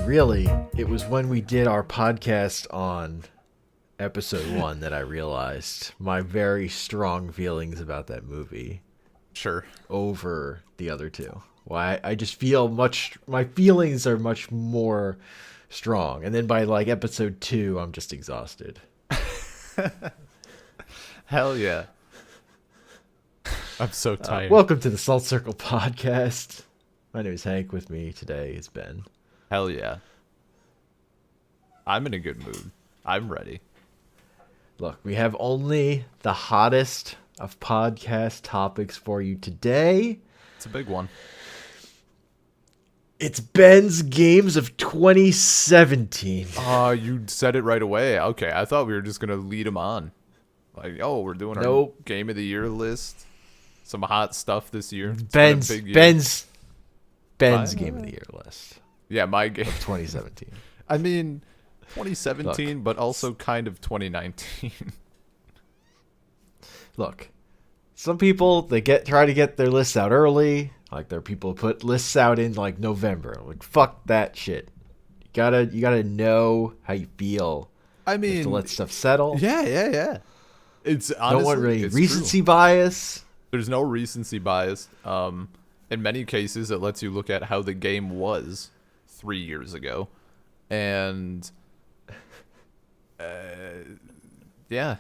Really, it was when we did our podcast on episode 1 that I realized my very strong feelings about that movie Sure. over the other two. Why I just feel my feelings are much more strong. And then by like episode 2, I'm just exhausted. Hell yeah. I'm so tired. Welcome to the Salt Circle podcast. My name is Hank. With me today is Ben. Hell yeah. I'm in a good mood. I'm ready. Look, we have only the hottest of podcast topics for you today. It's a big one. It's Ben's Games of 2017. Oh, you said it right away. Okay, I thought we were just going to lead him on. Like, oh, we're doing our Game of the Year list. Some hot stuff this year. Ben's Game of the Year list. Yeah, my game. Of 2017. I mean, 2017, look, but also kind of 2019. Look, some people, they try to get their lists out early. Like, there are people who put lists out in like November. Like, fuck that shit. You gotta know how you feel. I mean, to let stuff settle. Yeah. It's honestly, don't want really recency bias. There's no recency bias. In many cases, it lets you look at how the game was 3 years ago, and yeah,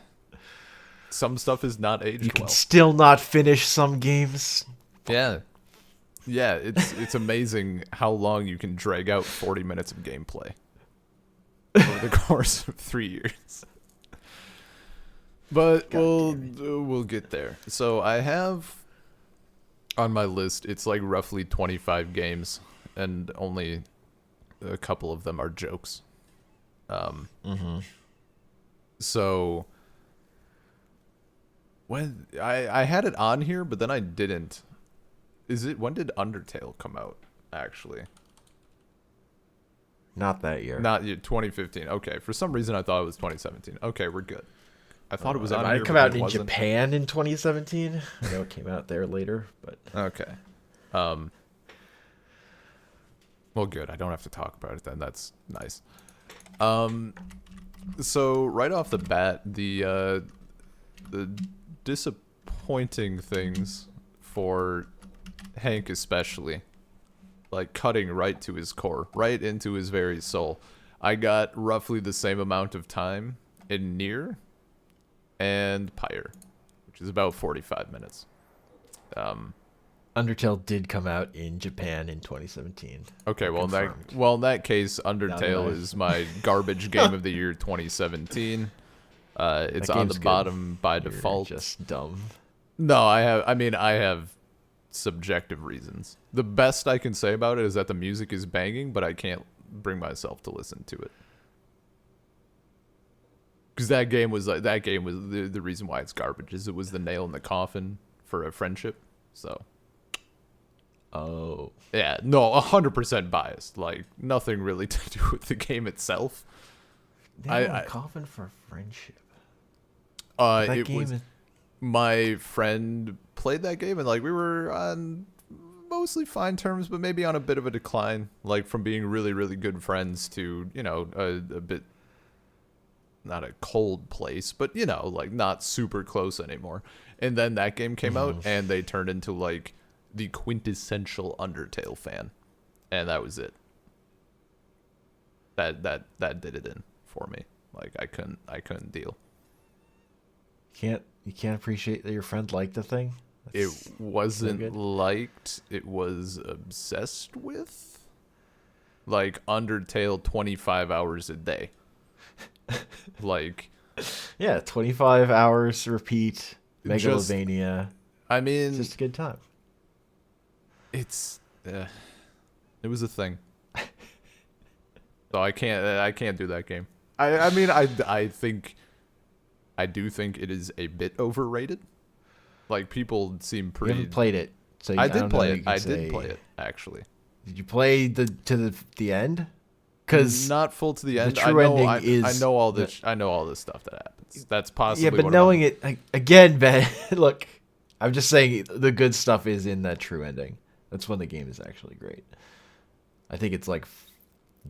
some stuff is not aged well. You can still not finish some games. Yeah, it's amazing how long you can drag out 40 minutes of gameplay over the course of 3 years. But we'll get there. So I have on my list, it's like roughly 25 games, and only a couple of them are jokes. So when I had it on here, but then I didn't. When did Undertale come out, actually? Not that year. Not 2015. Okay, for some reason I thought it was 2017. Okay, we're good. I thought it was on here. It might come out in Japan in 2017. I know it came out there later, but okay. Well, good. I don't have to talk about it then. That's nice. So right off the bat, the disappointing things for Hank especially, like cutting right to his core, right into his very soul. I got roughly the same amount of time in Nier and Pyre, which is about 45 minutes. Undertale did come out in Japan in 2017. Okay, well in that case, Undertale is my garbage game of the year 2017. It's on the bottom by default. You're just dumb. No, I have subjective reasons. The best I can say about it is that the music is banging, but I can't bring myself to listen to it. Because that game was the reason why it's garbage. Is it was the nail in the coffin for a friendship. So. Oh. Yeah, no, 100% biased. Like nothing really to do with the game itself. Nail in the coffin for a friendship. My friend played that game, and like we were on mostly fine terms, but maybe on a bit of a decline. Like from being really, really good friends to a bit. Not a cold place, but like not super close anymore. And then that game came out, and they turned into like the quintessential Undertale fan, and that was it. That did it in for me. Like I couldn't deal. You can't appreciate that your friend liked the thing. It wasn't liked. It was obsessed with. Like Undertale 25 hours a day. Like, yeah, 25 hours repeat Megalovania. It's just a good time. It was a thing. So I can't do that game. I do think it is a bit overrated. Like people seem pretty. You haven't played it, so I did play it. I did play it actually. Did you play to the end? Because not full to the end. The true ending is. I know all this. I know all this stuff that happens. That's possibly. Yeah, but knowing it again, Ben. Look, I'm just saying the good stuff is in that true ending. That's when the game is actually great. I think it's like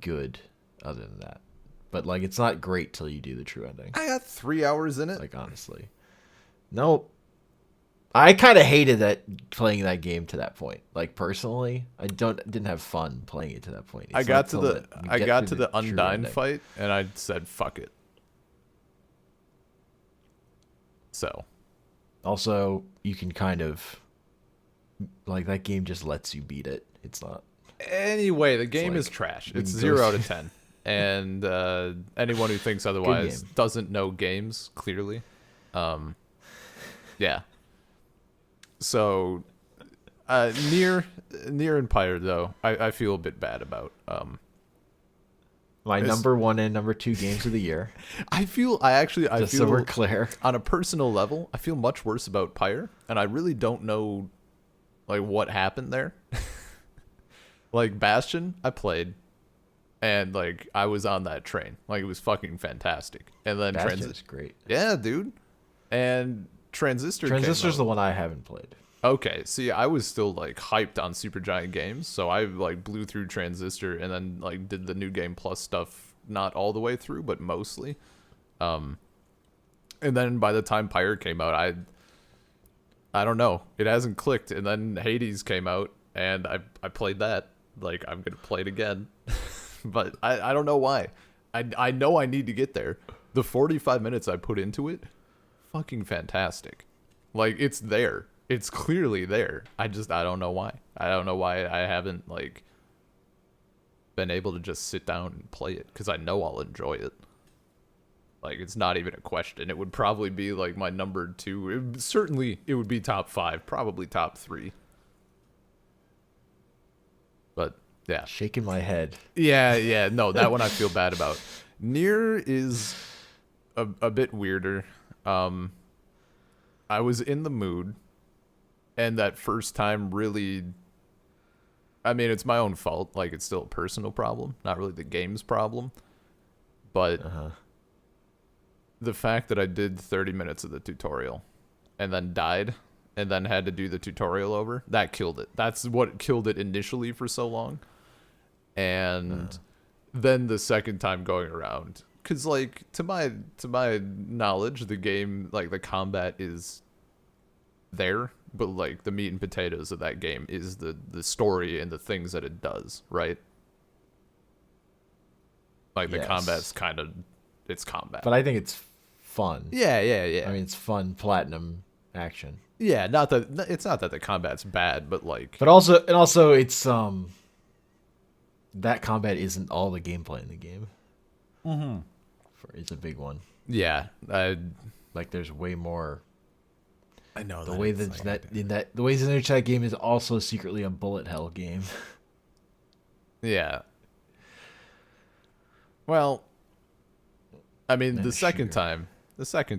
good other than that. But like, it's not great till you do the true ending. I got 3 hours in it. Like, honestly, nope. I kind of hated that playing that game to that point. Like, personally, I didn't have fun playing it to that point. I got to the true Undyne ending. fight, and I said, "Fuck it." So, Also, you can kind of like that game just lets you beat it. It's not. anyway, the game like is trash. we It's can 0 go out of 10. And anyone who thinks otherwise game. doesn't know games, clearly. Yeah. So, near and Pyre, though, I feel a bit bad about. My number 1 and number 2 games of the year. I feel Just so we're clear. on a personal level, I feel much worse about Pyre, and I really don't know like what happened there. Like Bastion, I played, and like I was on that train. Like it was fucking fantastic. And then Bastion's great. yeah, dude. And Transistor came Transistor's out. the one I haven't played. Okay, see, I was still like hyped on Supergiant Games, so I like blew through Transistor and then like did the New Game Plus stuff, not all the way through, but mostly. And then by the time Pyre came out, I don't know, it hasn't clicked. And then Hades came out, and I played that. Like I'm gonna play it again, but I don't know why. I know I need to get there. The 45 minutes I put into it, fucking fantastic. Like it's there. It's clearly there. I don't know why. I don't know why I haven't like been able to just sit down and play it, because I know I'll enjoy it. Like it's not even a question. It would probably be like my number 2. Certainly it would be top 5, probably top 3. But yeah. Shaking my head. Yeah, no, that one I feel bad about. Nier is a bit weirder. I was in the mood, and that first time really, I mean, it's my own fault. Like, it's still a personal problem, not really the game's problem. But the fact that I did 30 minutes of the tutorial and then died and then had to do the tutorial over, that killed it. That's what killed it initially for so long. And then the second time going around, because like to my knowledge, the game, like the combat is there, but like the meat and potatoes of that game is the story and the things that it does, right? Like the combat's kind of, it's combat, But I think it's fun. yeah. I mean, it's fun platinum action. Yeah, not that it's not that the combat's bad, but like, But also it's that combat isn't all the gameplay in the game. It's a big one. yeah, Like there's way more. I know The way that the ways in which that game is also secretly a bullet hell game. yeah. Well, I mean, And the a second shooter.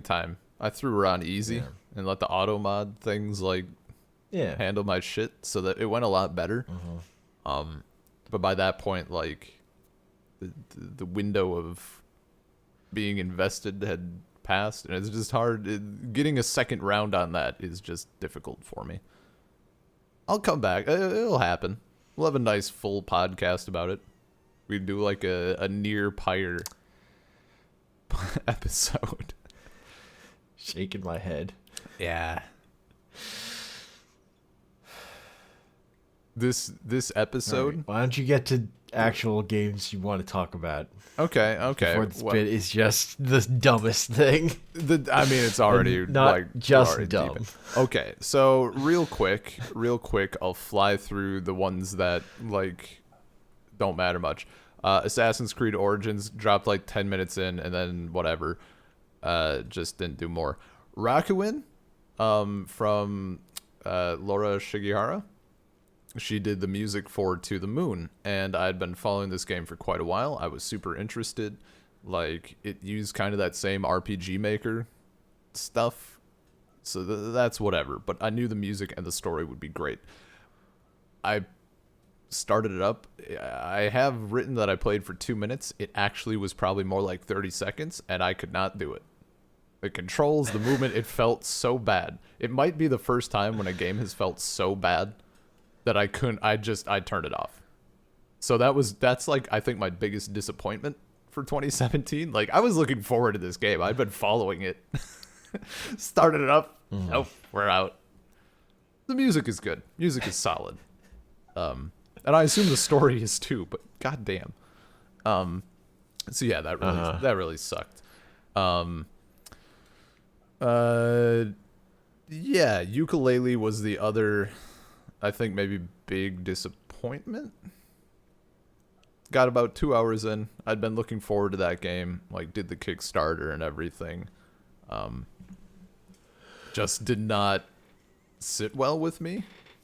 time, I threw her on easy Yeah. and let the auto mod things like Yeah. handle my shit, so that it went a lot better. But by that point, like the window of being invested had passed, and it's just hard. Getting a second round on that is just difficult for me. I'll come back. It'll happen. We'll have a nice full podcast about it. We do like a near Pyre episode. Shaking my head. Yeah. This episode. Right. Why don't you get to actual games you want to talk about? Okay. Before this bit is just the dumbest thing. I mean, it's already Not like just already dumb. deep. Okay, so real quick, I'll fly through the ones that like don't matter much. Assassin's Creed Origins dropped like 10 minutes in, and then whatever, just didn't do more. Rakuin, from Laura Shigihara. She did the music for To the Moon, and I'd been following this game for quite a while. I was super interested. Like, it used kind of that same RPG Maker stuff, so that's whatever. But I knew the music and the story would be great. I started it up. I have written that I played for 2 minutes. It actually was probably more like 30 seconds, and I could not do it. The controls, the movement, it felt so bad. It might be the first time when a game has felt so bad that I couldn't. I turned it off. So that's like I think my biggest disappointment for 2017. Like I was looking forward to this game. I've been following it. Started it up. Nope, we're out. The music is good. Music is solid. And I assume the story is too, but goddamn. So yeah, that really sucked. Yeah, Ukulele was the other, I think maybe big disappointment. Got about 2 hours in. I'd been looking forward to that game. Like did the Kickstarter and everything. Just did not sit well with me.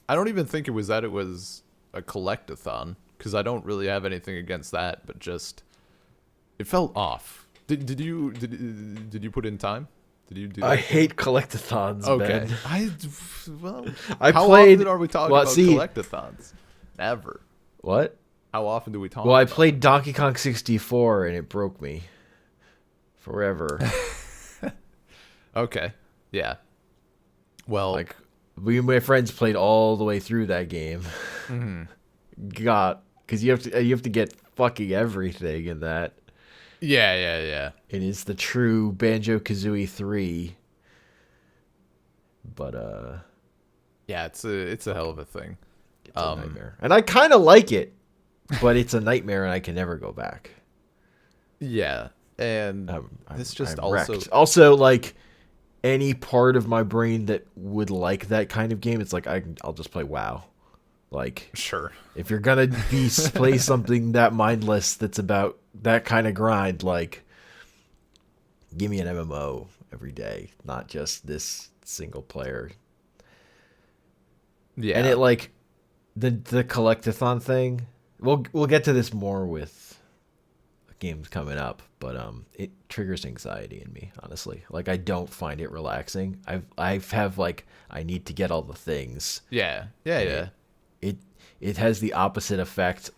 I don't even think it was that it was a collectathon, because I don't really have anything against that, but just it felt off. Did you put in time? Did you do that? I hate collectathons, Okay. Ben. I how played. often are we talking well, about see, collectathons? Never. What? How often do we talk? Well, I about played Donkey Kong 64 and it broke me forever. Okay. Yeah. Well, Like, we and my friends played all the way through that game. God, because you have to get fucking everything in that. yeah. It is the true Banjo-Kazooie 3. But Yeah, it's a hell of a thing. it's a nightmare. And I kind of like it, but it's a nightmare and I can never go back. Yeah. And it's just also wrecked. Also, like, any part of my brain that would like that kind of game, it's like I'll just play WoW. Like, sure. if you're gonna play something that mindless that's about that kind of grind, like, give me an MMO every day, not just this single player. Yeah. And it, like, the collectathon thing. We'll get to this more with games coming up, but it triggers anxiety in me, honestly. Like, I don't find it relaxing. I have like, I need to get all the things. Yeah. It has the opposite effect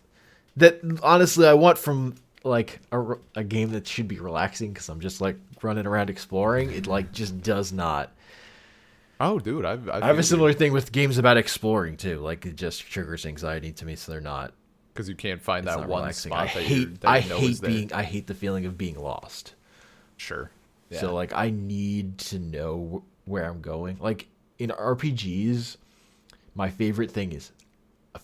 that honestly I want from like a game that should be relaxing, because I'm just like running around exploring. It like just does not. Oh, dude, I have a similar thing with games about exploring too. Like, it just triggers anxiety to me, so they're not. Because you can't find that one relaxing. spot I hate the feeling of being lost. Sure. Yeah. So like, I need to know where I'm going. Like, in RPGs, my favorite thing is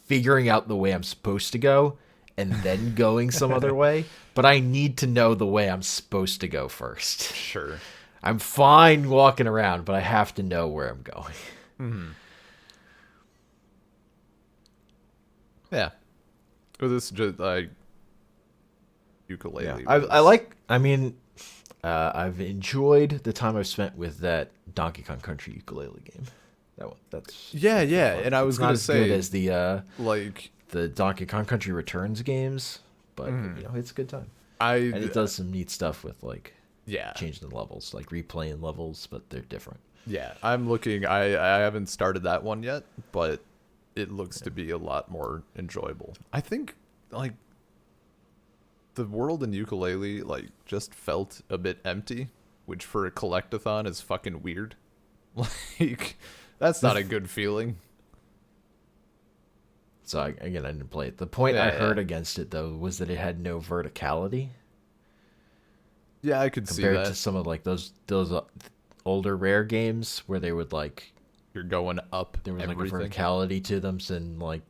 figuring out the way I'm supposed to go and then going some other way. But I need to know the way I'm supposed to go first. Sure. I'm fine walking around, but I have to know where I'm going. Mm-hmm. Yeah. Well, this is just like ukulele. Yeah. I've enjoyed the time I've spent with that Donkey Kong Country ukulele game. That's yeah. And I was gonna say, as good as the like the Donkey Kong Country Returns games, but it's a good time. And it does some neat stuff with like changing the levels, like replaying levels, but they're different. Yeah, I'm looking. I haven't started that one yet, but it looks to be a lot more enjoyable. I think like the world in ukulele like just felt a bit empty, which for a collectathon is fucking weird. Like, that's not a good feeling. So I didn't play it. The point I heard against it though was that it had no verticality. Yeah, I could see that compared to some of like those older Rare games where they would like you're going up. There was everything. Like a verticality to them, and like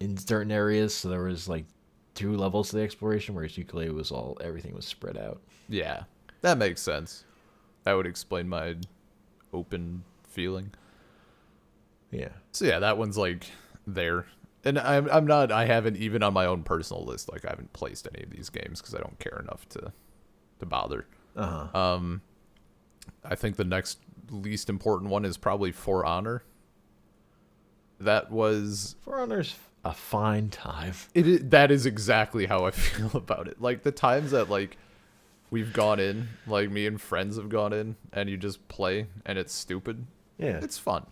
in certain areas, so there was like 2 levels to the exploration, whereas ukulele was everything was spread out. Yeah, that makes sense. That would explain my open feeling. Yeah. So yeah, that one's like there. And I'm not. I haven't even on my own personal list. Like I haven't placed any of these games because I don't care enough to bother. I think the next least important one is probably For Honor. That was For Honor's a fine time. That is exactly how I feel about it. Like the times that like we've gone in, like me and friends have gone in, and you just play, and it's stupid. Yeah, it's fun.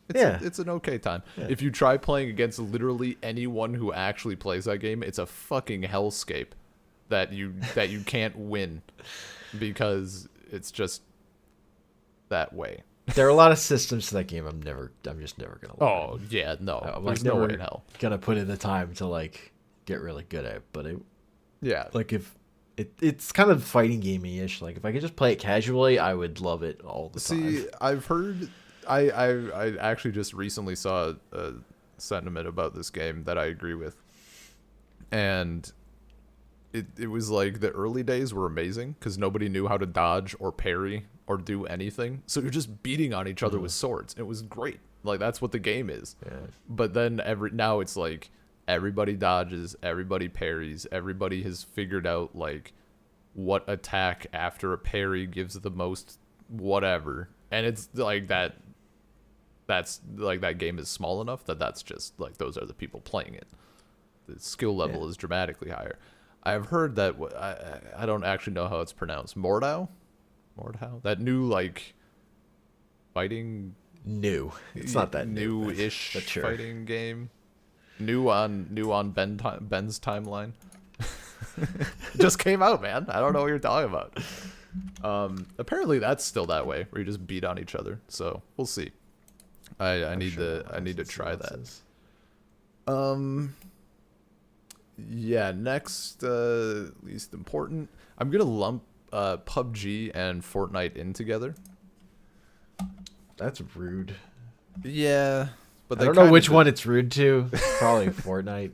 It's an okay time. Yeah. If you try playing against literally anyone who actually plays that game, it's a fucking hellscape that you can't win because it's just that way. There are a lot of systems to that game. I'm just never gonna learn. Oh yeah, no. I'm there's like no never way in hell gonna put in the time to like get really good at. But Yeah. like if it's kind of fighting gamey-ish. Like if I could just play it casually, I would love it all the time. See, I've heard. I actually just recently saw a sentiment about this game that I agree with, and it was like the early days were amazing because nobody knew how to dodge or parry or do anything, so you're just beating on each other with swords. It was great. Like that's what the game is. Yeah. But then now it's like everybody dodges, everybody parries, everybody has figured out like what attack after a parry gives the most whatever. And it's like that's like that game is small enough that that's just like those are the people playing it. The skill level is dramatically higher. I've heard that I don't actually know how it's pronounced. Mordhau? That new like fighting New. It's not that new-ish but sure. fighting game. New on Ben's timeline. Just came out, man. I don't know what you're talking about. Apparently that's still that way, where you just beat on each other. So we'll see. I need to try that. Yeah. Next, least important. I'm gonna lump PUBG and Fortnite in together. That's rude. Yeah, but I don't know which one it's rude to. Probably Fortnite,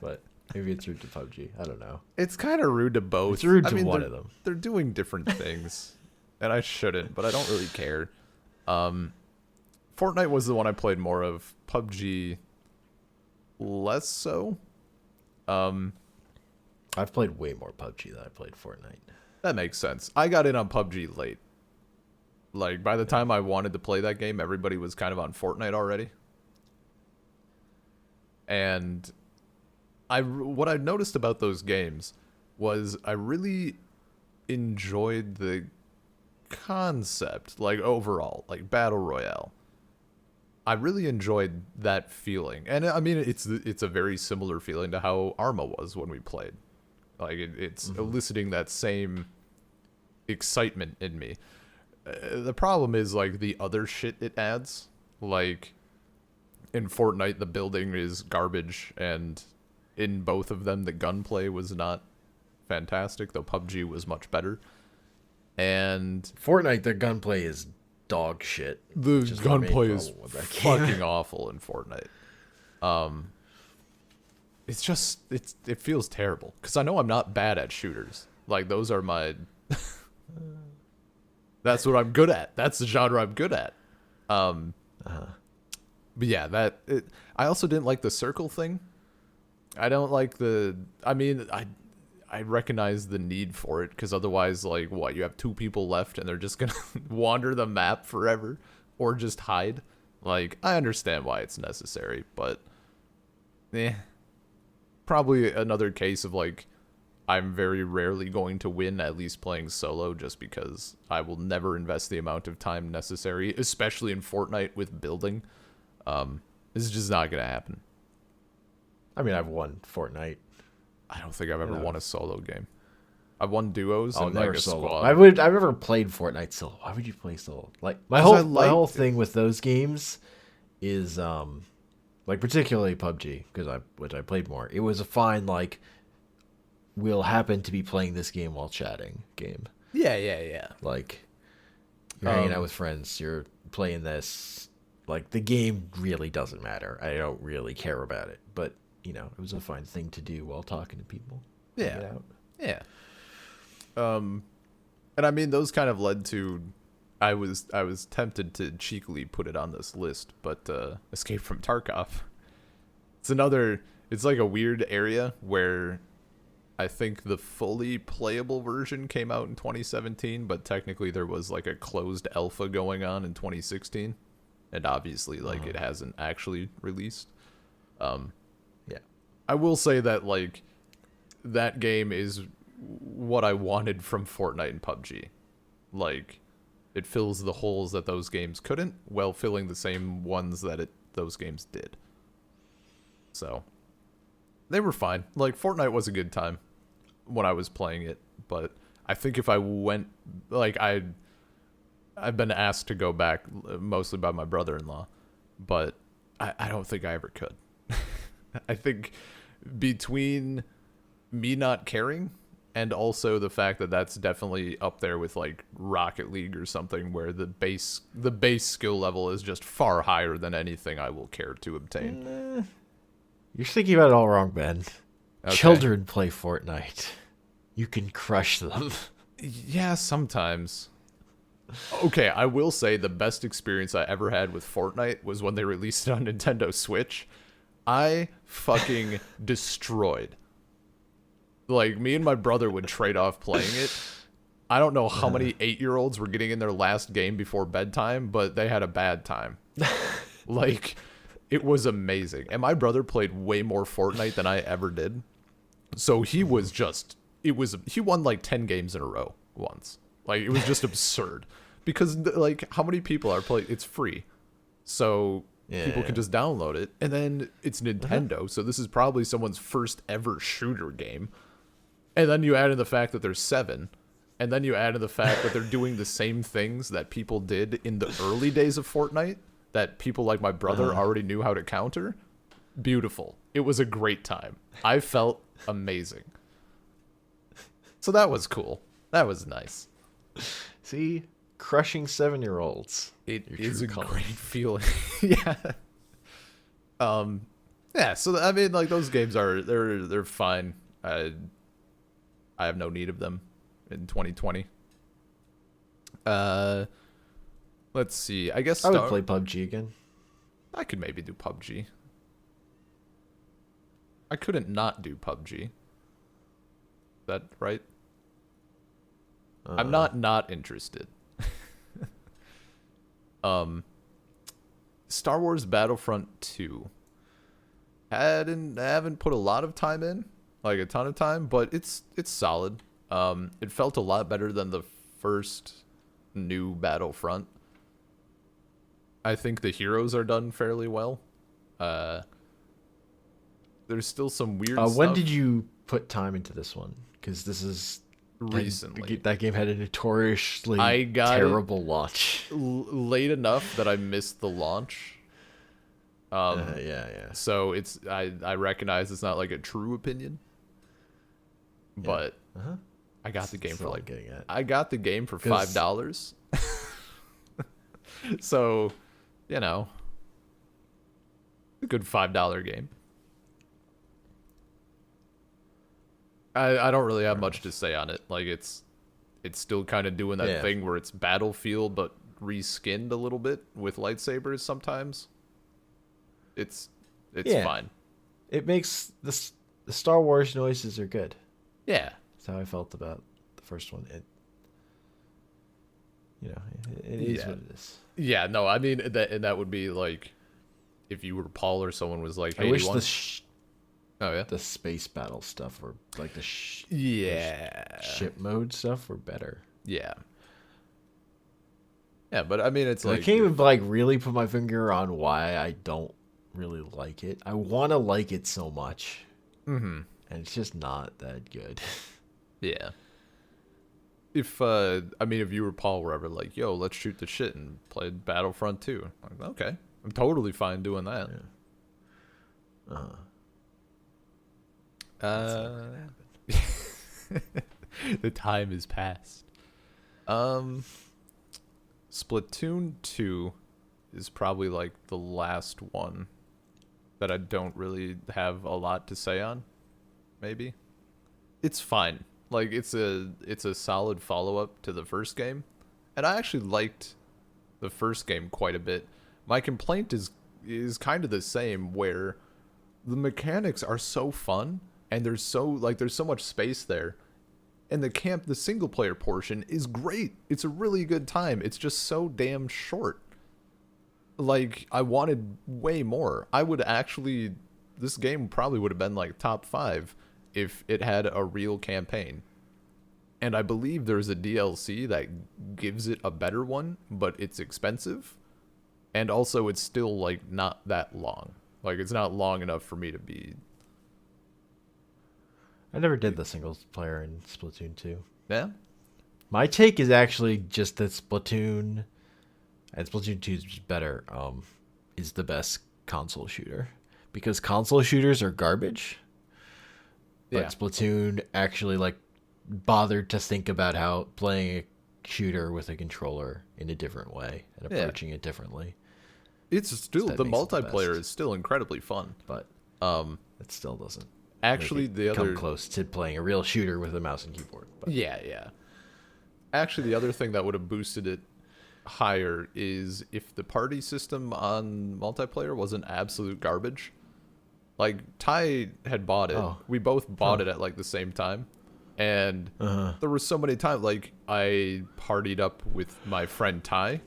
but maybe it's rude to PUBG. I don't know. It's kind of rude to both. It's rude to one of them. They're doing different things, and I shouldn't, but I don't really care. Fortnite was the one I played more of. PUBG, less so. I've played way more PUBG than I played Fortnite. That makes sense. I got in on PUBG late. Like, by the time I wanted to play that game, everybody was kind of on Fortnite already. And what I noticed about those games was I really enjoyed the concept, like, overall, like, Battle Royale. I really enjoyed that feeling. And, I mean, it's a very similar feeling to how Arma was when we played. Like, it's eliciting that same excitement in me. The problem is like the other shit it adds. Like in Fortnite, the building is garbage, and in both of them, the gunplay was not fantastic, though PUBG was much better. And Fortnite, the gunplay is dog shit. The gunplay is fucking awful in Fortnite. It's just it feels terrible because I know I'm not bad at shooters. Like those are my. That's what I'm good at. That's the genre I'm good at. But yeah, I also didn't like the circle thing. I don't like I mean, I recognize the need for it because otherwise, like, what, you have two people left and they're just gonna wander the map forever or just hide. Like, I understand why it's necessary, but probably another case of like I'm very rarely going to win, at least playing solo, just because I will never invest the amount of time necessary, especially in Fortnite with building. This is just not going to happen. I mean, I've won Fortnite. I don't think I've ever won a solo game. I've won duos and like a solo. squad. I've never played Fortnite solo. Why would you play solo? Like my whole thing with those games is like particularly PUBG which I played more. It was a fine like we'll happen to be playing this game while chatting game. Yeah. Like you're hanging out with friends, you're playing this. Like the game really doesn't matter. I don't really care about it, but you know, it was a fine thing to do while talking to people. Yeah. And I mean, those kind of led to. I was tempted to cheekily put it on this list, but Escape from Tarkov. It's like a weird area where I think the fully playable version came out in 2017, but technically there was like a closed alpha going on in 2016, and obviously like it hasn't actually released. Yeah, I will say that like that game is what I wanted from Fortnite and PUBG. Like it fills the holes that those games couldn't, while filling the same ones that those games did. So they were fine. Like Fortnite was a good time when I was playing it, but I think if I went, like I've been asked to go back mostly by my brother-in-law, but I don't think I ever could. I think between me not caring and also the fact that that's definitely up there with like Rocket League or something where the base skill level is just far higher than anything I will care to obtain. You're thinking about it all wrong, Ben. Okay. Children play Fortnite. You can crush them. Yeah, sometimes. Okay, I will say the best experience I ever had with Fortnite was when they released it on Nintendo Switch. I fucking destroyed. Like, me and my brother would trade off playing it. I don't know how many 8-year-olds were getting in their last game before bedtime, but they had a bad time. Like, it was amazing. And my brother played way more Fortnite than I ever did. So he was just, he won like 10 games in a row once. Like, it was just absurd. Because, like, how many people are playing? It's free. So people can just download it. And then it's Nintendo. So this is probably someone's first ever shooter game. And then you add in the fact that there's 7. And then you add in the fact that they're doing the same things that people did in the early days of Fortnite that people like my brother already knew how to counter. Beautiful. It was a great time. I felt amazing. So that was cool. That was nice. See? Crushing 7-year-olds. It is a great feeling. Yeah. Yeah, so I mean like those games are they're fine. I have no need of them in 2020. Let's see. I guess I would play PUBG again. I could maybe do PUBG. I couldn't not do PUBG. Is that right? I'm not interested. Star Wars Battlefront 2. Haven't put a lot of time in, like a ton of time, but it's solid. It felt a lot better than the first new Battlefront. I think the heroes are done fairly well. There's still some weird stuff. When did you put time into this one? Because this is recently. That game had a notoriously terrible launch. Late enough that I missed the launch. Yeah. So I recognize it's not like a true opinion, but I got the game for like I got the game for $5. So, you know, a good $5 game. I don't really have much to say on it. Like it's still kind of doing that thing where it's Battlefield but reskinned a little bit with lightsabers sometimes. It's fine. It makes the Star Wars noises are good. Yeah. That's how I felt about the first one. It is what it is. Yeah, no, I mean that would be like if you were Paul or someone was like, "Hey, I wish the space battle stuff or like the ship mode stuff were better." Yeah. Yeah, but I mean it's like I can't even like really put my finger on why I don't really like it. I want to like it so much. And it's just not that good. Yeah. If you were Paul were ever like, yo, let's shoot the shit and play Battlefront 2. I'm like, okay. I'm totally fine doing that. Yeah. The time has passed. Splatoon 2 is probably like the last one that I don't really have a lot to say on. Maybe. It's fine. Like it's a solid follow-up to the first game. And I actually liked the first game quite a bit. My complaint is kind of the same where the mechanics are so fun and there's so much space there. And the single player portion is great. It's a really good time. It's just so damn short. Like I wanted way more. This game probably would have been like top 5 if it had a real campaign. And I believe there's a DLC that gives it a better one, but it's expensive. And also it's still like not that long. Like it's not long enough for me to be... I never did the single player in Splatoon 2. Yeah? My take is actually just that Splatoon 2 is better, is the best console shooter. Because console shooters are garbage. But Yeah. Splatoon actually like bothered to think about how playing a shooter with a controller in a different way and Yeah. approaching it differently. It's still That the makes it the multiplayer best. is still incredibly fun. But Um, it still doesn't make actually, it the come other close to playing a real shooter with a mouse and keyboard. But yeah. Actually, the other thing that would have boosted it higher is if the party system on multiplayer wasn't absolute garbage. Like Ty had bought it. oh, We both bought huh. it at like the same time. And Uh-huh. there were so many times like I partied up with my friend Ty.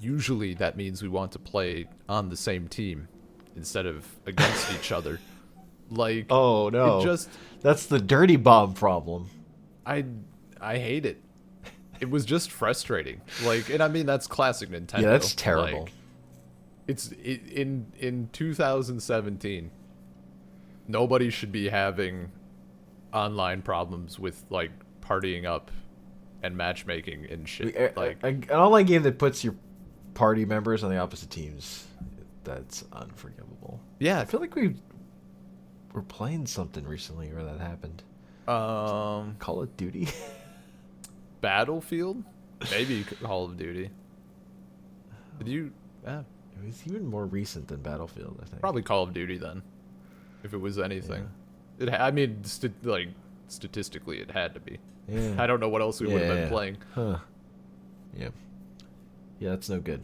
Usually that means we want to play on the same team instead of against each other. Like Oh it no. just That's the dirty bomb problem. I I hate it. It was just frustrating. Like, and I mean that's classic Nintendo. Yeah, that's terrible. Like, in 2017, nobody should be having online problems with like partying up and matchmaking and shit. Like, An online game that puts your party members on the opposite teams, that's unforgivable. yeah, I feel like we were playing something recently where that happened. Call of Duty? Battlefield, maybe Call of Duty. Did you? It was even more recent than Battlefield, I think. Probably Call of Duty then, if it was anything. I mean, like statistically, it had to be. Yeah. I don't know what else we would have been Yeah. playing. Huh. Yeah. Yeah, that's no good.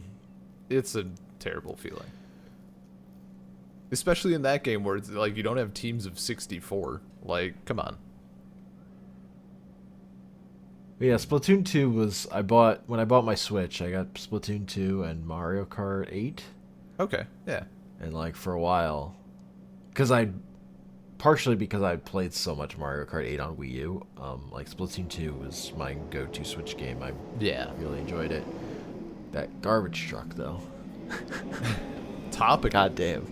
It's a terrible feeling, especially in that game where it's like you don't have teams of 64. Like, come on. But yeah, Splatoon 2 was when I bought my Switch, I got Splatoon 2 and Mario Kart 8, Okay, yeah, and like for a while partially because I played so much Mario Kart 8 on Wii U, like Splatoon 2 was my go-to Switch game. I yeah. really enjoyed it. That garbage truck though. Topic God damn.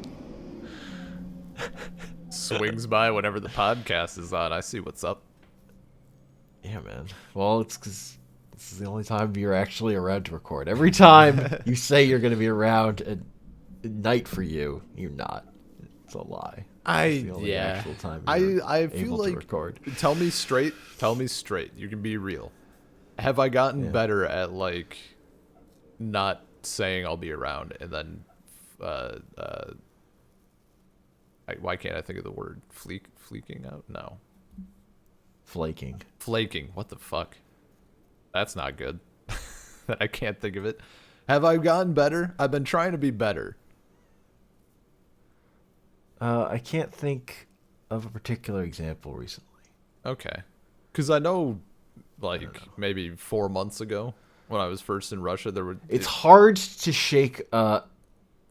swings by whenever the podcast is on. I see what's up. Yeah, man. Well, it's because this is the only time you're actually around to record. Every time you say you're going to be around at night for you, you're not. It's a lie. It's the only actual time you're I feel able like to record. Tell me straight. You can be real. Have I gotten Yeah. better at like not saying I'll be around and then why can't I think of the word fleeking out? No. Flaking. Flaking. What the fuck? That's not good. I can't think of it. Have I gotten better? I've been trying to be better. I can't think of a particular example recently. Okay. Because I know, like, maybe 4 months ago when I was first in Russia, there were. It's hard to shake an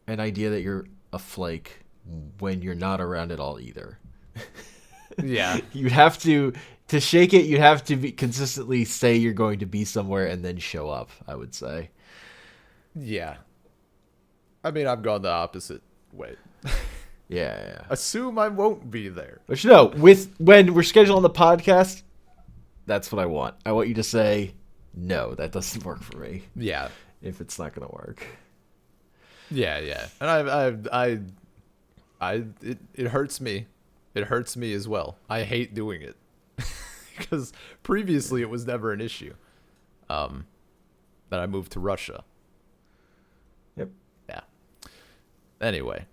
idea that you're a flake when you're not around at all either. Yeah. You'd have to shake it. You'd have to consistently say you're going to be somewhere and then show up, I would say. Yeah. I mean, I've gone the opposite way. Yeah. Assume I won't be there. But when we're scheduling the podcast, that's what I want. I want you to say, no, that doesn't work for me. Yeah. If it's not gonna work. Yeah. And it hurts me. It hurts me as well. I hate doing it. Because previously it was never an issue. Then I moved to Russia. Yep. Yeah. Anyway,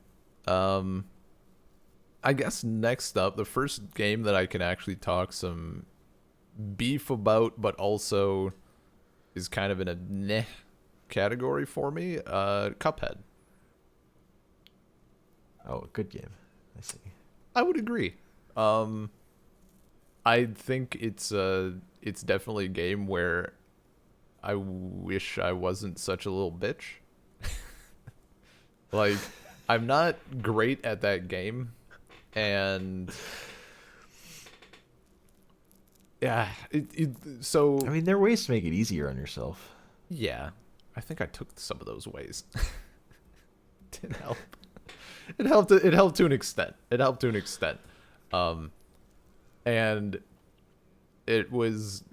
I guess next up, the first game that I can actually talk some beef about, but also is kind of in a neh category for me, Cuphead. Oh, good game. I see. I would agree. I think it's definitely a game where I wish I wasn't such a little bitch. Like, I'm not great at that game, and yeah, so I mean, there are ways to make it easier on yourself. yeah, I think I took some of those ways. Didn't help. It helped. It helped to an extent. And it was.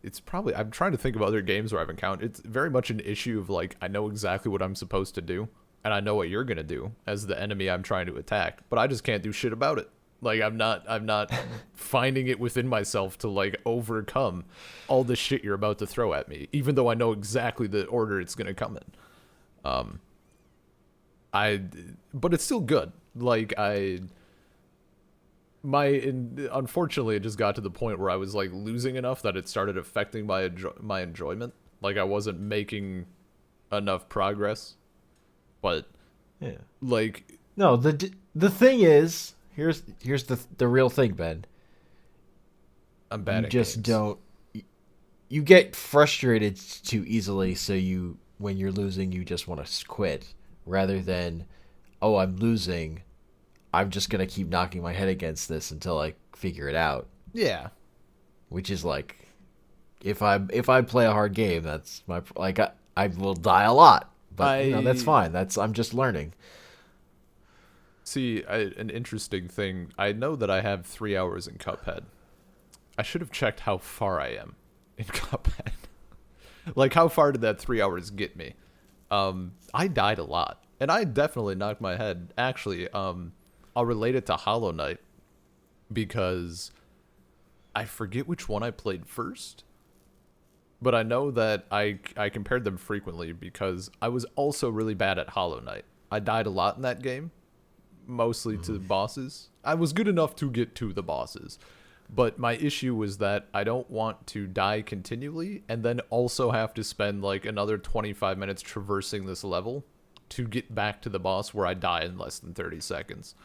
It's probably. I'm trying to think of other games where I've encountered. It's very much an issue of like I know exactly what I'm supposed to do, and I know what you're gonna do as the enemy I'm trying to attack, but I just can't do shit about it. Like I'm not finding it within myself to like overcome all the shit you're about to throw at me, even though I know exactly the order it's gonna come in. Um, I, but it's still good. Like unfortunately, it just got to the point where I was like losing enough that it started affecting my enjoyment. Like I wasn't making enough progress, but Yeah. like No, the thing is, here's the real thing, Ben. I'm bad You at just games. don't. You get frustrated too easily, so when you're losing, you just want to quit rather than, oh, I'm losing. I'm just gonna keep knocking my head against this until I figure it out. Yeah, Which is like, if I play a hard game, that's my like I will die a lot, but that's I fine. I'm just learning. see an interesting thing. I know that I have 3 hours in Cuphead. I should have checked how far I am in Cuphead. Like, how far did that 3 hours get me? I died a lot, and I definitely knocked my head. Actually, I'll relate it to Hollow Knight because I forget which one I played first, but I know that I compared them frequently because I was also really bad at Hollow Knight. I died a lot in that game, mostly to bosses. I was good enough to get to the bosses, but my issue was that I don't want to die continually and then also have to spend like another 25 minutes traversing this level to get back to the boss where I die in less than 30 seconds.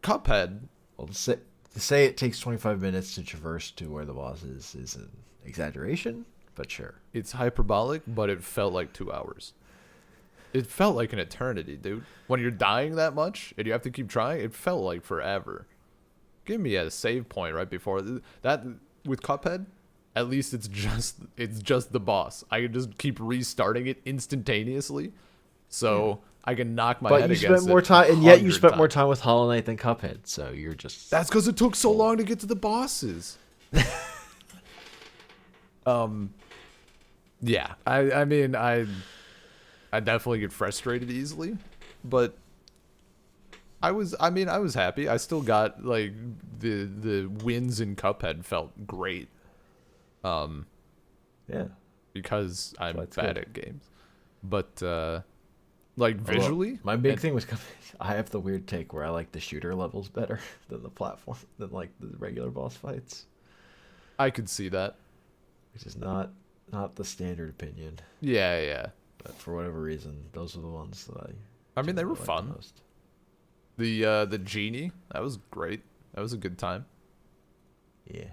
Cuphead, Well, to say it takes 25 minutes to traverse to where the boss is an exaggeration, but sure. it's hyperbolic, but it felt like 2 hours. It felt like an eternity, dude. When you're dying that much and you have to keep trying, it felt like forever. Give me a save point right before that. With Cuphead, at least it's just the boss. I can just keep restarting it instantaneously, so I can knock my But head you spent against more it time, and yet you 100 spent more times. time with Hollow Knight than Cuphead. So you're just That's because it took so long to get to the bosses. Yeah. I mean I definitely get frustrated easily, but I was happy. I still got like the wins in Cuphead felt great. Um yeah. because So I'm that's bad good. at games. But like Although visually, my big and thing was Cuphead. I have the weird take where I like the shooter levels better than the platform than like the regular boss fights, I could see that. which is not the standard opinion. Yeah, yeah. But for whatever reason, those are the ones that I I mean they were generally like the fun. most. The genie, that was great. That was a good time. Yeah.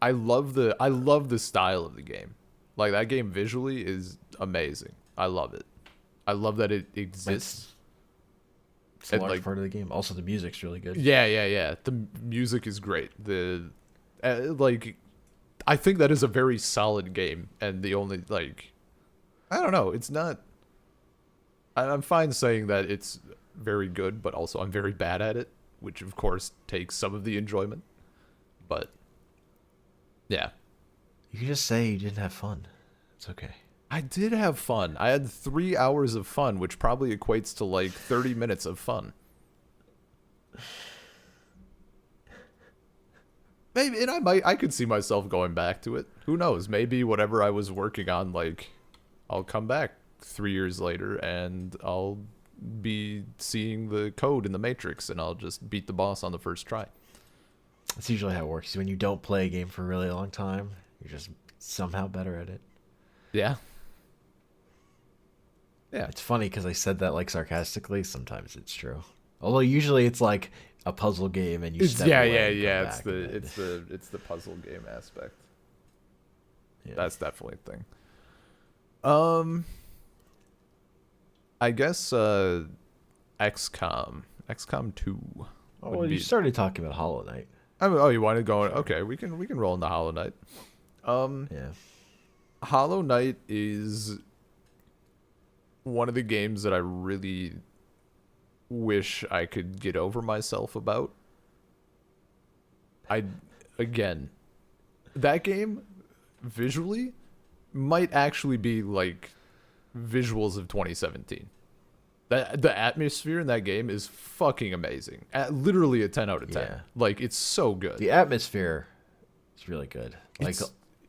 I love the style of the game. Like that game visually is amazing. I love it. I love that it exists. It's a And large like part of the game. Also, the music's really good. yeah, yeah, yeah. The music is great. Like I think that is a very solid game and the only like I don't know, it's not I'm fine saying that it's very good, but also I'm very bad at it, which of course takes some of the enjoyment. But yeah, You can just say you didn't have fun. It's okay. I did have fun. I had 3 hours of fun, which probably equates to like 30 minutes of fun. Maybe, and I could see myself going back to it. Who knows? Maybe whatever I was working on, like, I'll come back 3 years later and I'll be seeing the code in the Matrix and I'll just beat the boss on the first try. That's usually how it works. When you don't play a game for a really long time, you're just somehow better at it. Yeah. Yeah. It's funny because I said that like sarcastically. Sometimes it's true. Although usually it's like a puzzle game and you It's step yeah, away yeah, and come yeah. back. And then, It's the puzzle game aspect. yeah. That's definitely a thing. Um, I guess XCOM 2 Oh, would well, you be. started talking about Hollow Knight. I mean, oh, you want to go? Sure. Okay, we can roll into Hollow Knight. Um, Yeah. Hollow Knight is one of the games that I really wish I could get over myself about. I again, that game visually might actually be like visuals of 2017. The atmosphere in that game is fucking amazing. Literally a 10 out of 10. Yeah. Like, it's so good. The atmosphere is really good. Like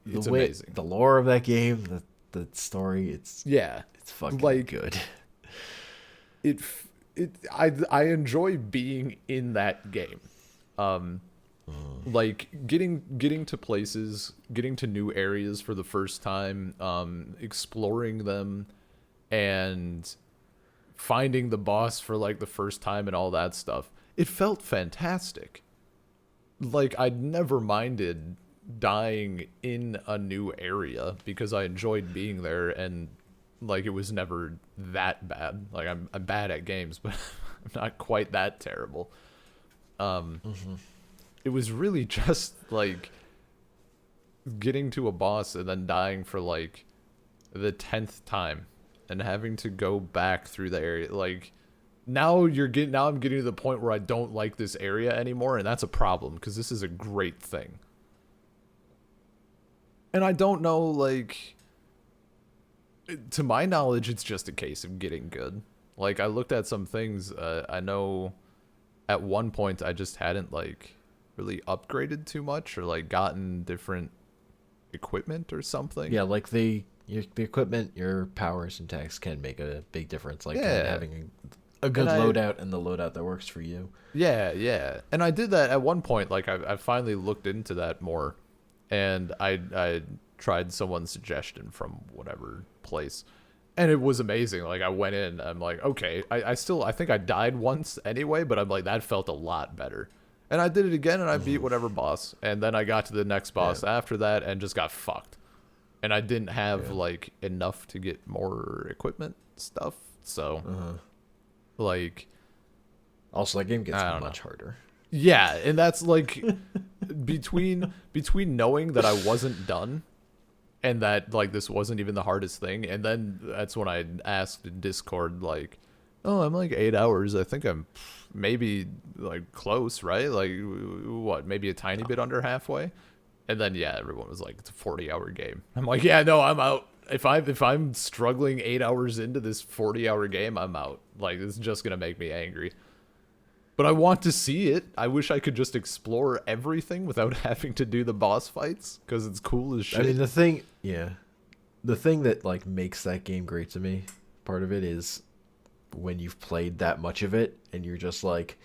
It's way, amazing. the lore of that game, the story, Yeah. it's fucking Like, good. it I enjoy being in that game. Like getting to places, getting to new areas for the first time, exploring them, and finding the boss for like the first time and all that stuff. It felt fantastic. Like, I'd never minded dying in a new area because I enjoyed being there, and like it was never that bad. Like, I'm bad at games, but I'm not quite that terrible. It was really just like getting to a boss and then dying for like the 10th time and having to go back through the area. Like, now I'm getting to the point where I don't like this area anymore, and that's a problem because this is a great thing. And I don't know, like, to my knowledge, it's just a case of getting good. Like, I looked at some things. I know at one point I just hadn't like really upgraded too much or like gotten different equipment or something. Yeah, like the equipment, your powers and attacks can make a big difference. Like Yeah. having a good loadout and the loadout that works for you. Yeah. And I did that at one point. Like, I finally looked into that more, and I tried someone's suggestion from whatever place, and it was amazing. Like, I went in, I'm like, okay, I think I died once anyway, but I'm like, that felt a lot better. And I did it again, and I beat whatever boss, and then I got to the next boss after that and just got fucked. And I didn't have like enough to get more equipment stuff, so like, Also, that game gets I don't much know. harder. Yeah, and that's like between knowing that I wasn't done and that like this wasn't even the hardest thing, and then that's when I asked in Discord, like, oh, I'm like 8 hours. I think I'm maybe like close, right? Like, what, maybe a tiny bit under halfway. And then yeah, everyone was like, it's a 40-hour game. I'm like, yeah, no, I'm out. If I'm struggling 8 hours into this 40-hour game, I'm out. Like, it's just gonna make me angry. But I want to see it. I wish I could just explore everything without having to do the boss fights, because it's cool as shit. I mean, the thing that like makes that game great to me, part of it is when you've played that much of it and you're just like,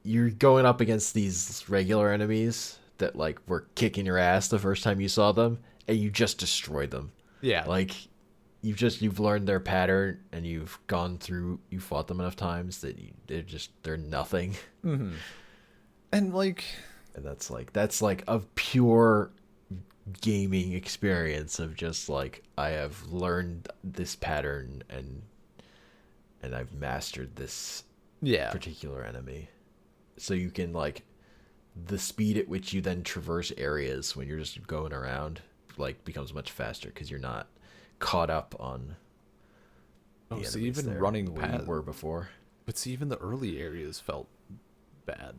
you're going up against these regular enemies that like were kicking your ass the first time you saw them, and you just destroyed them. Yeah. Like, you've learned their pattern, and you fought them enough times that they're nothing. Mm-hmm. And like, And that's like a pure gaming experience of just like, I have learned this pattern, and I've mastered this particular enemy. So you can like, the speed at which you then traverse areas when you're just going around like becomes much faster because you're not caught up on the so enemies even there running the way past you were before. But see, even the early areas felt bad,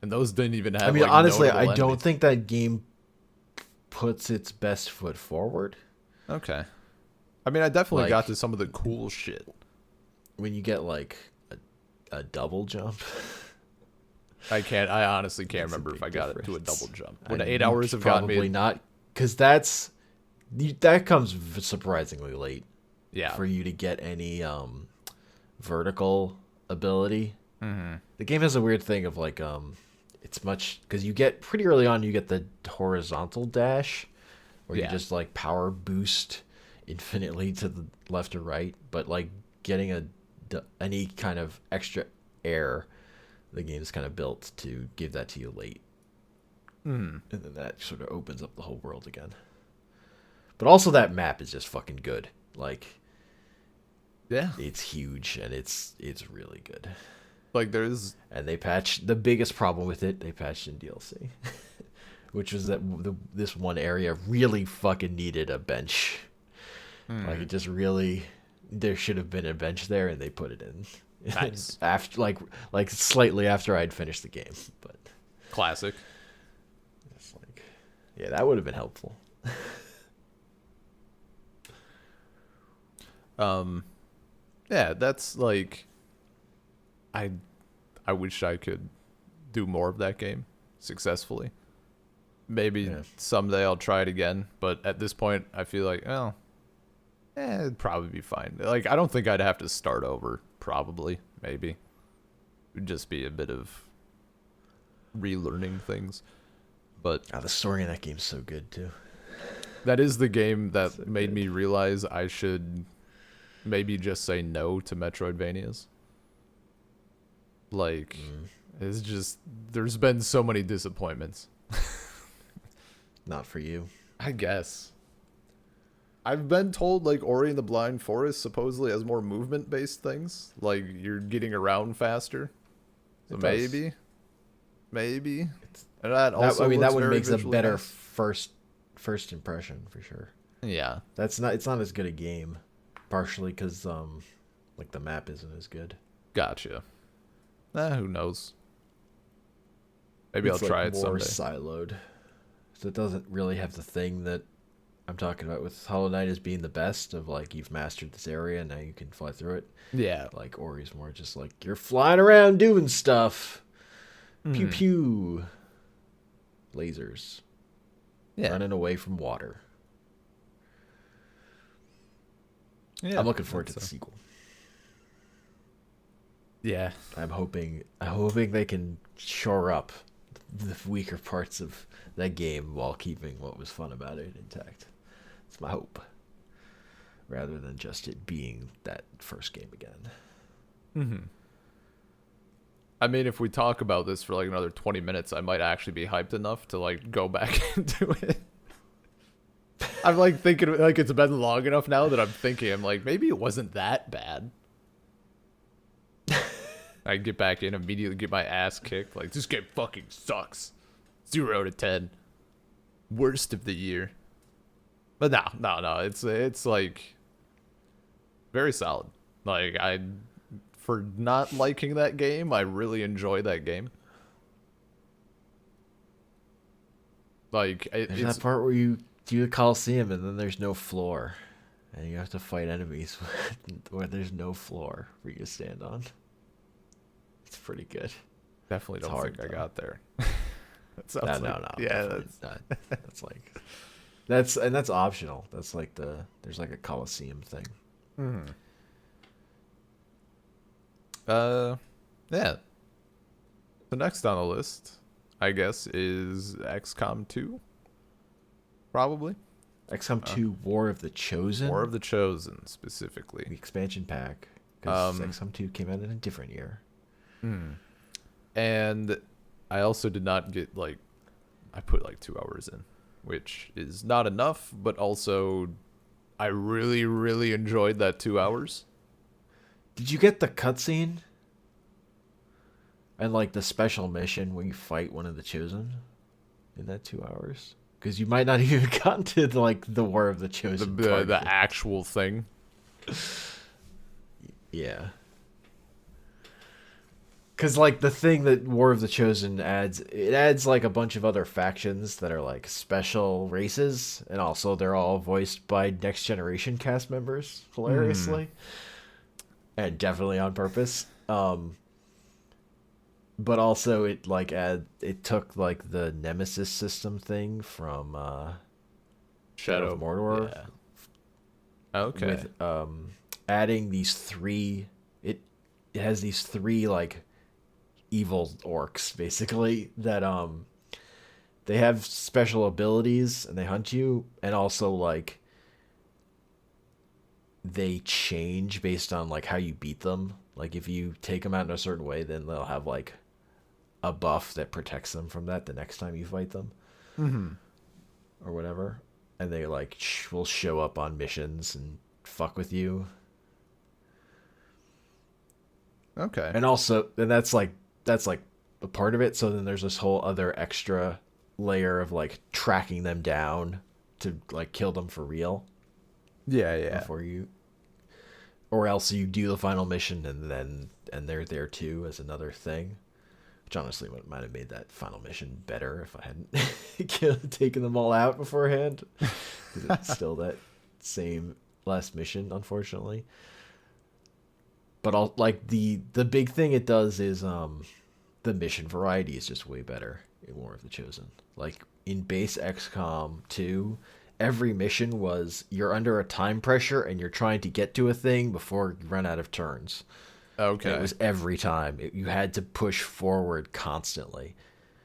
and those didn't even have. I mean, like, honestly, notable I don't enemies. think that game puts its best foot forward. Okay. I mean, I definitely Like, got to some of the cool shit. when you get like a double jump. I honestly can't That's a remember if big I got it to a difference. double jump. Would And 8 hours have gotten probably me? not, because that comes surprisingly late. Yeah. For you to get any vertical ability. Mm-hmm. The game has a weird thing of like it's much, because you get pretty early on, you get the horizontal dash where you just like power boost infinitely to the left or right, but like getting any kind of extra air, the game's kind of built to give that to you late. Mm. And then that sort of opens up the whole world again. But also, that map is just fucking good. Like, Yeah. it's huge, and it's really good. Like, there's. And they patched the biggest problem with it. They patched in DLC, which was that this one area really fucking needed a bench. Like, it just really, there should have been a bench there, and they put it in. Nice. After like slightly after I'd finished the game, but Classic. it's like, yeah, that would have been helpful. Yeah, that's like I I wish I could do more of that game successfully. Maybe Yeah. someday I'll try it again, but at this point I feel like, oh, it'd probably be fine. Like I don't think I'd have to start over, probably, maybe. It'd just be a bit of relearning things. But Oh, the story in that game's so good too. that is the game So that made good. me realize I should maybe just say no to Metroidvanias. Like, Mm, it's just, there's been so many disappointments. not for you. I guess. I've been told, like, Ori and the Blind Forest supposedly has more movement based things. Like, you're getting around faster. So It does. maybe. Maybe. It's, And that that also I mean, that looks one very makes a visually better nice. first impression for sure. Yeah. That's not. It's not as good a game, partially because like the map isn't as good. Gotcha. Who knows? Maybe I'll It's like try it more someday. siloed, so it doesn't really have the thing that I'm talking about with Hollow Knight as being the best of like you've mastered this area now you can fly through it. Yeah. Like Ori's more just like you're flying around doing stuff. Pew Hmm. pew. Lasers Yeah. running away from water. Yeah. I'm looking forward to the that's, sequel. yeah. I'm hoping they can shore up the weaker parts of that game while keeping what was fun about it intact. It's my hope. Rather than just it being that first game again. Hmm. I mean, if we talk about this for like another 20 minutes, I might actually be hyped enough to like go back into it. I'm like thinking like it's been long enough now that I'm like maybe it wasn't that bad. I get back in immediately, get my ass kicked. Like this game fucking sucks. 0 to 10, worst of the year. But no. It's like very solid. Like for not liking that game, I really enjoy that game. Like There's it's that part where you do the Coliseum and then there's no floor. And you have to fight enemies where there's no floor for you to stand on. It's pretty good. definitely It's don't hard, think I though. got there. That No, sounds like no, yeah, definitely that's not. That's like that's optional. That's like there's like a Coliseum thing. mhm. Uh yeah. The next on the list, I guess, is XCOM 2, probably. XCOM Uh, 2 War of the War Chosen, of the Chosen the specifically. expansion pack, because Um XCOM 2 came out in a different year. and I also did not get like I put like 2 hours in, which is not enough, but also I really really enjoyed that 2 hours. Did you get the cutscene and like the special mission where you fight one of the Chosen in that 2 hours? Because you might not even gotten to like the War of the The Chosen the, part of the it. actual thing. Yeah. Because like the thing that War of the Chosen adds, it adds like a bunch of other factions that are like special races, and also they're all voiced by Next Generation cast members, Hmm. hilariously, and definitely on purpose. But also it took like the Nemesis system thing from Shadow of Shadow. Mordor Yeah. Okay. with adding these three. It has these three like evil orcs basically that they have special abilities and they hunt you, and also like they change based on like how you beat them. Like if you take them out in a certain way, then they'll have like a buff that protects them from that the next time you fight them Hmm. or whatever. And they like will show up on missions and fuck with you. Okay. And also, and that's like a part of it. So then there's this whole other extra layer of like tracking them down to like kill them for real Yeah, yeah. before you, or else you do the final mission and they're there too as another thing. Which honestly might have made that final mission better if I hadn't taken them all out beforehand. Because it's still that same last mission, unfortunately. but I'll like the big thing it does is the mission variety is just way better in War of the Chosen. Like in base XCOM 2, every mission was you're under a time pressure and you're trying to get to a thing before you run out of turns. And it Okay. was every time. You had to push forward constantly.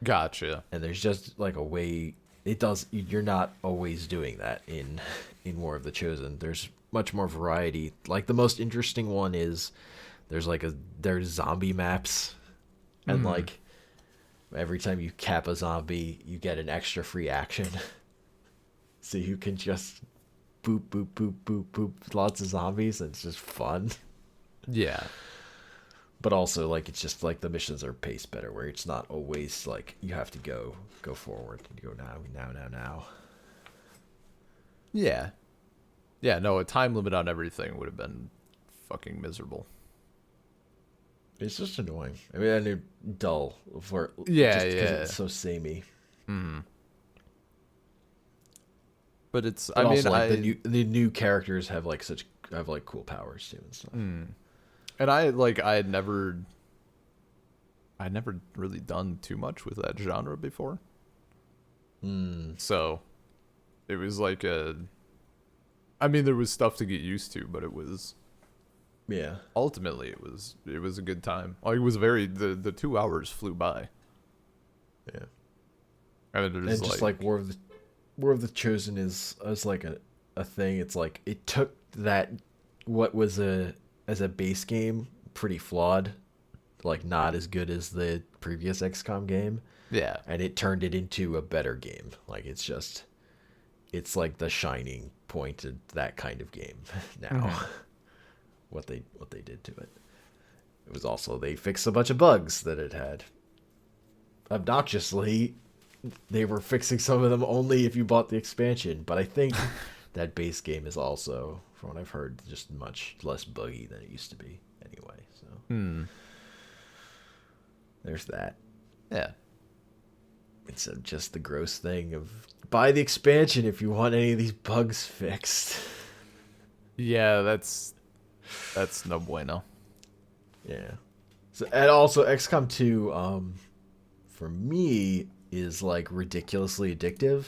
Gotcha. And there's just like a way it does you're not always doing that in War of the Chosen. There's much more variety. Like the most interesting one is there's zombie maps and like every time you cap a zombie, you get an extra free action. So you can just boop boop boop boop boop lots of zombies and it's just fun. Yeah. But also like it's just like the missions are paced better where it's not always like you have to go forward and go now. Yeah. Yeah, no, a time limit on everything would have been fucking miserable. It's just annoying. I mean, and they're dull for Yeah, just because yeah. it's so samey. But it's But I mean also like I the new characters have like cool powers too and stuff. and I'd never really done too much with that genre before. So it was like I mean there was stuff to get used to, but it was Yeah. ultimately it was a good time. Like it was very the 2 hours flew by. Yeah. And it was And just like War of the Chosen is like a thing. It's like it took that what was as a base game pretty flawed, like not as good as the previous XCOM game, yeah. and it turned it into a better game. Like it's like the shining point of that kind of game now. What they did to it. It was also they fixed a bunch of bugs that it had. Obnoxiously, they were fixing some of them only if you bought the expansion, but I think that base game is also, from what I've heard, just much less buggy than it used to be anyway. So there's that. Yeah. Instead of just the gross thing of buy the expansion if you want any of these bugs fixed. Yeah, that's no bueno. Yeah. So and also XCOM 2 for me is like ridiculously addictive.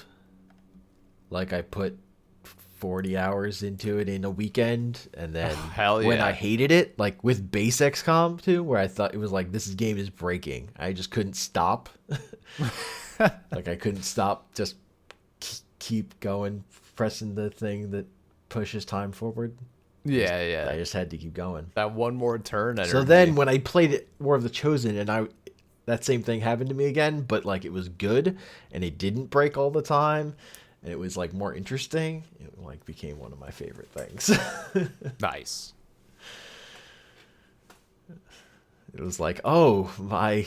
Like I put 40 hours into it in a weekend and then Hell when yeah. I hated it, like with base XCOM 2 where I thought it was like this game is breaking. I just couldn't stop. Like I couldn't stop, just keep going pressing the thing that pushes time forward. Yeah, yeah. I just had to keep going. That one more turn energy. So then when I played it, War of the Chosen, and that same thing happened to me again, but like it was good and it didn't break all the time and it was like more interesting. It like became one of my favorite things. Nice. It was like, oh, my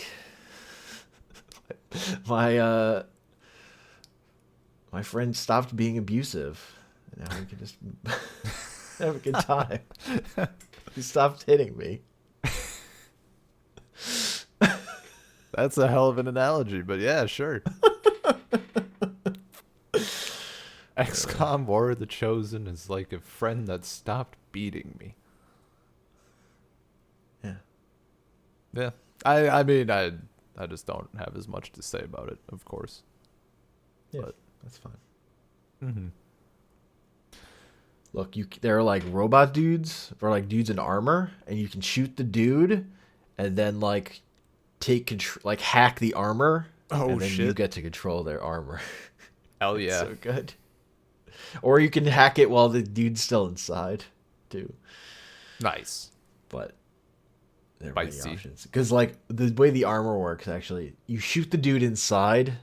friend stopped being abusive. And now we can just have a good time. He stopped hitting me. That's a hell of an analogy, but yeah, sure. XCOM War of the Chosen is like a friend that stopped beating me. Yeah. Yeah. I mean I just don't have as much to say about it, of course. Yeah, But that's fine. mm-hmm. Look, there are like robot dudes or like dudes in armor, and you can shoot the dude, and then like take control, like hack the armor. Oh, and then you shit. get to control their armor. Hell It's yeah. so good. Or you can hack it while the dude's still inside, too. Nice. But there are many Spicy. options because like the way the armor works, actually, you shoot the dude inside,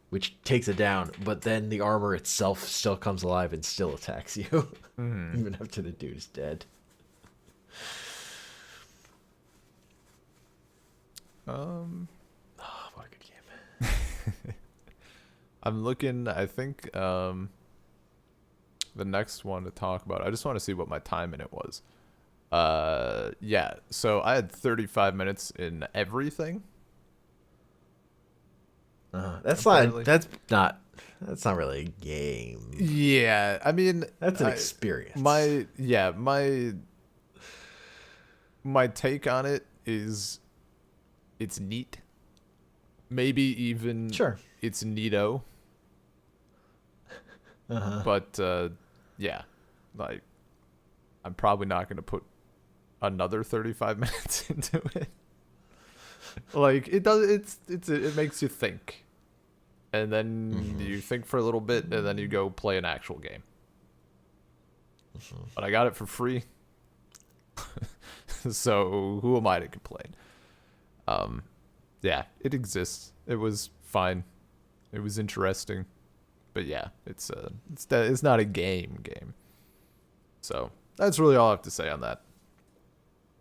which takes it down, but then the armor itself still comes alive and still attacks you, even after the dude is dead. Oh, what a good game. I'm looking, I think the next one to talk about. I just want to see what my time in it was. Yeah, so I had 35 minutes in everything. That's Apparently. not really a game. Yeah, I mean That's an experience. my my take on it is it's neat. Maybe even Sure. it's neato. Uh-huh. But yeah, like I'm probably not gonna put another 35 minutes into it. Like it does, it makes you think, and then you think for a little bit, and then you go play an actual game. But I got it for free, so who am I to complain? Yeah, it exists. It was fine. It was interesting, but yeah, it's not a game. So that's really all I have to say on that.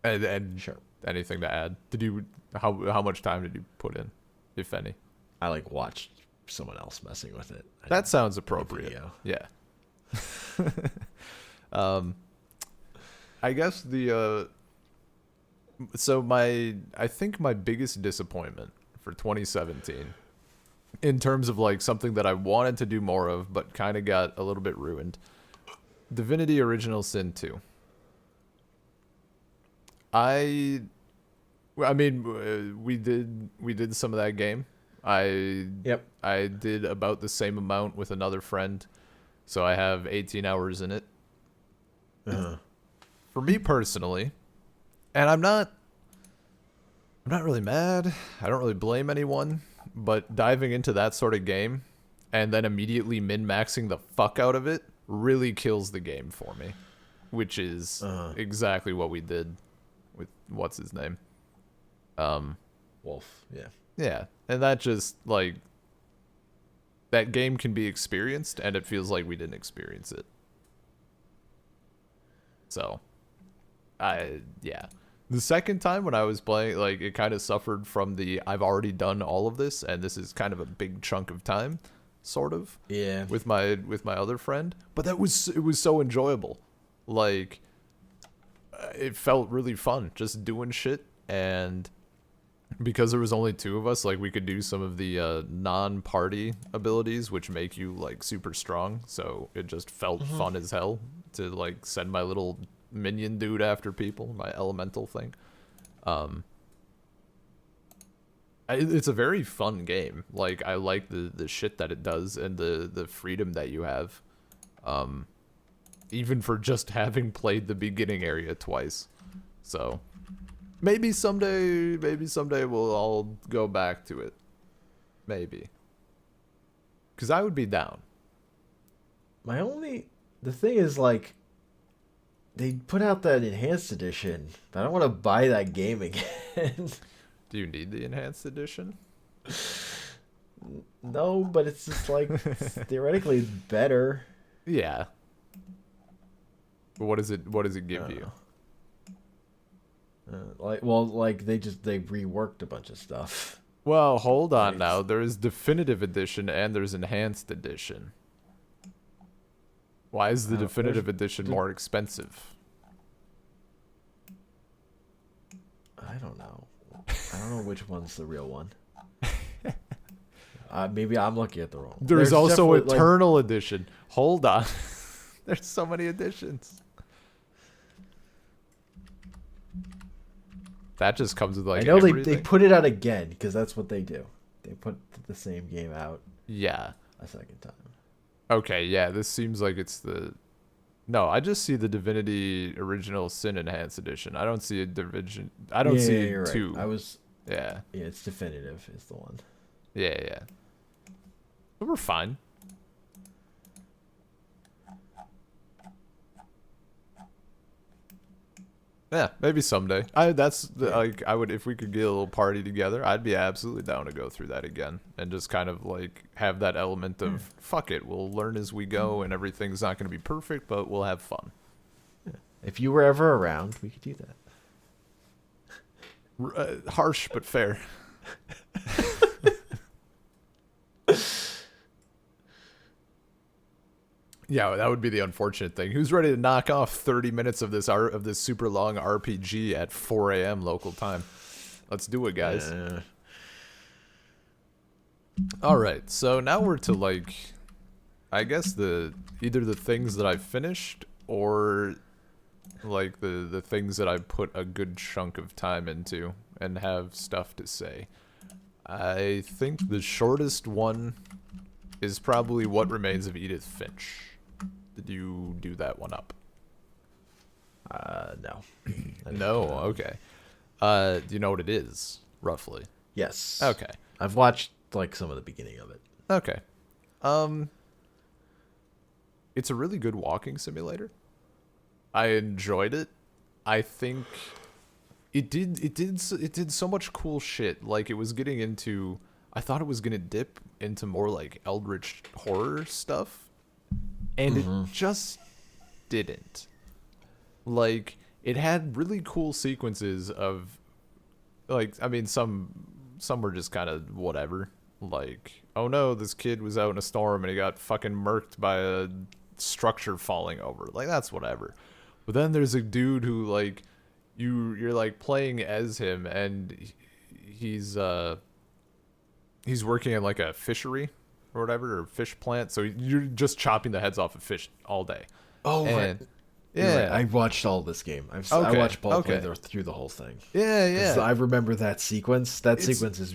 And Sure. anything to add? Did you how much time did you put in, if any? I like watched someone else messing with it. That sounds didn't do the appropriate. video. Yeah. I guess I think my biggest disappointment for 2017 in terms of like something that I wanted to do more of but kind of got a little bit ruined. Divinity Original Sin 2. I mean we did some of that game. Yep. I did about the same amount with another friend. So I have 18 hours in it. Uh-huh. For me personally, and I'm not really mad. I don't really blame anyone, but diving into that sort of game and then immediately min-maxing the fuck out of it really kills the game for me, which is exactly what we did with what's his name? Wolf. Yeah. Yeah, and that just like that game can be experienced and it feels like we didn't experience it. So, yeah. The second time when I was playing, like, it kind of suffered from the I've already done all of this and this is kind of a big chunk of time, sort of. Yeah. With my other friend, but it was so enjoyable. Like, it felt really fun just doing shit, and because there was only two of us, like we could do some of the non-party abilities which make you like super strong, so it just felt fun as hell to like send my little minion dude after people, my elemental thing. It's a very fun game. Like I like the shit that it does and the freedom that you have, even for just having played the beginning area twice. So maybe someday we'll all go back to it. Maybe. Because I would be down. The thing is, like, they put out that enhanced edition, but I don't want to buy that game again. Do you need the enhanced edition? No, but it's just like theoretically better. Yeah. But what does it give you? Like they reworked a bunch of stuff. Well, hold on now. There is definitive edition and there's enhanced edition. Why is the definitive edition more expensive? I don't know. I don't know which one's the real one. Maybe I'm looking at the wrong one. There's also Eternal Edition. Hold on. There's so many editions. That just comes with like I know everything. they put it out again because that's what they do. They put the same game out Yeah. a second time. Okay, yeah, this seems like it's the... No, I just see the Divinity Original Sin Enhanced Edition. I don't see a division. I don't see you're two. Right. Yeah. Yeah, it's definitive is the one. Yeah. But we're fine. Yeah, maybe someday. I would, if we could get a little party together, I'd be absolutely down to go through that again and just kind of like have that element of fuck it, we'll learn as we go and everything's not going to be perfect, but we'll have fun. Yeah. If you were ever around, we could do that. Harsh but fair. Yeah, that would be the unfortunate thing. Who's ready to knock off 30 minutes of this super long RPG at 4 a.m. local time? Let's do it, guys. All right, so now we're to like, I guess either the things that I finished or Like the things that I put a good chunk of time into and have stuff to say. I think the shortest one is probably What Remains of Edith Finch. Did you do that one up? No. I didn't No, do that one. okay. Do you know what it is, roughly? Yes. Okay. I've watched like some of the beginning of it. Okay. It's a really good walking simulator. I enjoyed it. I think it did so much cool shit. Like it was getting into I thought it was going to dip into more like eldritch horror stuff, and it just didn't. Like it had really cool sequences of like I mean some were just kind of whatever. Like, oh no, this kid was out in a storm and he got fucking murked by a structure falling over. Like that's whatever. But then there's a dude who like you're like playing as him and he's he's working in like a fishery or whatever or fish plant. So you're just chopping the heads off of fish all day. Oh, right. And You're right. yeah. I watched all this game. I Okay. watched Paul play Okay. through the whole thing. Yeah, Because yeah. I remember that sequence. That It's sequence is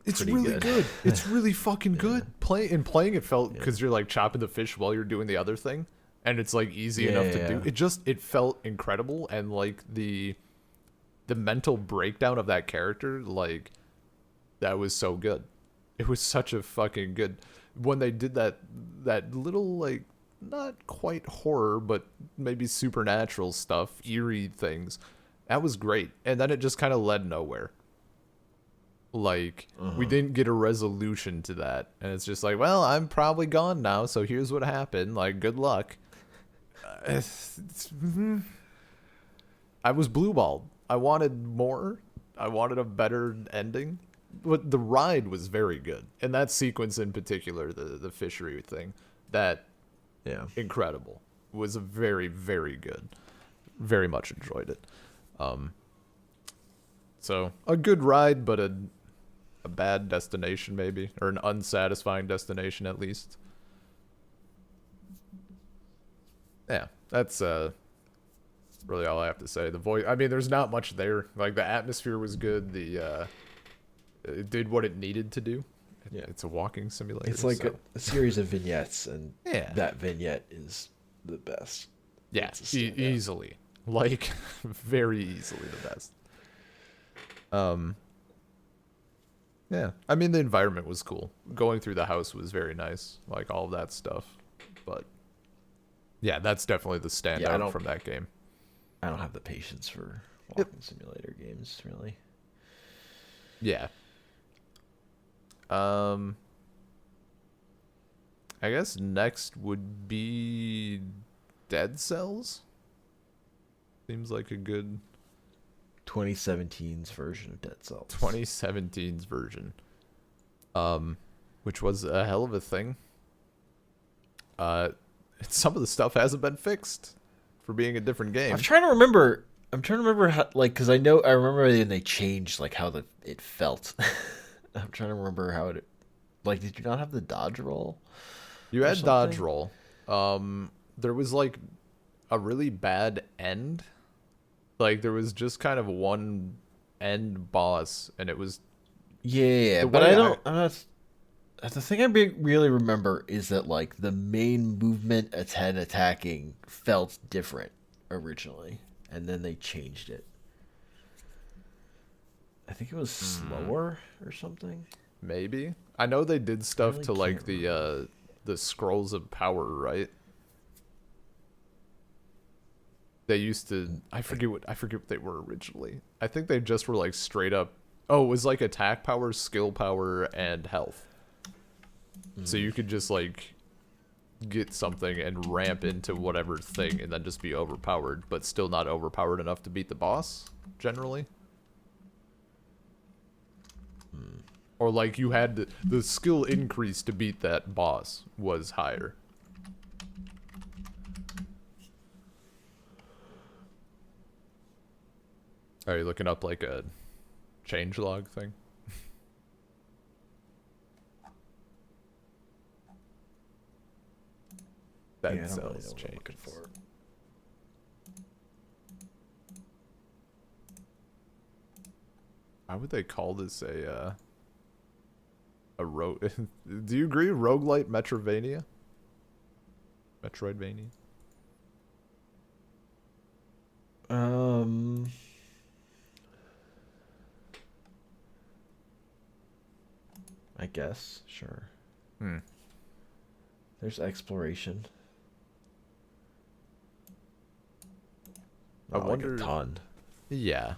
It's pretty really good. It's really fucking Yeah. good. Playing it felt because you're like chopping the fish while you're doing the other thing, and it's like easy enough to do. Yeah. It felt incredible, and like the mental breakdown of that character, like that was so good. It was such a fucking good when they did that little like not quite horror but maybe supernatural stuff, eerie things. That was great, and then it just kind of led nowhere. Like we didn't get a resolution to that, and it's just like, well, I'm probably gone now, so here's what happened. Like, good luck. I was blueballed. I wanted more. I wanted a better ending, but the ride was very good, and that sequence in particular, the fishery thing, that Yeah. incredible was very very good. Very much enjoyed it. So a good ride, but a bad destination maybe, or an unsatisfying destination at least. Yeah, that's really all I have to say. The voice, I mean, there's not much there. Like the atmosphere was good. It did what it needed to do. Yeah. It's a walking simulator. It's like so. a series of vignettes, and Yeah. that vignette is the best. Yeah, It's a standout. easily, like very easily the best. Yeah, I mean the environment was cool. Going through the house was very nice, like all of that stuff. But yeah, that's definitely the standout don't- from that game. I don't have the patience for walking simulator games, really. Yeah. I guess next would be Dead Cells. Seems like a good 2017's version of Dead Cells. 2017's version. Which was a hell of a thing. Some of the stuff hasn't been fixed for being a different game. I'm trying to remember. How, like, because I remember when they changed like how it felt. I'm trying to remember how it. Like, did you not have the dodge roll? You or had dodge something? roll. There was like a really bad end. Like there was just kind of one end boss, and it was Yeah, The but way I don't. I'm not, the thing I really remember is that like the main movement attacking felt different originally, and then they changed it. I think it was slower or something. maybe. I know they did stuff really to like can't remember. the scrolls of power, right? They used to I forget what they were originally. I think they just were like straight up. Oh, it was like attack power, skill power, and health. So you could just like get something and ramp into whatever thing and then just be overpowered, but still not overpowered enough to beat the boss, generally. Or like you had the skill increase to beat that boss was higher. Are you looking up like a changelog thing? Yeah, I Dead don't really know Cells what I'm looking changes. for. Why would they call this a rogue? Do you agree? Roguelite Metrovania? Metroidvania? Um, I guess, sure. Hmm. There's exploration. I Not wonder. like a ton. Yeah.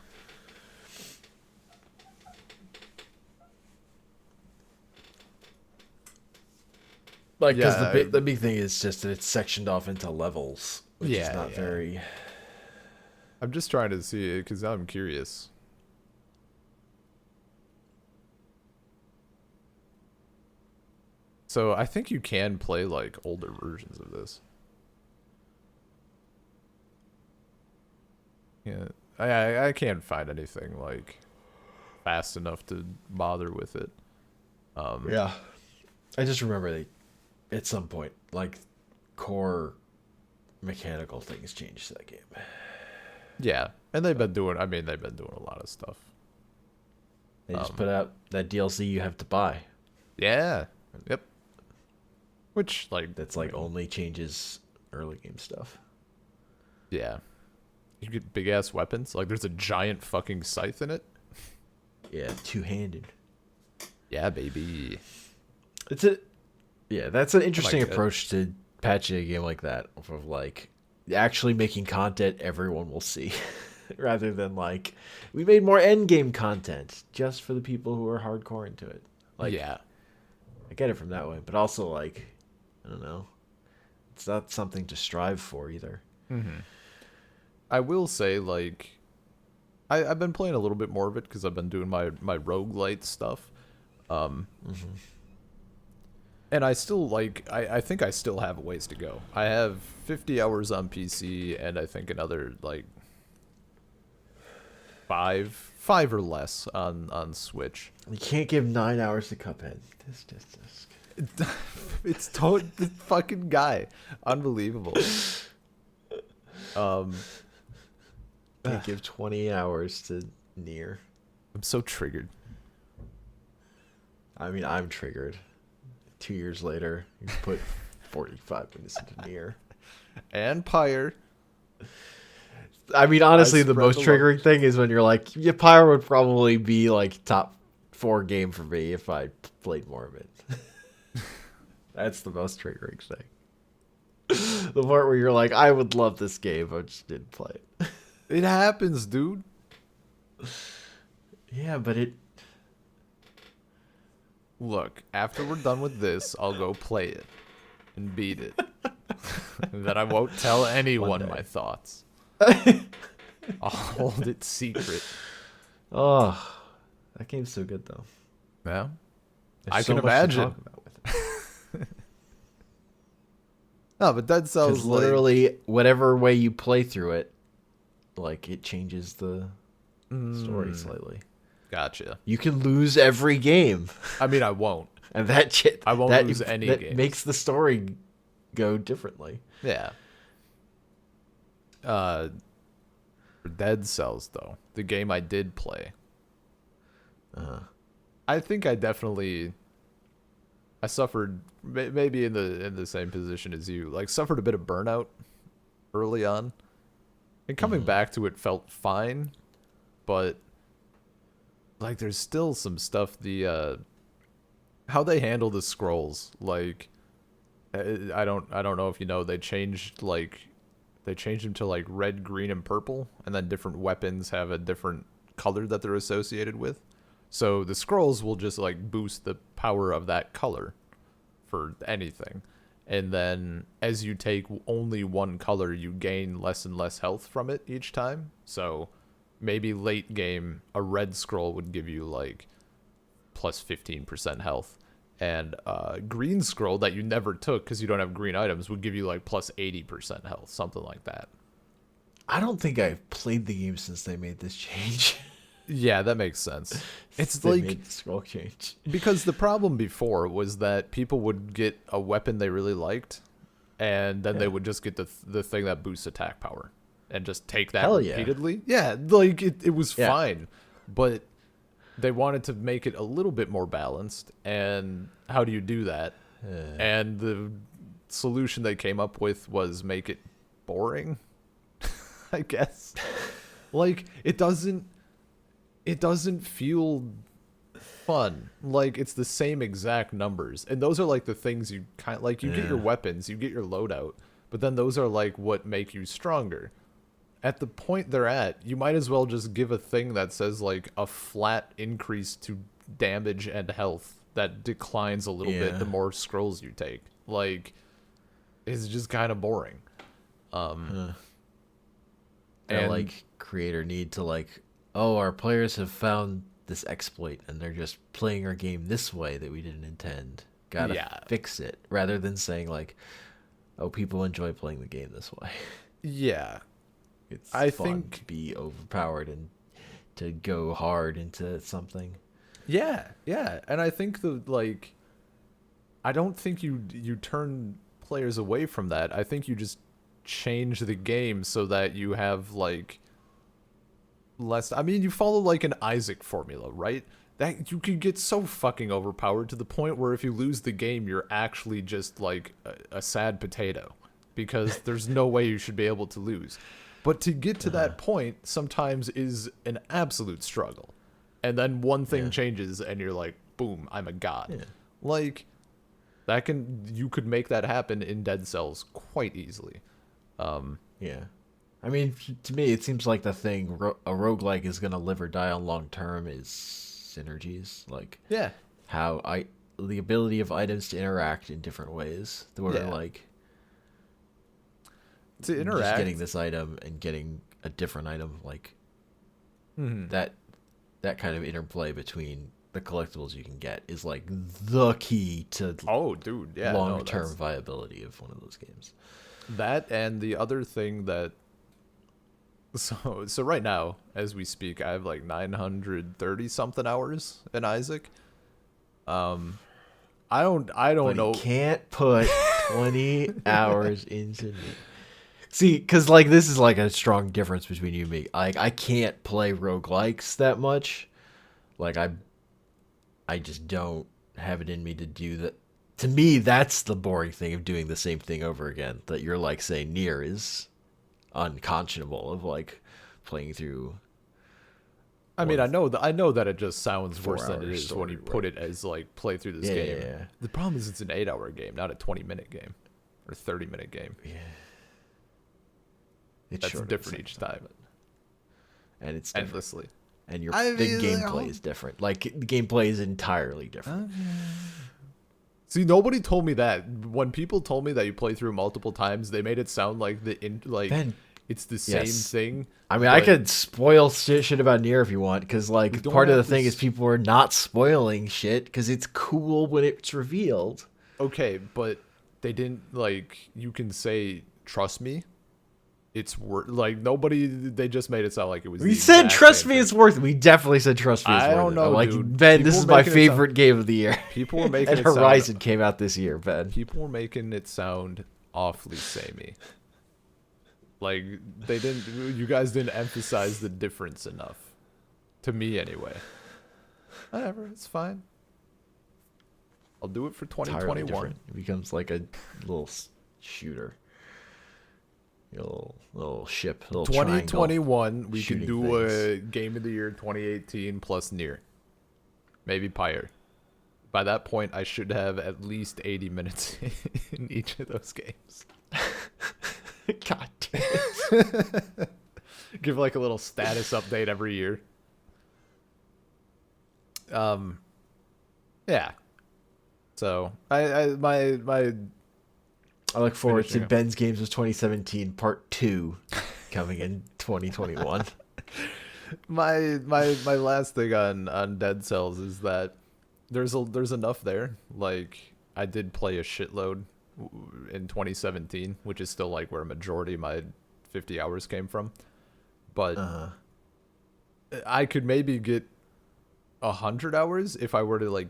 Like, because Yeah. the big thing is just that it's sectioned off into levels, which is Yeah, not yeah. very. I'm just trying to see it because I'm curious. So I think you can play like older versions of this. Yeah, I can't find anything like fast enough to bother with it. Yeah, I just remember they, at some point, like, core mechanical things changed to that game. Yeah, and they've been doing. I mean, they've been doing a lot of stuff. They just put out that DLC you have to buy. Yeah. Yep. Which like That's like only changes early game stuff. yeah. You get big ass weapons. Like there's a giant fucking scythe in it. Yeah, two-handed. Yeah, baby. It's a yeah, that's an interesting like it. approach to patching a game like that. Of like actually making content everyone will see, rather than like we made more end game content just for the people who are hardcore into it. Like, Yeah. I get it from that way, but also like I don't know, it's not something to strive for either. I will say, like, I've been playing a little bit more of it because I've been doing my roguelite stuff. And I still, like, I think I still have a ways to go. I have 50 hours on PC and I think another, like, five or less on Switch. You can't give 9 hours to Cuphead. This. It's the fucking guy. Unbelievable. Can't give 20 hours to Nier. I'm so triggered. I mean, I'm triggered. 2 years later, you put 45 minutes into Nier. And Pyre. I mean, honestly, the spread most the triggering thing is when you're like, yeah, Pyre would probably be like top 4 game for me if I played more of it. That's the most triggering thing. The part where you're like, I would love this game, I just didn't play it. It happens, dude. Yeah, but it. Look, after we're done with this, I'll go play it and beat it. And then I won't tell anyone day. my thoughts. I'll hold it secret. Oh, that game's so good though. Yeah. There's I so can much to imagine. talk about with it. No, but Dead Cells Because literally, whatever way you play through it, like it changes the story slightly. Gotcha. You can lose every game, I mean, I won't. and that shit. I won't that, lose any that games. makes the story go differently. Yeah. For Dead Cells, though, the game I did play, I think I definitely, I suffered maybe in the same position as you, like suffered a bit of burnout early on, and coming back to it felt fine, but like there's still some stuff how they handle the scrolls, like I don't know if you know, they changed them to like red, green, and purple, and then different weapons have a different color that they're associated with. So the scrolls will just like boost the power of that color for anything. And then as you take only one color, you gain less and less health from it each time. So maybe late game, a red scroll would give you like plus 15% health. And green scroll that you never took because you don't have green items would give you like plus 80% health, something like that. I don't think I've played the game since they made this change. Yeah, that makes sense. It's They like, made the scroll change. because the problem before was that people would get a weapon they really liked, and then they would just get the thing that boosts attack power, and just take that Hell yeah. repeatedly. Yeah, like it was Yeah. fine, but they wanted to make it a little bit more balanced. And how do you do that? And the solution they came up with was make it boring, I guess. Like it doesn't feel fun. Like it's the same exact numbers. And those are like the things you kind of like, you get your weapons, you get your loadout, but then those are like what make you stronger. At the point they're at, you might as well just give a thing that says like a flat increase to damage and health that declines a little bit the more scrolls you take. Like it's just kind of boring. And And like creator need to like, oh, our players have found this exploit and they're just playing our game this way that we didn't intend. Gotta fix it, rather than saying like, oh, people enjoy playing the game this way. yeah, It's I fun think to be overpowered and to go hard into something. yeah, and I think I don't think you turn players away from that. I think you just change the game so that you have like less. I mean, you follow like an Isaac formula, right? That you could get so fucking overpowered to the point where if you lose the game, you're actually just like a sad potato because there's no way you should be able to lose. But to get to that point sometimes is an absolute struggle. And then one thing changes and you're like, boom, I'm a god. Yeah. Like you could make that happen in Dead Cells quite easily. Yeah. I mean, to me, it seems like the thing a roguelike is going to live or die on long term is synergies. Like, Yeah. how the ability of items to interact in different ways. Where, like, To just interact. getting this item and getting a different item, like, that kind of interplay between the collectibles you can get is, like, the key to Oh, dude, yeah. long-term that's- viability of one of those games. That and the other thing that so right now as we speak I have like 930 something hours in Isaac. I don't But know. you can't put 20 hours into me. See, because like this is like a strong difference between you and me. Like I can't play roguelikes that much. Like I just don't have it in me to do that. To me, that's the boring thing of doing the same thing over again. That you're like saying Nier is unconscionable of like playing through. I mean, I know that it just sounds worse than it 4-hour is when you story, put it as like play through this game. Yeah. The problem is it's an 8-hour game, not a 20-minute game or 30-minute game. Yeah. It's That's short at the different same each time. and it's different. Endlessly. And the I mean, gameplay is different. Like the gameplay is entirely different. See, nobody told me that. When people told me that you play through multiple times, they made it sound like Ben, it's the same yes. thing. I mean, I but- could spoil shit about Nier if you want, because like don't part of the have to thing is people are not spoiling shit because it's cool when it's revealed. Okay, but they didn't you can say trust me. It's worth nobody. They just made it sound like it was. We the said exact trust same me, thing. it's worth it. We definitely said trust me, it's I worth don't it. know, I'm like, dude. Ben, People this is were my making it sound- favorite game of the year. People were making And it sound. Horizon came out this year, Ben. People were making it sound awfully samey. Like they didn't. You guys didn't emphasize the difference enough. To me, anyway. Whatever, it's fine. I'll do it for Entirely 2021. different. It becomes like a little shooter. Little ship, little 2021, we can shooting do things. a game of the year 2018 plus Nier. Maybe Pyre. By that point, I should have at least 80 minutes in each of those games. God damn it. Give like a little status update every year. Yeah. So I look forward to Finishing up. Ben's Games of 2017 Part 2 coming in 2021. my last thing on Dead Cells is that there's enough there. Like I did play a shitload in 2017, which is still like where a majority of my 50 hours came from. But I could maybe get 100 hours if I were to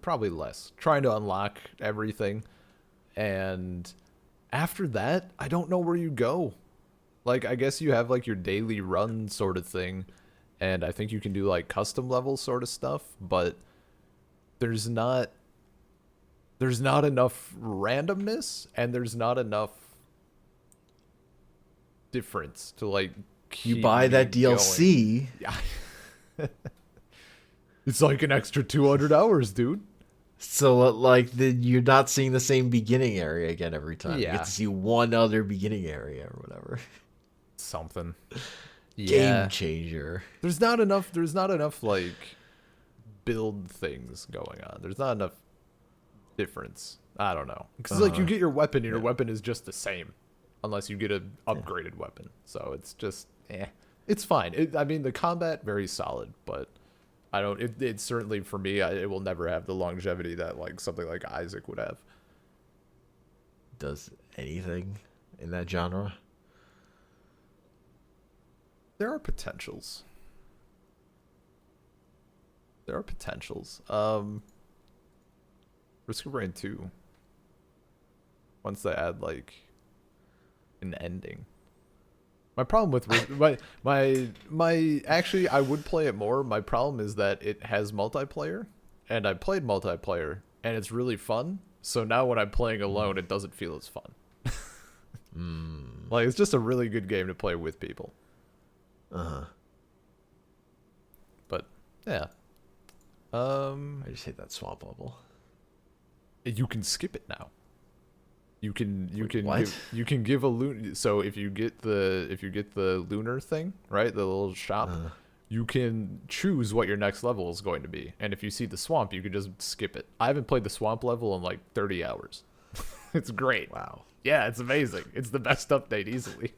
probably less, trying to unlock everything. And after that, I don't know where you go. Like, I guess you have like your daily run sort of thing. and I think you can do like custom level sort of stuff, but there's not enough randomness, and there's not enough difference to like You keep buy me that going. DLC, Yeah. It's like an extra 200 hours, dude. so like you're not seeing the same beginning area again every time. You get Yeah. to see one other beginning area or whatever. Something. Game Yeah. changer. There's not enough like build things going on. There's not enough difference. I don't know. Cuz like you get your weapon and your Yeah. weapon is just the same unless you get an upgraded weapon. So it's just It's fine. I mean the combat very solid, but I don't it certainly for me it will never have the longevity that like something like Isaac would have. Does anything in that genre? There are potentials. There are potentials. Risk of Rain 2. Once they add like an ending. My problem with my actually I would play it more. My problem is that it has multiplayer, and I played multiplayer, and it's really fun. So now when I'm playing alone, it doesn't feel as fun. Like it's just a really good game to play with people. But yeah, I just hate that swamp level. you can skip it now. You can what? you can give a lunar. So if you get the lunar thing, right, the little shop, you can choose what your next level is going to be. And if you see the swamp, you can just skip it. I haven't played the swamp level in like 30 hours. It's great. Wow. Yeah, it's amazing. It's the best update easily.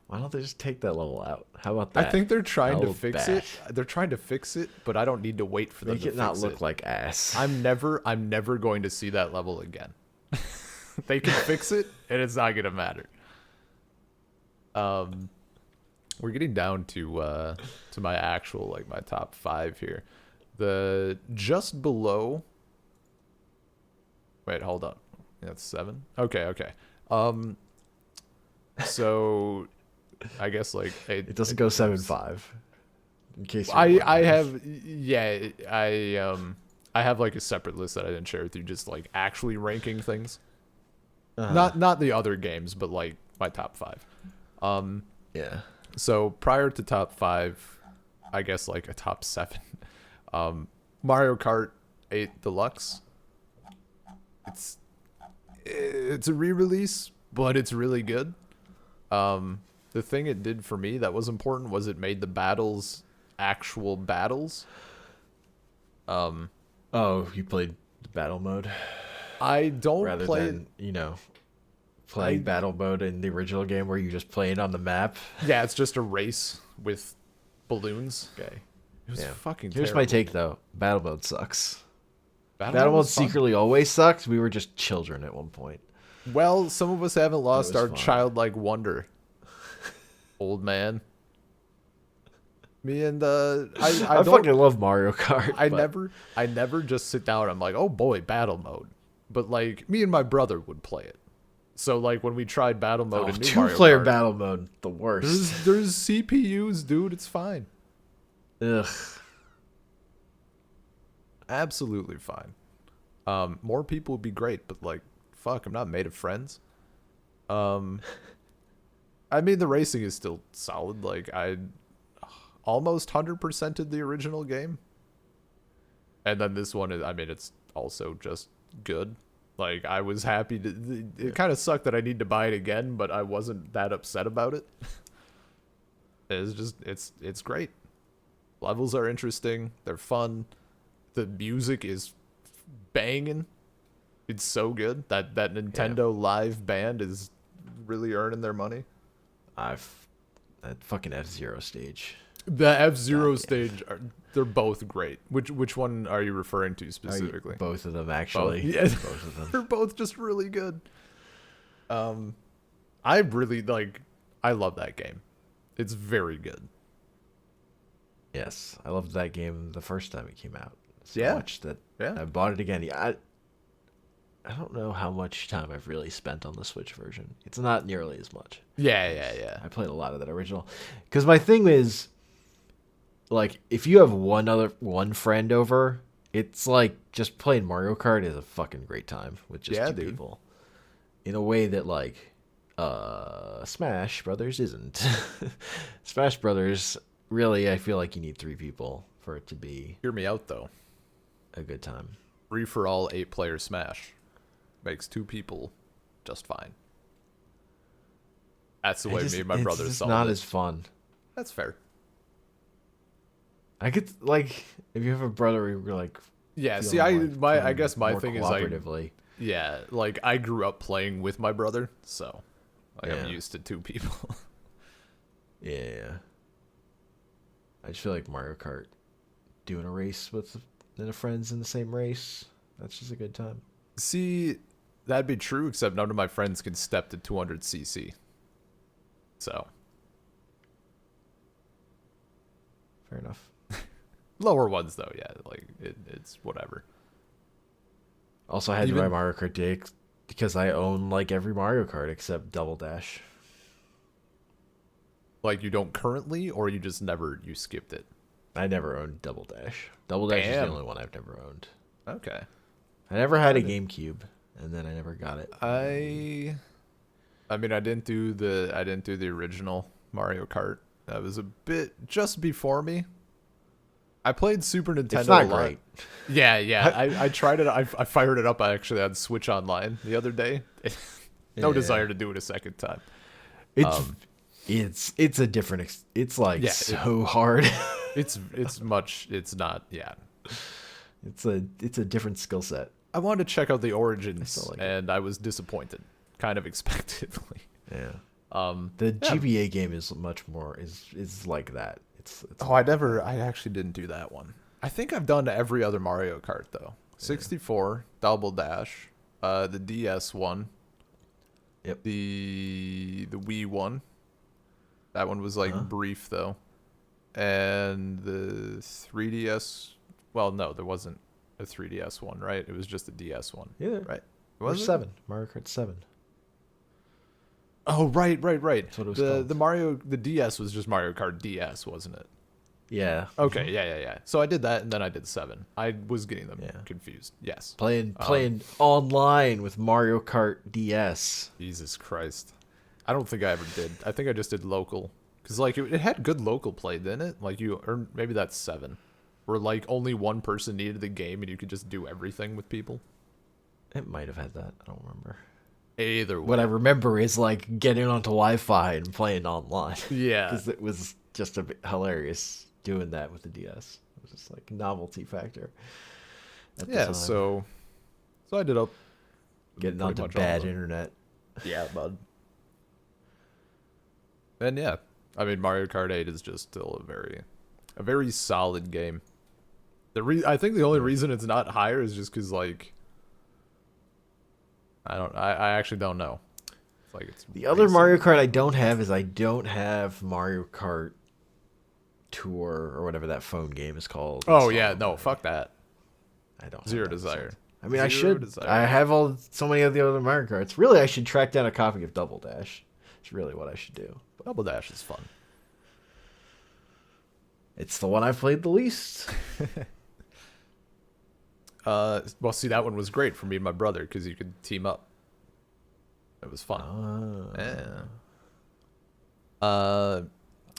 Why don't they just take that level out? How about that? I think they're trying to How fix bad? it. They're trying to fix it, but I don't need to wait for them Make to it fix not look it. like ass. I'm never going to see that level again. They can fix it, and it's not gonna matter. We're getting down to my actual like my top 5 here. The just below. Wait, hold up. That's 7. Okay. So I guess like It doesn't go 7-5. In case you're I wondering. have yeah I have like a separate list that I didn't share with you, just like actually ranking things. Not the other games, but like my top 5. Yeah. So prior to top 5, I guess like a top 7. Mario Kart 8 Deluxe. It's a re-release, but it's really good. The thing it did for me that was important was it made the battles actual battles. Oh, you played the battle mode I don't rather play than playing battle mode in the original game where you just playing on the map. Yeah, it's just a race with balloons. Okay. It was fucking Here's terrible. my take though. Battle mode sucks. Battle Battle mode was fun. secretly always sucked. We were just children at one point. Well, some of us haven't lost was our fun. childlike wonder. Old man. Me and I don't fucking love Mario Kart. I never just sit down and I'm like, "Oh boy, battle mode." But like me and my brother would play it. So like when we tried battle mode in New Mario Two-player Kart, battle mode, the worst. there's CPUs, dude, it's fine. Ugh. Absolutely fine. More people would be great, but like fuck, I'm not made of friends. I mean the racing is still solid. Like I almost 100%ed the original game. And then this one is, I mean, it's also just good. Like I was happy to it kind of sucked that I need to buy it again, but I wasn't that upset about it. It's just it's great. Levels are interesting, they're fun. The music is banging. It's so good. That Nintendo Live band is really earning their money. That fucking F-Zero stage. The F-Zero stage, they're both great. Which one are you referring to specifically? Both of them, actually. Yeah. Both of them. They're both just really good. I really I love that game. It's very good. Yes, I loved that game the first time it came out. So Yeah. much that Yeah. I bought it again. Yeah, I don't know how much time I've really spent on the Switch version. It's not nearly as much. Yeah. I played a lot of that original. Because my thing is, like if you have one friend over, it's like just playing Mario Kart is a fucking great time with just Yeah, two dude. people. In a way that like Smash Brothers isn't. Smash Brothers really I feel like you need three people for it to be Hear me out though. a good time. Free for all 8-player Smash makes 2 people just fine. That's the way me and my It's brothers just solved not it. as fun. That's fair. I could like if you have a brother who like Yeah, feel see, like I playing guess my more thing is cooperatively. yeah, like I grew up playing with my brother, so like I'm Yeah. used to 2 people. Yeah. I just feel like Mario Kart doing a race with the friends in the same race. That's just a good time. See, that'd be true, except none of my friends can step to 200cc. So Fair enough. lower ones though, yeah, like it's whatever. Also, I had to buy Even Mario Kart Day because I own like every Mario Kart except Double Dash. like you don't currently, or you just never you skipped it. I never owned Double Dash. Double Dash is the Damn. only one I've never owned. Okay. I never had a GameCube, and then I never got it. I mean, I didn't do the original Mario Kart. That was a bit just before me. I played Super Nintendo It's not a lot. great. Yeah. I tried it. I fired it up actually on Switch Online the other day. No Yeah. desire to do it a second time. It's Um, it's a different. It's like Yeah, so hard. It's not. Yeah. It's a different skill set. I wanted to check out the Origins, still like it. and I was disappointed, kind of expectedly. Yeah. Um, The yeah. GBA game is much more is like that. It's Oh, I actually didn't do that one. I think I've done every other Mario Kart though. 64, Double Dash, the DS one, Yep. the Wii one. That one was like Uh-huh. brief though, and the 3DS. Well, no, there wasn't a 3DS one, right? It was just a DS one, Yeah. right? Or Was it? 7. Mario Kart 7. Oh, right. That's what it was called. The DS was just Mario Kart DS, wasn't it? Yeah. Okay, yeah. So I did that, and then I did 7. I was getting them Yeah. confused. Yes. Playing online with Mario Kart DS. Jesus Christ. I don't think I ever did. I think I just did local. Because, like, it had good local play, didn't it? Like, or maybe that's 7. Where, like, only one person needed the game, and you could just do everything with people. It might have had that. I don't remember. Either way. What I remember is like getting onto Wi-Fi and playing online. Yeah. Because it was just a bit hilarious doing that with the DS. It was just like novelty factor. At the Yeah, time. so I did up Getting pretty onto much all of bad them. internet. Yeah, bud. And yeah, I mean Mario Kart 8 is just still a very solid game. I think the only reason it's not higher is just because like I actually don't know. It's like it's The other racing. Mario Kart I don't have is I don't have Mario Kart Tour or whatever that phone game is called. Oh installed yeah, on no, my- I that. I don't. have Zero that desire. installed. I mean, I Zero should. desire. I have so many of the other Mario Karts. Really, I should track down a copy of Double Dash. It's really what I should do. Double Dash is fun. It's the one I've played the least. Well, see, that one was great for me and my brother because you could team up. It was fun. Yeah.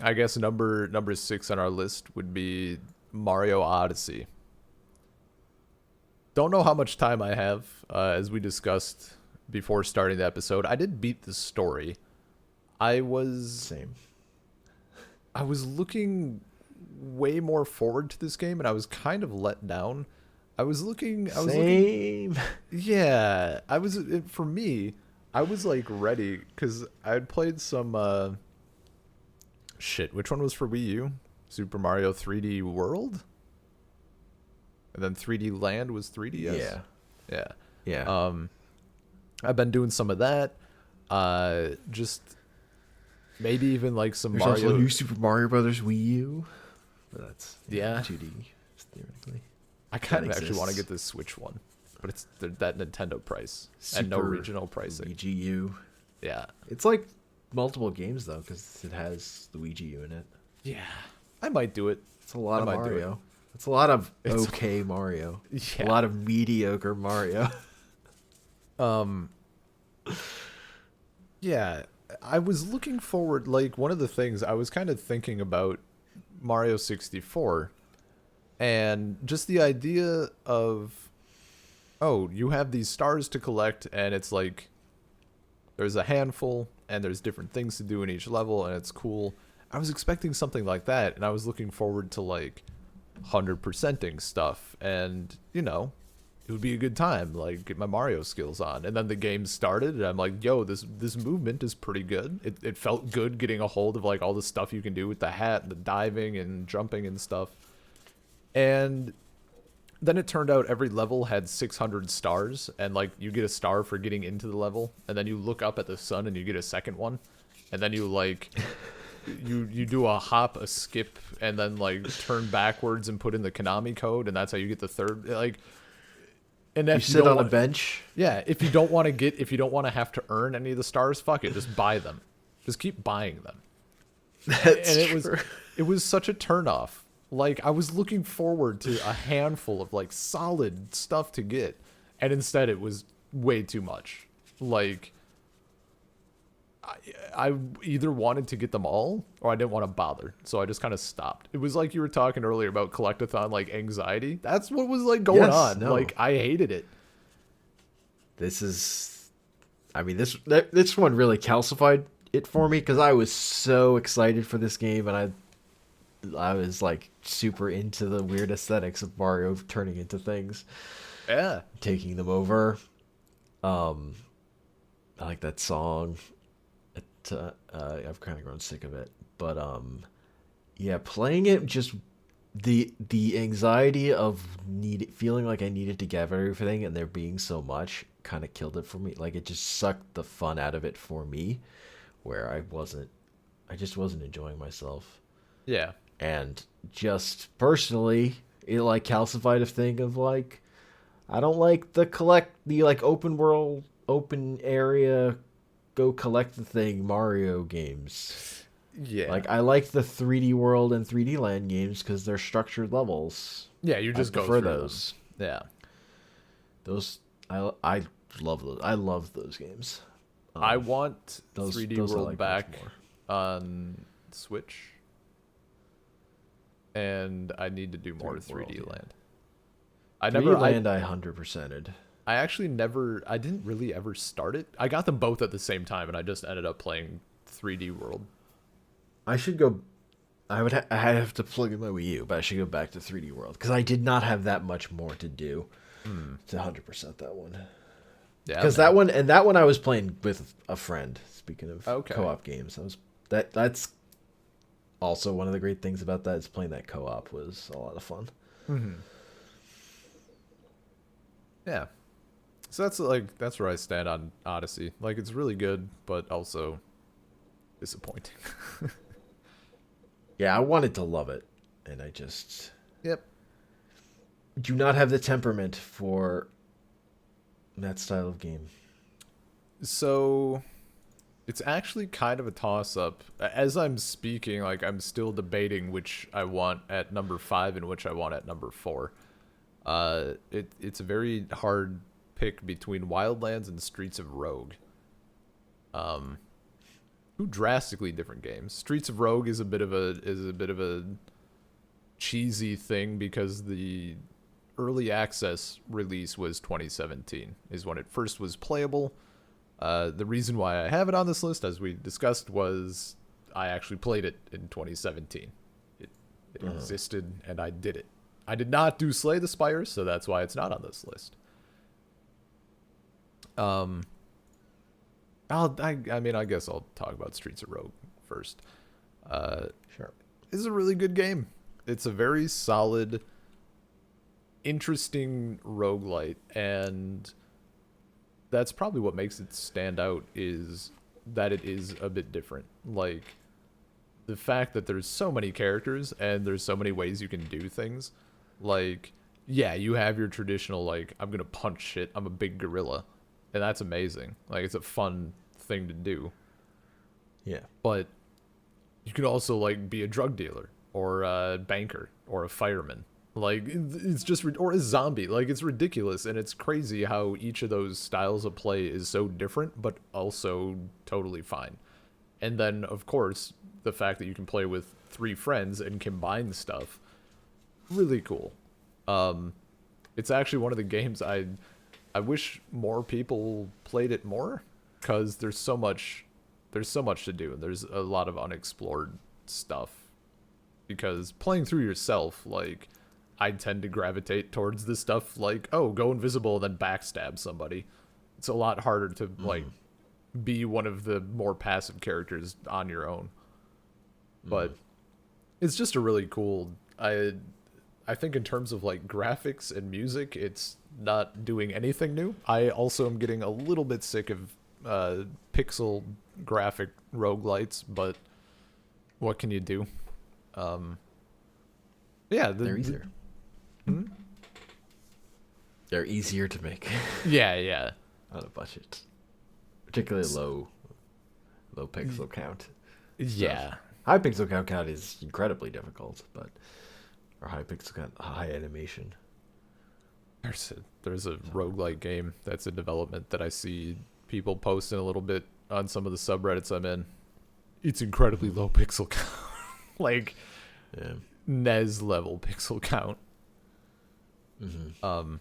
I guess number 6 on our list would be Mario Odyssey. Don't know how much time I have, as we discussed before starting the episode. I did beat the story. I was Same. looking way more forward to this game, and I was kind of let down. I was looking. Same. Yeah, for me, I was like ready because I'd played some shit. Which one was for Wii U? Super Mario 3D World? And then 3D Land was 3DS? Yeah. Yeah. Yeah. I've been doing some of that. Just maybe even like some There's Mario. also New Super Mario Brothers Wii U. But that's Yeah. 2D theoretically. I kind of that actually want to exists. get this Switch one, but it's that Nintendo price and no Super regional pricing. Wii U. Yeah. It's like multiple games though, because it has the Wii U in it. Yeah. I might do it. It's a lot I of might do it. Mario. It's a lot of It's okay Mario. A yeah. lot of mediocre Mario. Um, yeah. I was looking forward. Like one of the things I was kind of thinking about Mario 64, and just the idea of, oh, you have these stars to collect, and it's like there's a handful, and there's different things to do in each level, and it's cool. I was expecting something like that, and I was looking forward to like 100%ing stuff, and it would be a good time, like get my Mario skills on. And then the game started, and I'm like, yo, this movement is pretty good. It felt good getting a hold of like all the stuff you can do with the hat, and the diving and jumping and stuff. And then it turned out every level had 600 stars, and like you get a star for getting into the level, and then you look up at the sun and you get a second one, and then you like you do a hop, a skip, and then like turn backwards and put in the Konami code, and that's how you get the third. Like, and You if you sit don't on a want, bench. yeah, if you don't want to have to earn any of the stars, fuck it, just buy them, just keep buying them. That's And true. it was such a turnoff. Like I was looking forward to a handful of like solid stuff to get, and instead it was way too much. Like I either wanted to get them all or I didn't want to bother, so I just kind of stopped. It was like you were talking earlier about collectathon like anxiety. That's what was like going Yes, on. no. Like I hated it. This is, I mean, this one really calcified it for me because I was so excited for this game, and I was like super into the weird aesthetics of Mario turning into things, Yeah. taking them over. I like that song. I've kind of grown sick of it, but yeah, playing it just the anxiety of feeling like I needed to gather everything and there being so much kind of killed it for me. Like it just sucked the fun out of it for me, where I just wasn't enjoying myself. Yeah. And just personally, it like calcified a thing of like I don't like the like open world, open area, go collect the thing Mario games. Yeah. Like I like the 3D World and 3D Land games because they're structured levels. Yeah, you I just go prefer through those. them. Yeah. Those I love those. I love those games. I want Those 3D those I World like much back more. on Switch, and I need to do more 3D 3D World, yeah. Land. I 3D never, Land I 100%ed. I actually never, I didn't really ever start it. I got them both at the same time, and I just ended up playing 3D World. I should go. I have to plug in my Wii U, but I should go back to 3D World because I did not have that much more to do to 100% that one. Yeah, Because man. that one I was playing with a friend. Speaking of Okay. co-op games, that's also one of the great things about that is playing that co-op was a lot of fun. Yeah. So that's where I stand on Odyssey. Like it's really good, but also disappointing. Yeah, I wanted to love it, and I just Yep. do not have the temperament for that style of game. So it's actually kind of a toss up. As I'm speaking, like I'm still debating which I want at number 5 and which I want at number 4. It's a very hard pick between Wildlands and Streets of Rogue. Two drastically different games. Streets of Rogue is a bit of a cheesy thing because the early access release was 2017 is when it first was playable. The reason why I have it on this list, as we discussed, was I actually played it in 2017. It existed and I did it. I did not do Slay the Spires, so that's why it's not on this list. I guess I'll talk about Streets of Rogue first. Sure. It's a really good game. It's a very solid, interesting roguelite, and that's probably what makes it stand out is that it is a bit different. Like, the fact that there's so many characters and there's so many ways you can do things. Like, yeah, you have your traditional, like, I'm gonna punch shit, I'm a big gorilla. And that's amazing. Like, it's a fun thing to do. Yeah. But you could also, like, be a drug dealer or a banker or a fireman. Like it's just or a zombie. Like it's ridiculous, and it's crazy how each of those styles of play is so different, but also totally fine. And then of course the fact that you can play with 3 friends and combine stuff, really cool. It's actually one of the games I wish more people played it more, because there's so much to do, and there's a lot of unexplored stuff. Because playing through yourself, like, I tend to gravitate towards this stuff like, oh, go invisible then backstab somebody. It's a lot harder to like be one of the more passive characters on your own. But it's just a really cool, I think in terms of like graphics and music, it's not doing anything new. I also am getting a little bit sick of pixel graphic roguelites, but what can you do? Yeah, They're easier. They're easier to make yeah. on a budget, particularly low pixel count. Yeah. Stuff. High pixel count is incredibly difficult, but or high pixel count, high animation. There's a roguelike game that's in development that I see people posting a little bit on some of the subreddits I'm in. It's incredibly low pixel count. Like NES level pixel count. But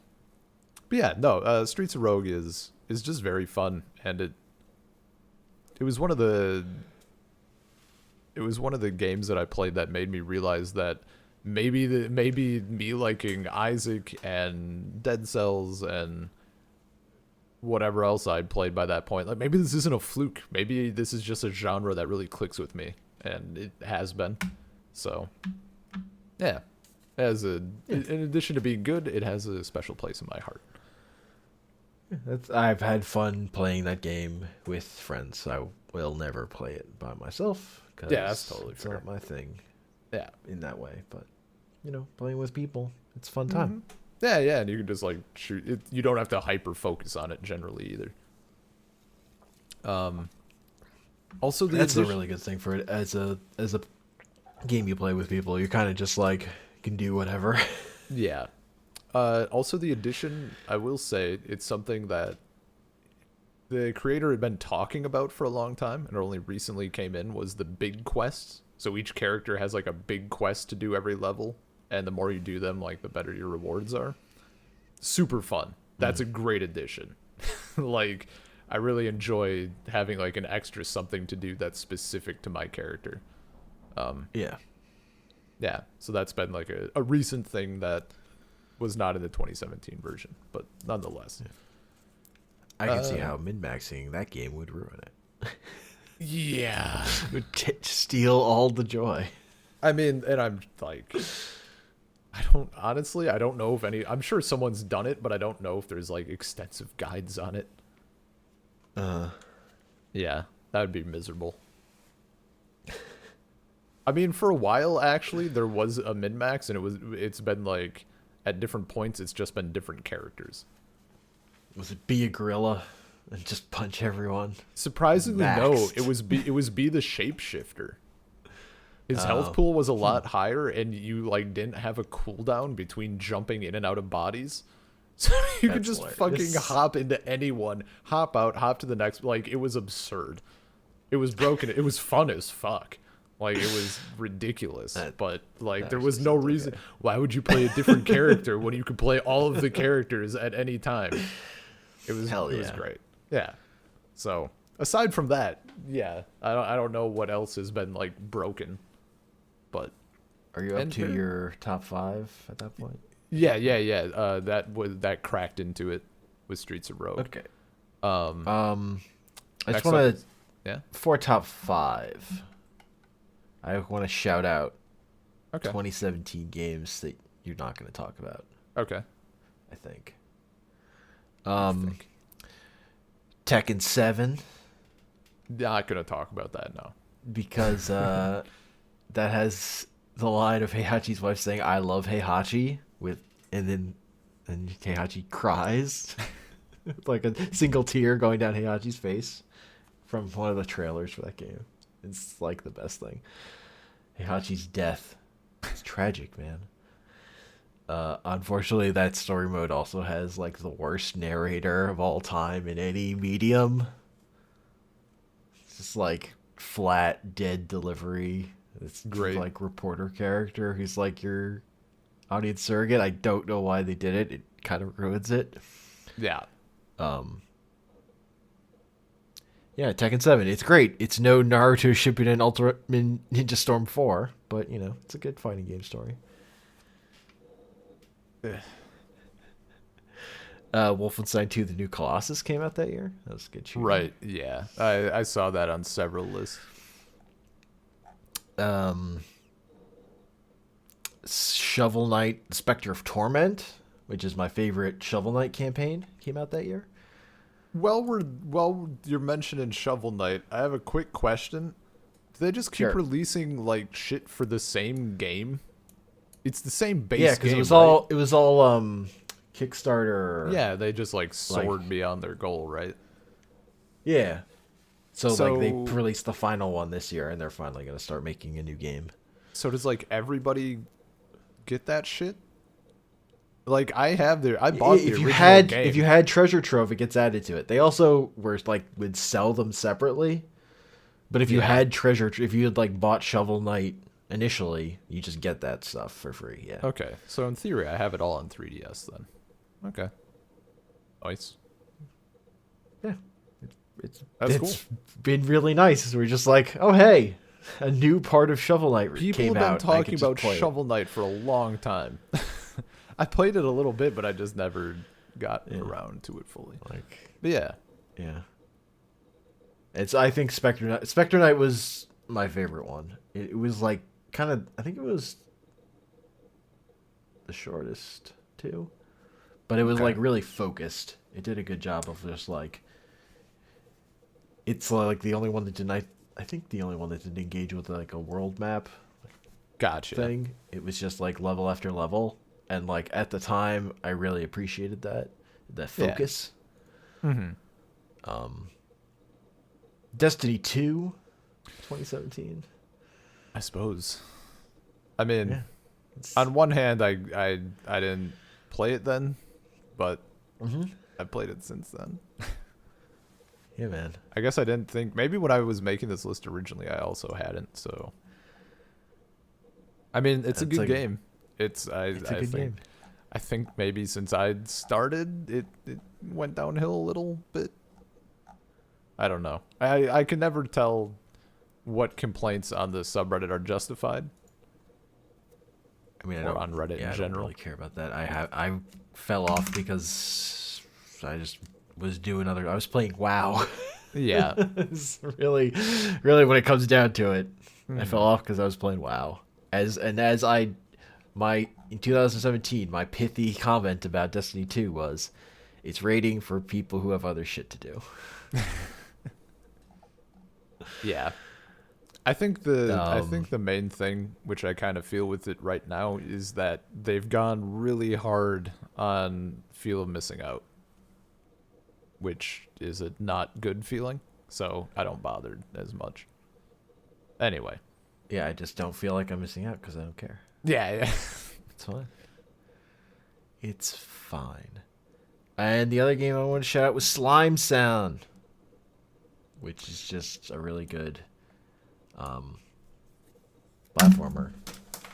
yeah, no, Streets of Rogue is just very fun, and it was one of the games that I played that made me realize that maybe me liking Isaac and Dead Cells and whatever else I'd played by that point, like maybe this isn't a fluke. Maybe this is just a genre that really clicks with me, and it has been. So yeah, in addition to being good, it has a special place in my heart. I've had fun playing that game with friends. I will never play it by myself. Yeah, that's totally it's fair. not my thing. Yeah, in that way, but playing with people, it's a fun time. Yeah, and you can just like shoot it. You don't have to hyper focus on it generally either. Also, That's a really good thing for it as a game you play with people. You're kind of just like can do whatever. Yeah. Also, the addition, I will say, it's something that the creator had been talking about for a long time, and only recently came in, was the big quests. So each character has like a big quest to do every level, and the more you do them, like the better your rewards are. Super fun. That's a great addition. Like, I really enjoy having like an extra something to do that's specific to my character. Yeah. So that's been like a recent thing that was not in the 2017 version, but nonetheless. I can see how min-maxing that game would ruin it. Yeah. It would steal all the joy. I mean, and I'm like, I don't know if I'm sure someone's done it, but I don't know if there's like extensive guides on it. Yeah, that would be miserable. I mean, for a while, actually, there was a min-max, and it's been like, at different points, it's just been different characters. Was it be a gorilla and just punch everyone? Surprisingly, Maxed. no. It was be the shapeshifter. His health pool was a lot higher, and you like didn't have a cooldown between jumping in and out of bodies. So you could just fucking hop into anyone, hop out, hop to the next. Like, it was absurd. It was broken. It was fun as fuck. Like, it was ridiculous. But like, there was no reason. Okay. Why would you play a different character when you could play all of the characters at any time? It was great. Yeah. So aside from that, yeah, I don't know what else has been like broken. But are you up to your top 5 at that point? Yeah. That cracked into it with Streets of Rogue. Okay. I just want to for top 5. I want to shout out 2017 games that you're not going to talk about. Okay. I think. Tekken 7. Not going to talk about that now. Because that has the line of Heihachi's wife saying, "I love Heihachi," and Heihachi cries. Like a single tear going down Heihachi's face from one of the trailers for that game. It's like the best thing. Heihachi's death tragic, man. Unfortunately, that story mode also has like the worst narrator of all time in any medium. It's just like flat, dead delivery. It's Great. like reporter character who's like your audience surrogate. I don't know why they did it. It kind of ruins it. Yeah. Um, yeah, Tekken 7. It's great. It's no Naruto Shippuden Ultimate Ninja Storm 4, but you know, it's a good fighting game story. Wolfenstein 2: The New Colossus came out that year. That was a good shooter. Right. Yeah. I saw that on several lists. Um, Shovel Knight: Spectre of Torment, which is my favorite Shovel Knight campaign, came out that year. Well, you're mentioning Shovel Knight. I have a quick question. Do they just keep Sure. releasing like shit for the same game? It's the same base Yeah, because game, it was all Kickstarter. yeah, they just like soared beyond their goal, right? Yeah. So like they So- released the final one this year, and they're finally gonna start making a new game. So does like everybody get that shit? Like I bought the original game. If you had Treasure Trove, it gets added to it. They also would sell them separately. But if you Yeah. had if you had like bought Shovel Knight initially, you just get that stuff for free. Yeah. Okay, so in theory, I have it all on 3DS then. Okay, nice. Yeah. It's That's been really nice. We're just like, oh hey, a new part of Shovel Knight People came have been out. I could talking just about play it. Shovel Knight for a long time. I played it a little bit, but I just never got around to it fully. Like, But yeah, yeah. I think Spectre Knight was my favorite one. It was like kind of, I think it was the shortest too, but it was Okay. like really focused. It did a good job of just like, it's like the only one that didn't, I think the only one that didn't engage with like a world map gotcha. thing. It was just like level after level. And like at the time, I really appreciated that focus. Mm-hmm. Destiny 2, 2017. I suppose. I mean, Yeah. on one hand, I didn't play it then, but Mhm. I played it since then. Yeah, man. I guess I didn't think. Maybe when I was making this list originally, I also hadn't. So, I mean, it's a good game. It's a good game. I think maybe since I'd started, it went downhill a little bit. I don't know. I can never tell what complaints on the subreddit are justified. I mean, I Or don't, on Reddit in I don't general. really care about that. I fell off because I just was doing other. I was playing WoW. Yeah. It's really, really, when it comes down to it, I fell Hmm. off because I was playing WoW. In 2017, my pithy comment about Destiny 2 was, it's rating for people who have other shit to do. Yeah. I think the Um, main thing, which I kind of feel with it right now, is that they've gone really hard on feel of missing out, which is a not good feeling. So I don't bother as much. Anyway. Yeah, I just don't feel like I'm missing out because I don't care. Yeah. It's fine. It's fine. And the other game I want to shout out was Slime Sound, which is just a really good platformer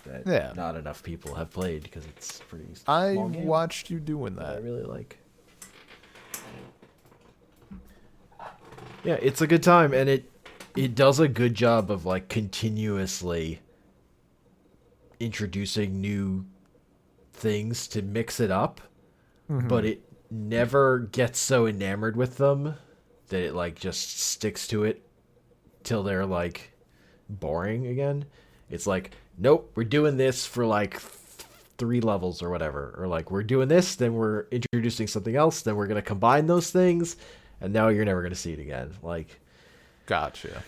that Yeah. not enough people have played because it's a pretty I small game watched you doing that I that. really like. Yeah, it's a good time, and it does a good job of like continuously introducing new things to mix it up, but it never gets so enamored with them that it like just sticks to it till they're like boring again. It's like, nope, we're doing this for like 3 levels or whatever, or like we're doing this, then we're introducing something else, then we're gonna combine those things, and now you're never gonna see it again. Like, Gotcha.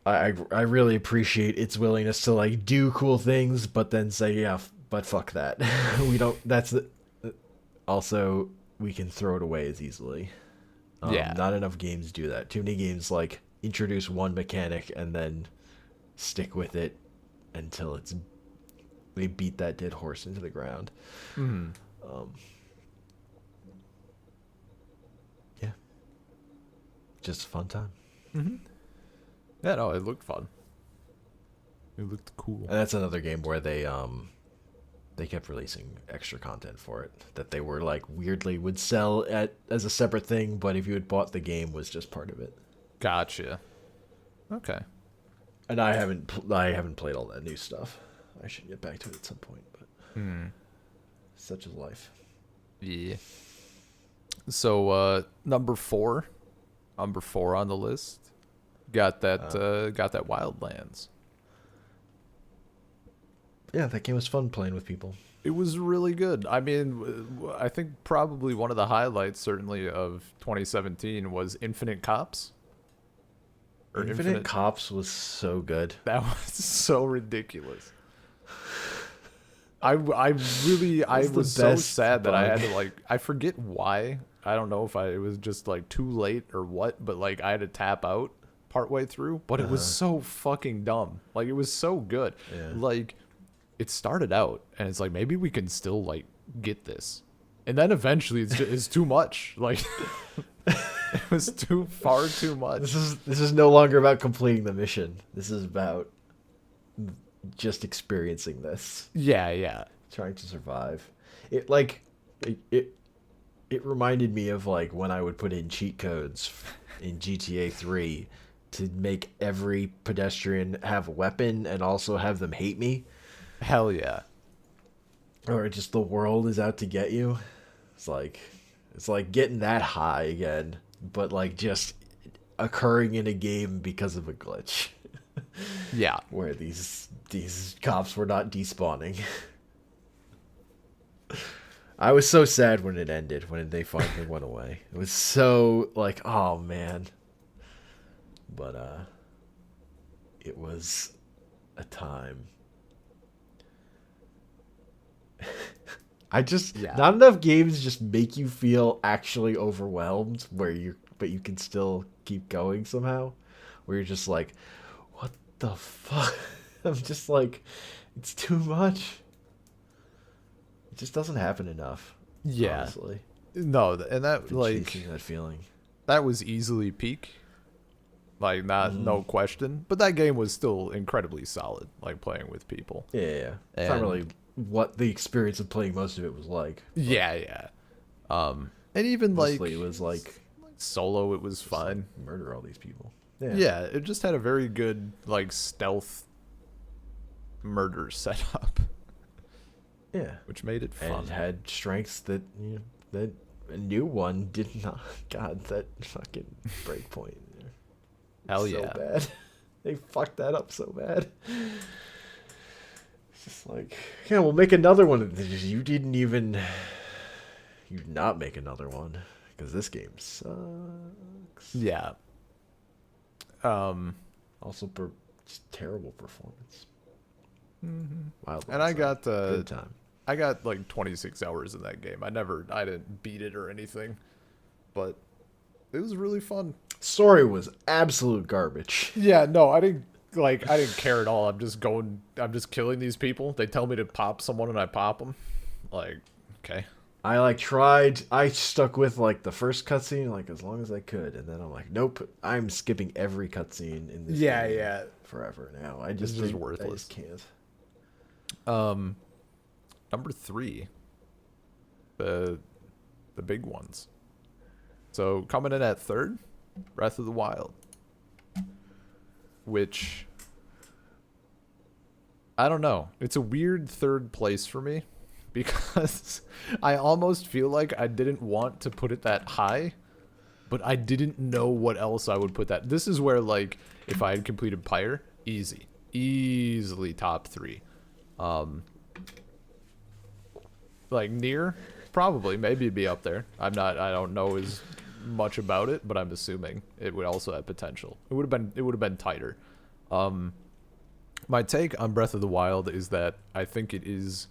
I really appreciate its willingness to like do cool things, but then say, yeah, but fuck that. We don't. That's the. Also, we can throw it away as easily. Yeah. Not enough games do that. Too many games like introduce one mechanic and then stick with it until it's they beat that dead horse into the ground. Mm. Um, yeah, just a fun time. Mm-hmm. Yeah, no, it looked fun. It looked cool. And that's another game where they kept releasing extra content for it that they were like weirdly would sell as a separate thing, but if you had bought the game was just part of it. Gotcha. Okay. And I haven't played all that new stuff. I should get back to it at some point, but such is life. Yeah. So number four on the list, got that Wildlands. Yeah, that game was fun playing with people. It was really good. I mean, I think probably one of the highlights, certainly, of 2017 was Infinite Cops. Or Infinite Cops was so good. That was so ridiculous. I was so sad that I had to, like, I forget why. I don't know if it was just like too late or what, but like I had to tap out partway through. But it was so fucking dumb. Like, it was so good. Yeah. Like, it started out and it's like, maybe we can still like get this, and then eventually it's too much. Like, it was far too much. This is no longer about completing the mission. This is about just experiencing this. Yeah. Trying to survive. It reminded me of like when I would put in cheat codes in GTA 3 to make every pedestrian have a weapon and also have them hate me. Hell yeah. Or just the world is out to get you. It's like getting that high again, but like just occurring in a game because of a glitch. Yeah. Where these cops were not despawning. I was so sad when it ended, when they finally went away. It was so like, oh man. But it was a time. Not enough games just make you feel actually overwhelmed but you can still keep going somehow. Where you're just like, what the fuck? I'm just like, it's too much. It just doesn't happen enough. Yeah. Honestly. No, and that, like, chasing that feeling. That was easily peak. Like, no question. But that game was still incredibly solid, like, playing with people. Yeah. It's not really what the experience of playing most of it was like. Yeah. And even, mostly like, it was like solo, it was fun. Like, murder all these people. Yeah, it just had a very good, like, stealth murder setup. Yeah. Which made it fun. And it had strengths that, that a new one did not. God, that fucking breakpoint. Hell so yeah. Bad. They fucked that up so bad. It's just like, yeah, we'll make another one. You did not make another one because this game sucks. Yeah. Also, just terrible performance. Wild. And I got good time. I got like 26 hours in that game. I didn't beat it or anything, but it was really fun. Story was absolute garbage. Yeah, no, I didn't care at all. I'm just killing these people. They tell me to pop someone and I pop them. Like, okay. I stuck with like the first cutscene like as long as I could, and then I'm like, nope, I'm skipping every cutscene in this game forever now. This is worthless. I just can't. Number 3. The big ones. So coming in at 3rd, Breath of the Wild. Which, I don't know. It's a weird 3rd place for me because I almost feel like I didn't want to put it that high, but I didn't know what else I would put that. This is where, like, if I had completed Pyre, easily top 3. Like, Nier, probably, maybe it'd be up there. I don't know as much about it, but I'm assuming it would also have potential. It would have been tighter. My take on Breath of the Wild is that I think it is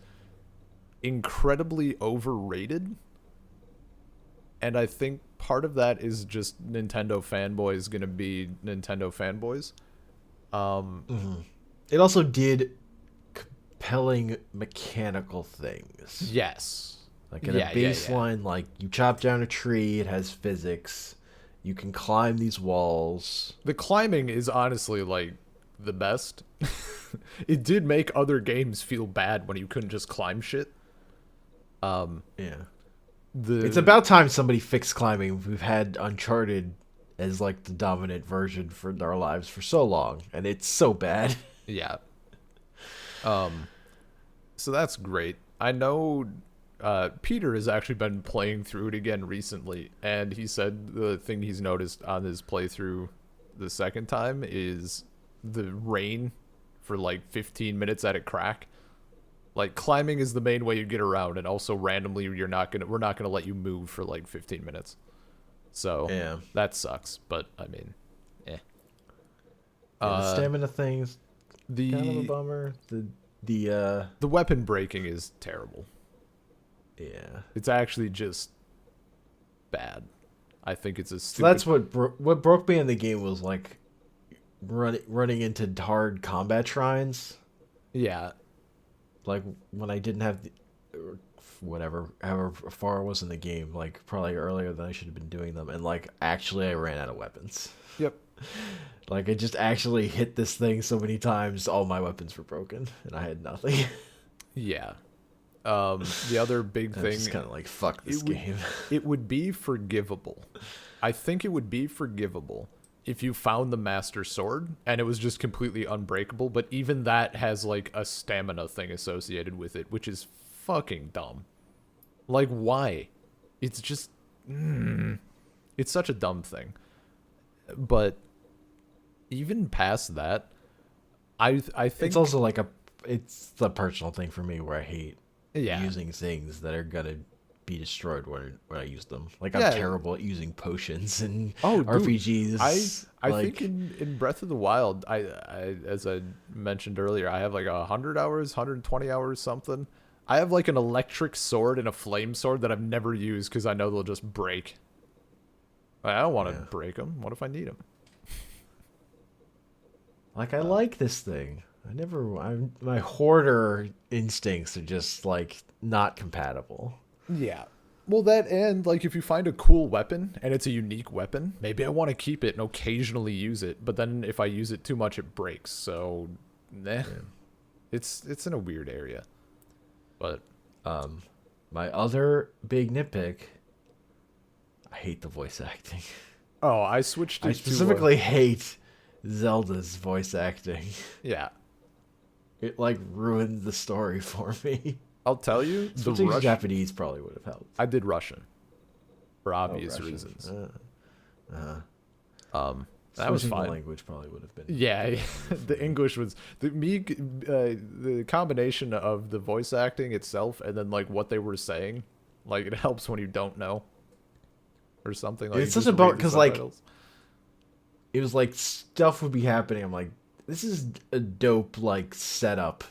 incredibly overrated, and I think part of that is just Nintendo fanboys gonna be Nintendo fanboys. It also did compelling mechanical things. Yes. Like at a baseline, like you chop down a tree, it has physics. You can climb these walls. The climbing is honestly like the best. It did make other games feel bad when you couldn't just climb shit. Yeah. The It's about time somebody fixed climbing. We've had Uncharted as like the dominant version for our lives for so long, and it's so bad. Yeah. So that's great. I know Peter has actually been playing through it again recently, and he said the thing he's noticed on his playthrough the second time is the rain for like 15 minutes at a crack. Like climbing is the main way you get around, and also randomly we're not gonna let you move for like 15 minutes. So Yeah. that sucks, but I mean, eh. Yeah, the stamina thing's The kind of a bummer. the weapon breaking is terrible. Yeah. It's actually just bad. I think it's a So stupid. that's what broke me in the game was like running into hard combat shrines. Yeah, Like when I didn't have whatever, however far I was in the game, like probably earlier than I should have been doing them, and like actually I ran out of weapons. yep. Like I just actually hit this thing so many times, all my weapons were broken, and I had nothing. Yeah. The other big I thing, just kind of like fuck this game. it would be forgivable. I think it would be forgivable if you found the master sword and it was just completely unbreakable, but even that has like a stamina thing associated with it, which is fucking dumb. Like why? It's just it's such a dumb thing. But even past that, I think It's also like it's the personal thing for me where I hate yeah. using things that are gonna be destroyed when I use them. Like Yeah. I'm terrible at using potions and Oh, dude, RPGs. I like, think in Breath of the Wild, I as I mentioned earlier, I have like 100 hours, 120 hours, something. I have like an electric sword and a flame sword that I've never used because I know they'll just break. I don't want to break them. What if I need them? like I like this thing. My hoarder instincts are just like not compatible. Yeah. Well, that and like if you find a cool weapon and it's a unique weapon, maybe I want to keep it and occasionally use it. But then if I use it too much, it breaks. So, nah. It's in a weird area. But My other big nitpick, I hate the voice acting. oh, I switched it I specifically hate Zelda's voice acting. yeah. It like ruined the story for me. I'll tell you, the Switching to Russian. Japanese probably would have helped. I did Russian for Oh, obvious Russian. reasons. That was Switching the fine. language probably would have been. Yeah, the English was the combination of the voice acting itself and then like what they were saying, like it helps when you don't know or something. Like It's you such a just bummer read the 'cause, like, subtitles. It was like stuff would be happening. I'm like, this is a dope like setup,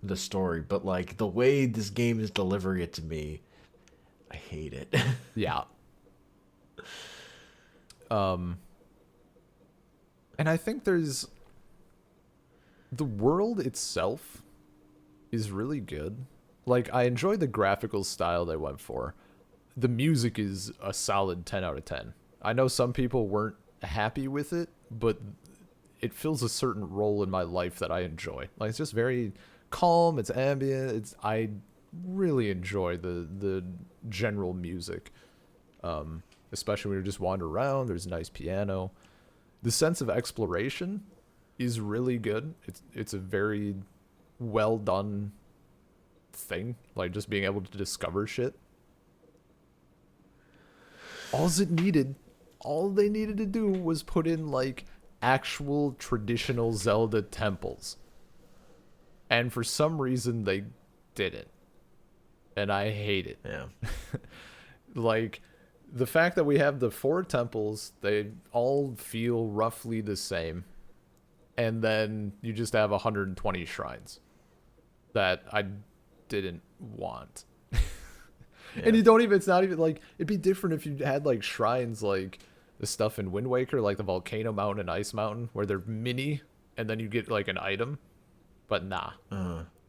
the story, but like the way this game is delivering it to me, I hate it. Yeah. And I think there's the world itself is really good. Like I enjoy the graphical style they went for. The music is a solid 10 out of 10. I know some people weren't happy with it, but it fills a certain role in my life that I enjoy. Like it's just very calm, it's ambient. I really enjoy the general music. Especially when you just wander around, there's a nice piano. The sense of exploration is really good. It's a very well done thing, like just being able to discover shit. All they needed to do was put in like actual traditional Zelda temples. And for some reason they didn't. And I hate it. Yeah. Like the fact that we have the 4 temples, they all feel roughly the same. And then you just have 120 shrines that I didn't want. And you don't even, it's not even like, it'd be different if you had like shrines like the stuff in Wind Waker, like the Volcano Mountain and Ice Mountain, where they're mini and then you get like an item. But nah,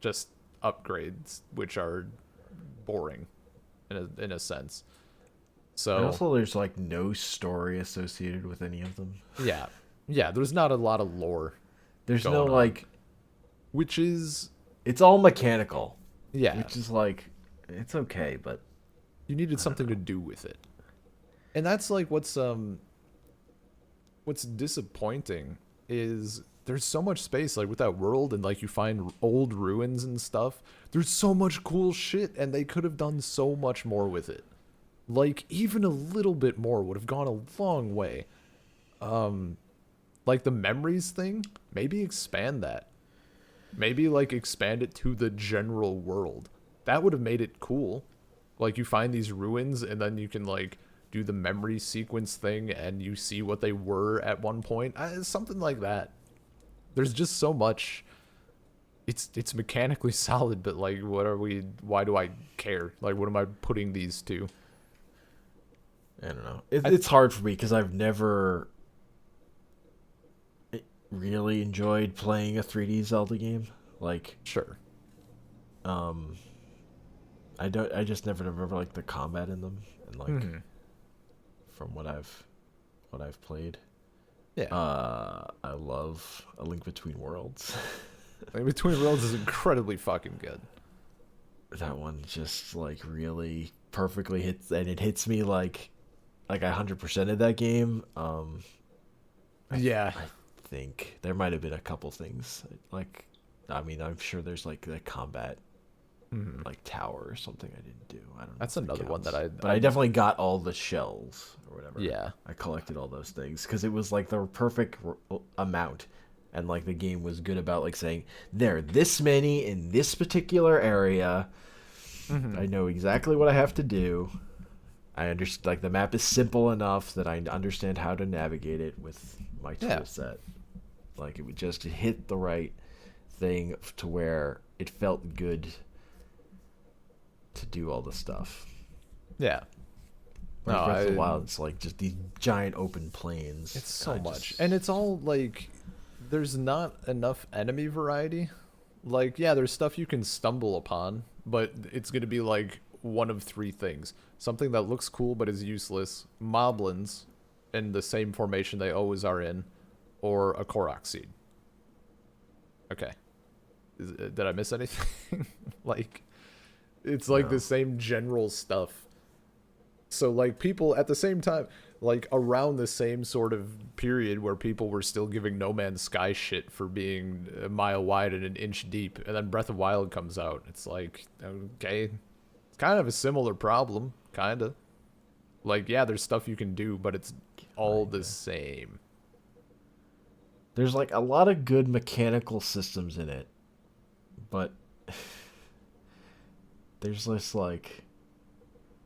just upgrades, which are boring in a sense. And So also, there's like no story associated with any of them. yeah, yeah, there's not a lot of lore There's no going on, like, which is it's all mechanical, yeah, which is like, it's okay, but you needed I don't something to know. do with it, and that's like what's disappointing is there's so much space like with that world and like you find old ruins and stuff. There's so much cool shit and they could have done so much more with it. Like even a little bit more would have gone a long way. Like the memories thing, maybe expand that. Maybe like expand it to the general world. That would have made it cool. Like you find these ruins and then you can like do the memory sequence thing and you see what they were at one point. Something like that. There's just so much. It's mechanically solid, but like what are we why do I care? Like what am I putting these to? I don't know. I It's hard for me because I've never really enjoyed playing a 3D Zelda game. Like, sure. um, I don't. I just never remember like the combat in them, and like Hmm. from what I've played. Yeah. I love A Link Between Worlds. Like, Between Worlds is incredibly fucking good. That one just like really perfectly hits, and it hits me like I 100% of that game. Yeah. I think there might have been a couple things like, I mean, I'm sure there's like the combat Hmm. like tower or something I didn't do. I don't know That's if that another one that counts. I, But I definitely got all the shells or whatever. yeah. I collected all those things because it was like the perfect amount, and like the game was good about like saying there are this many in this particular area. Hmm. I know exactly what I have to do. I understand, like the map is simple enough that I understand how to navigate it with my Yeah. tool set. Like it would just hit the right thing to where it felt good to do all the stuff. Yeah. No, Whereas Breath of the Wild, it's like just these giant open plains. it's And so I much. just, And it's all like there's not enough enemy variety. Like, yeah, there's stuff you can stumble upon, but it's going to be like one of three things. Something that looks cool but is useless, moblins in the same formation they always are in, or a Korok seed. Okay. Did I miss anything? Like, it's like no. the same general stuff. So, like, people at the same time, like, around the same sort of period where people were still giving No Man's Sky shit for being a mile wide and an inch deep, and then Breath of Wild comes out. It's like, okay, it's kind of a similar problem, kind of. Like, yeah, there's stuff you can do, but it's all the Kinda. same. There's like a lot of good mechanical systems in it, but there's this like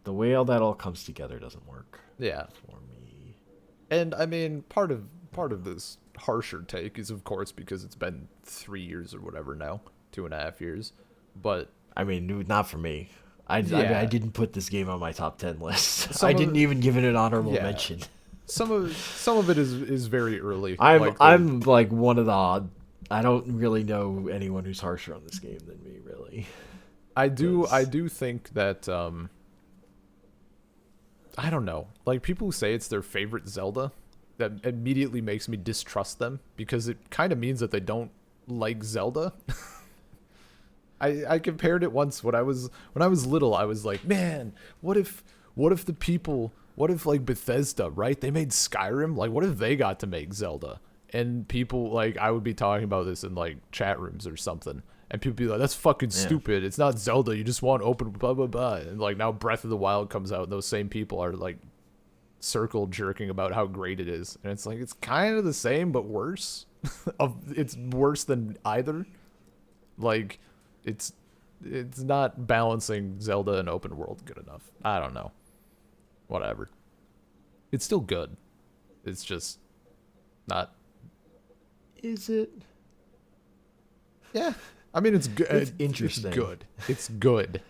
the way all that all comes together doesn't work Yeah. for me. And I mean, part of this harsher take is of course because it's been 3 years or whatever now, 2.5 years. But I mean, not for me. I yeah, didn't put this game on my top 10 list. I some didn't of even give it an honorable yeah, mention. some of it is very early. I'm Like the I'm like one of the odd. I don't really know anyone who's harsher on this game than me, really. I 'Cause do think that I don't know. Like people who say it's their favorite Zelda, that immediately makes me distrust them because it kind of means that they don't like Zelda. I compared it once when I was little. I was like, man, what if the people, what if like Bethesda, right? They made Skyrim. Like, what if they got to make Zelda? And people like I would be talking about this in like chat rooms or something, and people be like, "That's fucking yeah, stupid. It's not Zelda. You just want open blah blah blah." And like now Breath of the Wild comes out, and those same people are like circle jerking about how great it is, and it's like it's kind of the same but worse. It's worse than either. Like it's not balancing Zelda and open world good enough. I don't know. Whatever. It's still good. It's just not. is it? Yeah. I mean, it's good. It's It's interesting. good. It's good.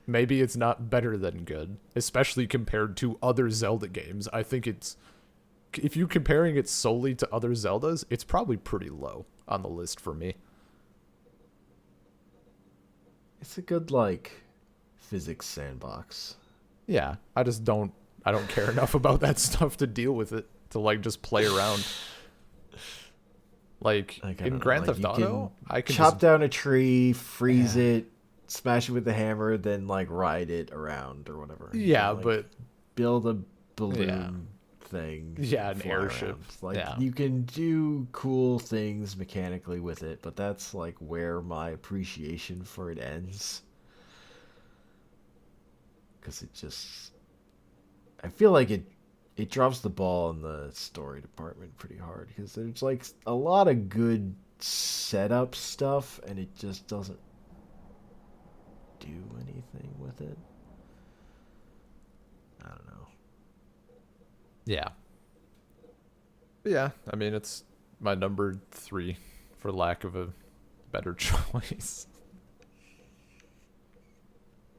Maybe it's not better than good, especially compared to other Zelda games. I think it's if you're comparing it solely to other Zeldas, it's probably pretty low on the list for me. It's a good like physics sandbox. Yeah, I don't care enough about that stuff to deal with it, to like just play around. Like Like I in don't know, Grand like Theft you can Auto, I can chop just down a tree, freeze yeah. it, smash it with the hammer, then like ride it around or whatever. You Yeah, can like but build a yeah. balloon thing, Yeah, an fly airship. around. Like Yeah. you can do cool things mechanically with it, but that's like where my appreciation for it ends. Because it just, I feel like it drops the ball in the story department pretty hard because there's like a lot of good setup stuff and it just doesn't do anything with it. I don't know. Yeah. But yeah, I mean it's my number 3 for lack of a better choice.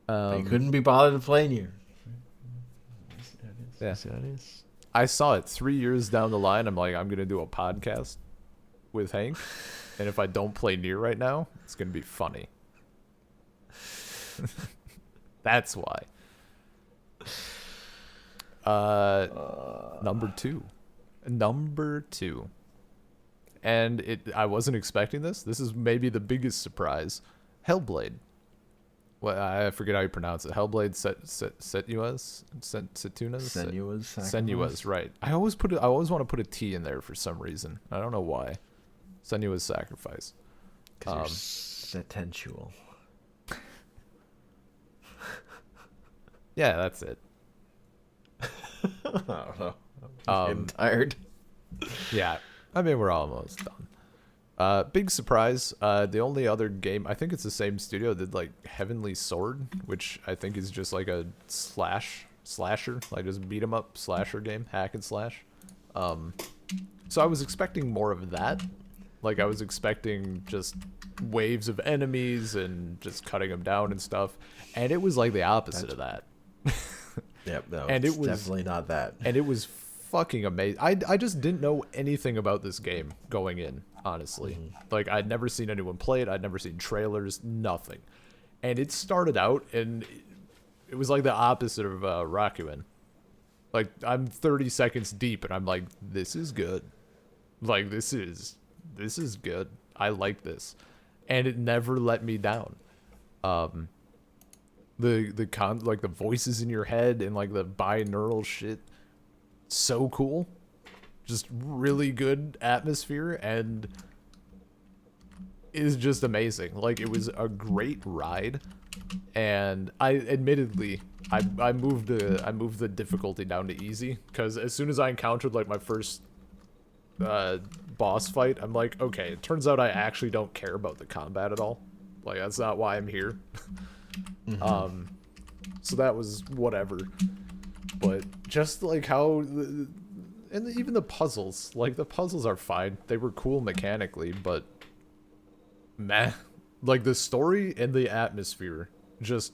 They couldn't be bothered to play near. Yeah. Yes, that is. I saw it 3 years down the line. I'm like, I'm going to do a podcast with Hank. And if I don't play near right now, it's going to be funny. That's why. Number 2. Number 2. And I wasn't expecting this. This is maybe the biggest surprise. Hellblade. Well, I forget how you pronounce it. Hellblade Senua's? Senua's, right. I always want to put a T in there for some reason. I don't know why. Senua's Sacrifice. Because you're sensual. Yeah, that's it. I don't know. I'm getting tired. Yeah, I mean, we're almost done. Big surprise. The only other game, I think it's the same studio, did like Heavenly Sword, which I think is just like a slasher, like just beat 'em up slasher game, hack and slash. So I was expecting more of that. Like I was expecting just waves of enemies and just cutting them down and stuff, and it was like the opposite of that. Yep, no, And it's it was definitely not that. And it was fucking amazing. I just didn't know anything about this game going in, honestly. Like I'd never seen anyone play it. I'd never seen trailers, nothing. And it started out and it was like the opposite of Rakuin. Like I'm 30 seconds deep and I'm like, this is good. Like this is good. I like this. And it never let me down. Like the voices in your head and like the binaural shit, so cool. Just really good atmosphere and is just amazing. Like it was a great ride, and I admittedly I moved the difficulty down to easy because as soon as I encountered like my first boss fight, I'm like, okay, it turns out I actually don't care about the combat at all. Like that's not why I'm here. So that was whatever. But just like how even the puzzles, like the puzzles are fine. They were cool mechanically, but meh. Like the story and the atmosphere just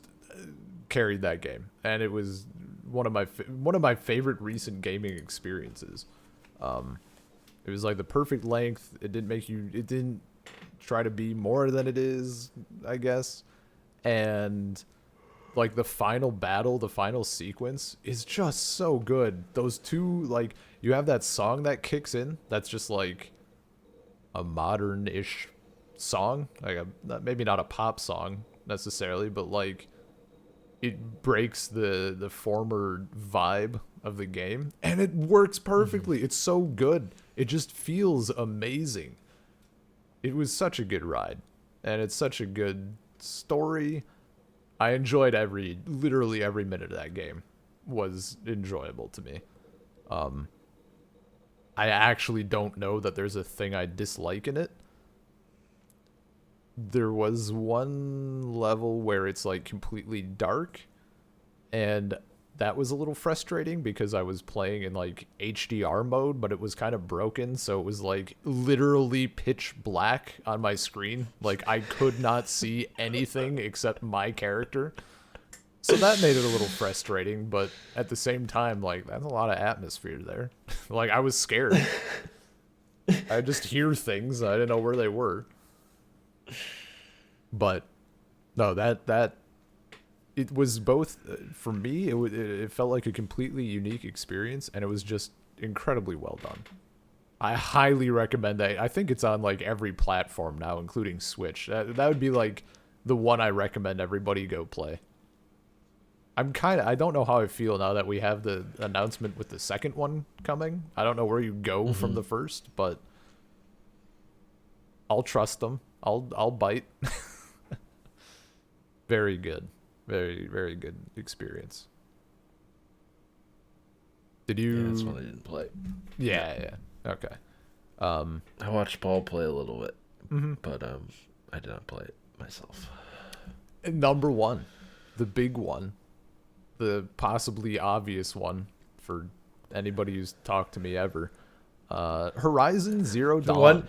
carried that game, and it was one of my favorite recent gaming experiences. It was like the perfect length. It didn't try to be more than it is, I guess. And like the final battle, the final sequence is just so good. Those two, like, you have that song that kicks in that's just like a modern-ish song, like maybe not a pop song necessarily, but like it breaks the former vibe of the game, and it works perfectly. It's so good. It just feels amazing. It was such a good ride, and it's such a good story. I enjoyed literally every minute of that game was enjoyable to me. I actually don't know that there's a thing I dislike in it. There was one level where it's like completely dark, and that was a little frustrating because I was playing in like HDR mode, but it was kind of broken, so it was like literally pitch black on my screen. Like I could not see anything except my character. So that made it a little frustrating, but at the same time, like that's a lot of atmosphere there. Like I was scared. I just hear things. I didn't know where they were. But No, that it was both for me. It felt like a completely unique experience, and it was just incredibly well done. I highly recommend that. I think it's on like every platform now, including Switch. That would be like the one I recommend everybody go play. I don't know how I feel now that we have the announcement with the second one coming. I don't know where you go from the first, but I'll trust them. I'll bite. Very good. Very, very good experience. Did Yeah, you? that's one I didn't play. Yeah, yeah. Okay. I watched Paul play a little bit, Mhm. but I did not play it myself. Number one, the big one, the possibly obvious one for anybody who's talked to me ever. Horizon Zero The Dawn. one,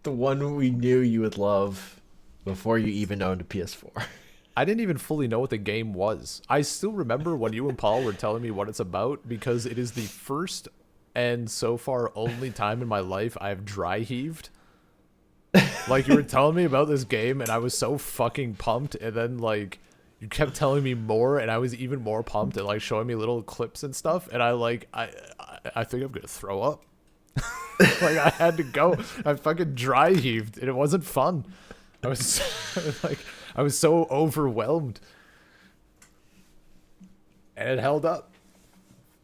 the one we knew you would love before you even owned a PS4. I didn't even fully know what the game was. I still remember when you and Paul were telling me what it's about because it is the first and so far only time in my life I've dry heaved. Like you were telling me about this game and I was so fucking pumped, and then like you kept telling me more and I was even more pumped and like showing me little clips and stuff, and I think I'm gonna throw up. Like I had to go. I fucking dry heaved and it wasn't fun. I was like I was so overwhelmed. And it held up.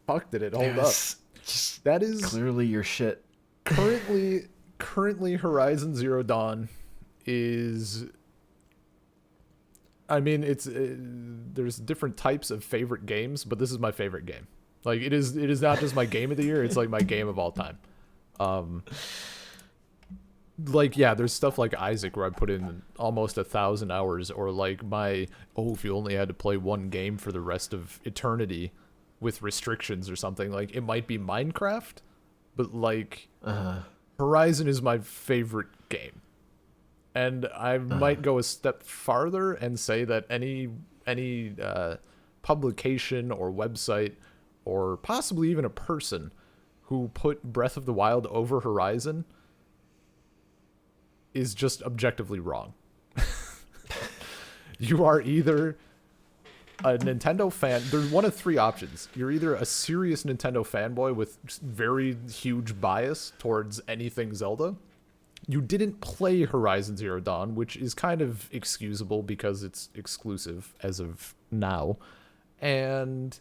Fuck, did it hold up. Just That is clearly your shit. currently Horizon Zero Dawn is, I mean, it's there's different types of favorite games, but this is my favorite game. Like it is not just my game of the year, it's like my game of all time. Like yeah, there's stuff like Isaac where I put in almost 1,000 hours, or like my if you only had to play one game for the rest of eternity with restrictions or something, like it might be Minecraft, but like Horizon is my favorite game. And I might go a step farther and say that any publication or website or possibly even a person who put Breath of the Wild over Horizon is just objectively wrong. You are either a Nintendo fan. There's one of three options. You're either a serious Nintendo fanboy with very huge bias towards anything Zelda. You didn't play Horizon Zero Dawn, which is kind of excusable because it's exclusive as of now. And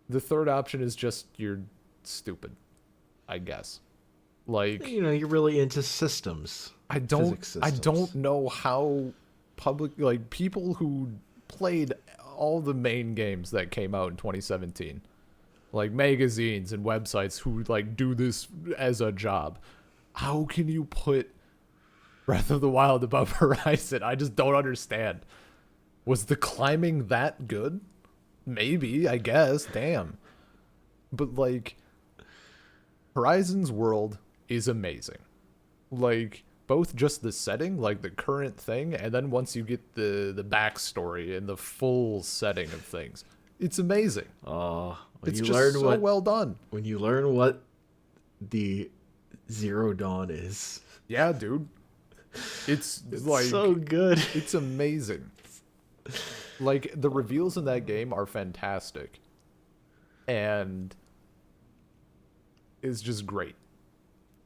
the third option is just you're stupid, I guess. Like, You know, you're really into systems. I Physics don't systems. know how like people who played all the main games that came out in 2017, like magazines and websites who like do this as a job. How can you put Breath of the Wild above Horizon? I just don't understand. Was the climbing that good? Maybe, I guess. Damn. But like Horizon's world is amazing. Like both just the setting, like the current thing, and then once you get the backstory and the full setting of things, it's amazing. When It's you just learn so well done. when you learn what the Zero Dawn is, Yeah, dude. It's like so good. it's amazing. Like the reveals in that game are fantastic. And is just great.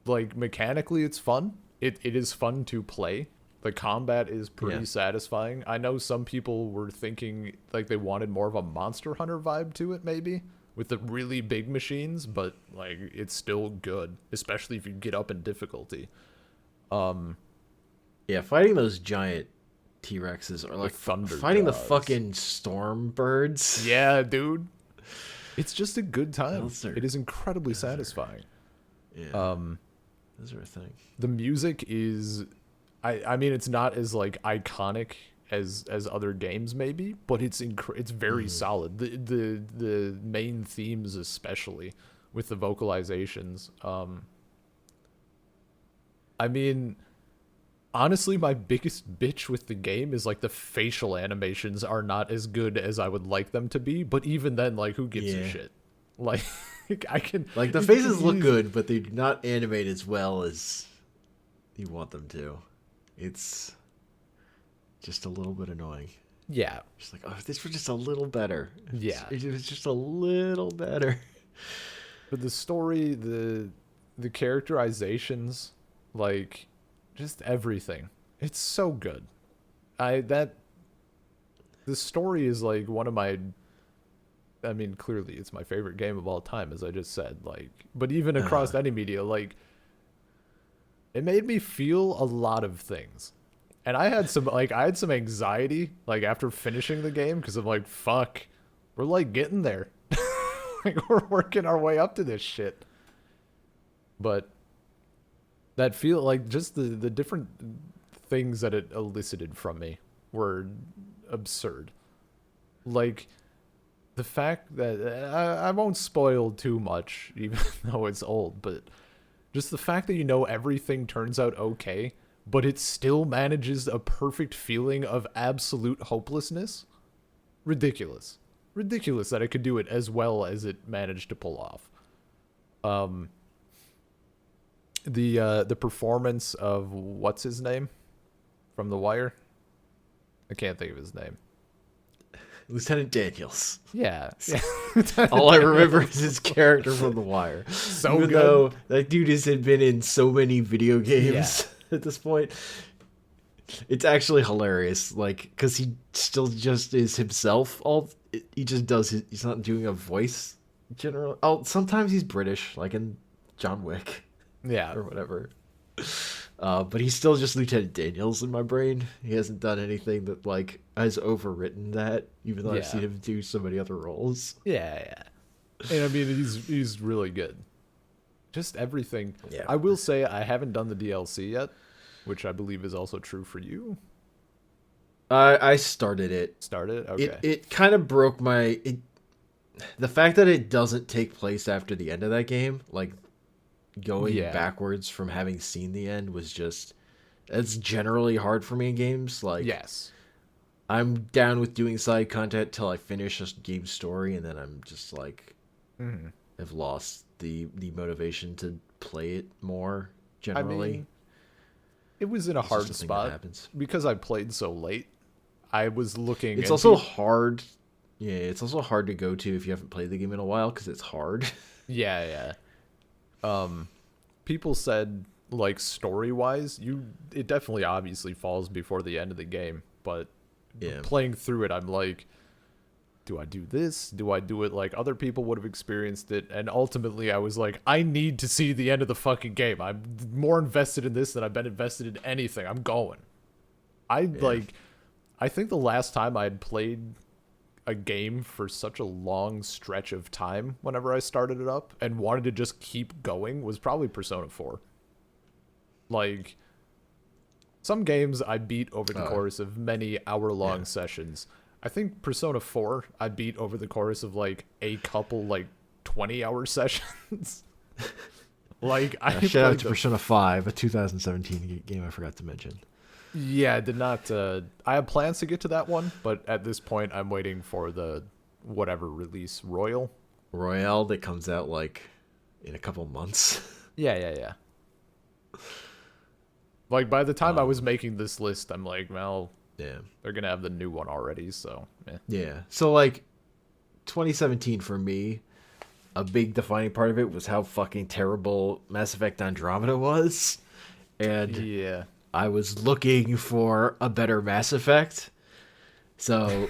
Like mechanically it's fun. It is fun to play. The combat is pretty satisfying. I know some people were thinking like they wanted more of a Monster Hunter vibe to it maybe with the really big machines, but like it's still good, especially if you get up in difficulty. Yeah, fighting those giant T-Rexes or like thunder fighting the gods. fucking storm birds. Yeah, dude. It's just a good time. Those are- It is incredibly satisfying. Yeah. Those are a thing. The music is I mean it's not as like iconic as other games maybe, but it's it's very solid. The main themes especially with the vocalizations. I mean honestly my biggest bitch with the game is like the facial animations are not as good as I would like them to be, but even then like who gives a Yeah. shit? Like I can Like the you faces can look use- good, but they do not animate as well as you want them to. It's just a little bit annoying. Yeah. Just like, oh, if this were just a little better. Yeah. If it was just a little better. But the story, the characterizations, like just everything. It's so good. I that the story is like one of my I mean, clearly it's my favorite game of all time, as I just said. Like, but even Uh, across any media, like, it made me feel a lot of things. And I had some anxiety, like, after finishing the game, because I'm like, fuck, we're, like, getting there. Like, we're working our way up to this shit. But that feel, like, just the different things that it elicited from me were absurd. Like, the fact that I won't spoil too much, even though it's old, but just the fact that you know everything turns out okay, but it still manages a perfect feeling of absolute hopelessness. Ridiculous. Ridiculous that it could do it as well as it managed to pull off. Um, the performance of what's his name from The Wire? I can't think of his name. Lieutenant Daniels. Yeah. Yeah. All I remember is his character from The Wire. So Even good. though that dude has been in so many video games at this point, it's actually hilarious. Like, because he still just is himself. He just does. He's not doing a voice. General. Oh, sometimes he's British, like in John Wick Yeah. or whatever. But he's still just Lieutenant Daniels in my brain. He hasn't done anything that like has overwritten that, even though I've seen him do so many other roles. Yeah, yeah. And I mean, he's really good. Just everything. Yeah. I will say I haven't done the DLC yet, which I believe is also true for you. I started it. Started? Okay. It kind of broke my. The fact that it doesn't take place after the end of that game, like going backwards from having seen the end, was just. It's generally hard for me in games. Like, yes. I'm down with doing side content till I finish a game story, and then I'm just like, have lost the motivation to play it more. Generally, I mean, it was in a hard spot because I played so late. I was looking. It's also hard. Yeah, it's also hard to go to if you haven't played the game in a while because it's hard. Yeah, yeah. People said like story wise, it definitely obviously falls before the end of the game, but playing through it, I'm like, do I do this? Do I do it like other people would have experienced it? And ultimately, I was like, I need to see the end of the fucking game. I'm more invested in this than I've been invested in anything. I'm going. I think the last time I had played a game for such a long stretch of time whenever I started it up and wanted to just keep going was probably Persona 4. Like, some games I beat over the course of many hour-long sessions. I think Persona 4 I beat over the course of like a couple like 20-hour sessions. Like, shout out to Persona 5, a 2017 game I forgot to mention. Yeah, I did not. I have plans to get to that one, but at this point, I'm waiting for the whatever release Royale that comes out like in a couple months. Yeah. Like by the time I was making this list, I'm like, well, they're gonna have the new one already, so yeah. So like, 2017 for me, a big defining part of it was how fucking terrible Mass Effect Andromeda was, and yeah. I was looking for a better Mass Effect, so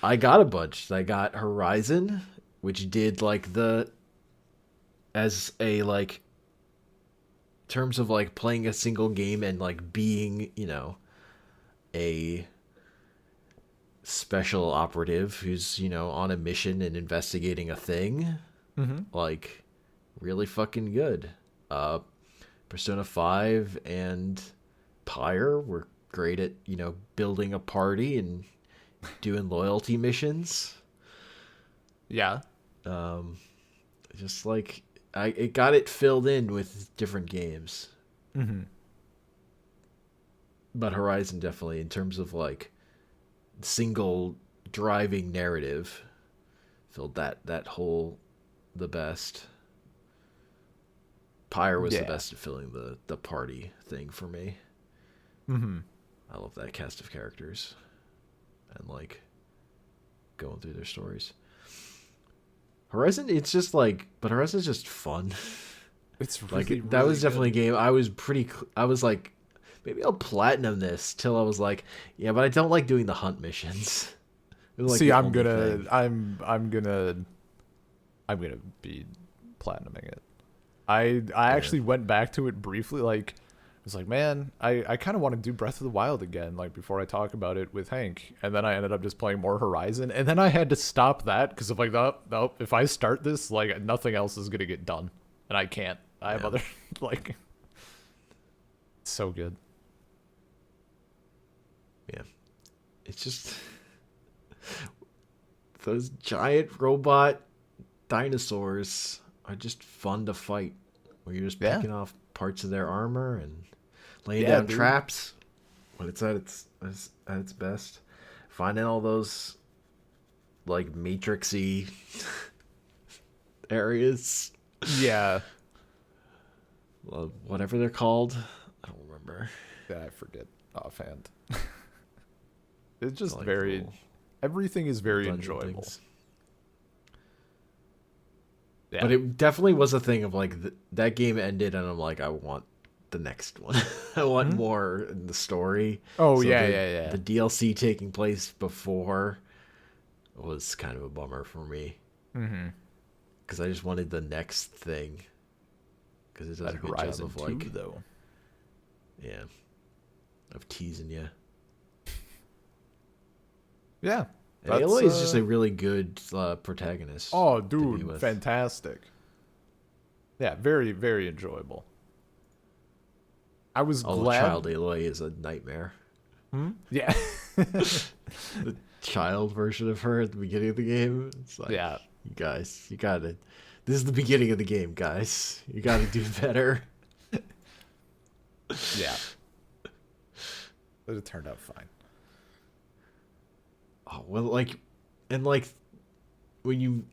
I got a bunch. I got Horizon, which did like as a like terms of like playing a single game and like being, a special operative who's, on a mission and investigating a thing. Like really fucking good. Persona 5 and Pyre were great at, building a party and doing loyalty missions. Yeah. Just like it got it filled in with different games. But Horizon definitely, in terms of like single driving narrative, filled that hole the best. Pyre was the best at filling the party thing for me. I love that cast of characters and like going through their stories. Horizon, it's just like, but Horizon's just fun. It's Like really, that really was definitely a good. game I was I was like, maybe I'll platinum this till I was like, yeah, but I don't like doing the hunt missions. It was like See, the only thing. I'm gonna be platinuming it. I Yeah, actually went back to it briefly. Like, I was like, man, I kind of want to do Breath of the Wild again. Like before I talk about it with Hank, and then I ended up just playing more Horizon, and then I had to stop that because of like, nope, nope. If I start this, like nothing else is gonna get done, and I can't. I have yeah, other like, so good. yeah. It's just those giant robot dinosaurs are just fun to fight. Where you're just Yeah, picking off parts of their armor and laying yeah, down dude. traps when it's at its best. Finding all those like matrixy areas, Yeah, whatever they're called. I don't remember. yeah, I forget offhand. It's It's just like the very, everything is little very dungeon enjoyable. things. Yeah. But it definitely was a thing of like that game ended, and I'm like, I want the next one. I want Hmm? more in the story. Oh So yeah, yeah, yeah. the DLC taking place before was kind of a bummer for me Mm-hmm. because I just wanted the next thing because it does That a good job Horizon of 2 like, though. yeah, of teasing you. Yeah. And That's Aloy is just a really good protagonist oh to be dude, with. fantastic. Yeah, very, very enjoyable. I was Although glad. child Aloy is a nightmare. Hmm? Yeah. The child version of her at the beginning of the game. It's like, Yeah. you guys, you gotta. This is the beginning of the game, guys. You gotta do better. Yeah. But it turned out fine. Oh well, like, and like when you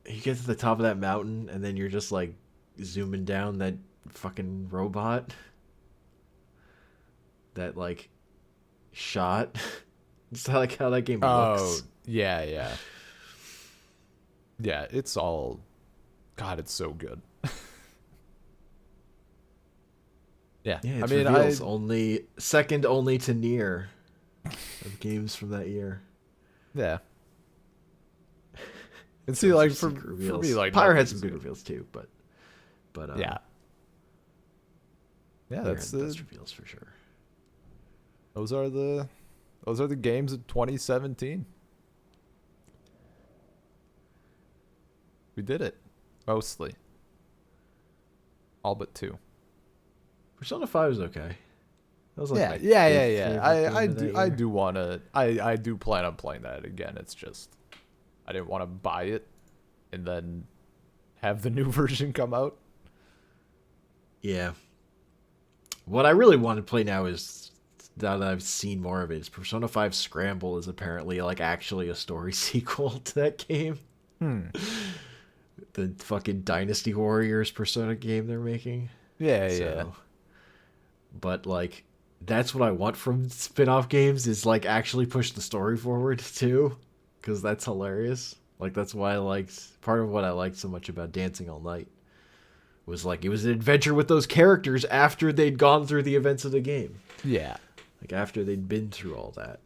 get to the top of that mountain and then you're just like zooming down that fucking robot, that like shot. It's not like how that game Oh, looks. yeah, yeah. Yeah, it's all God, it's so good. Yeah. Yeah, I it's mean, I reveals only second only to Near of games from that year. yeah. In And see terms like of secret for me reveals, like Pyre had nothing's some good good. reveals too, but Yeah. Yeah, Near that's had the the best reveals for sure. those are the those are the games of 2017. We did it. Mostly. All but two. Persona 5 is okay. That was like Yeah, my yeah, yeah, fifth yeah. favorite game of that I year. do wanna I do plan on playing that again. It's just I didn't want to buy it and then have the new version come out. Yeah. What I really want to play now is, now that I've seen more of it, is Persona 5 Scramble is apparently like actually a story sequel to that game. Hmm. The fucking Dynasty Warriors Persona game they're making. Yeah, yeah. So, but like that's what I want from spin-off games, is like actually push the story forward too, cuz that's hilarious. Like that's why I liked, part of what I liked so much about Dancing All Night was like it was an adventure with those characters after they'd gone through the events of the game. Yeah. Like after they'd been through all that.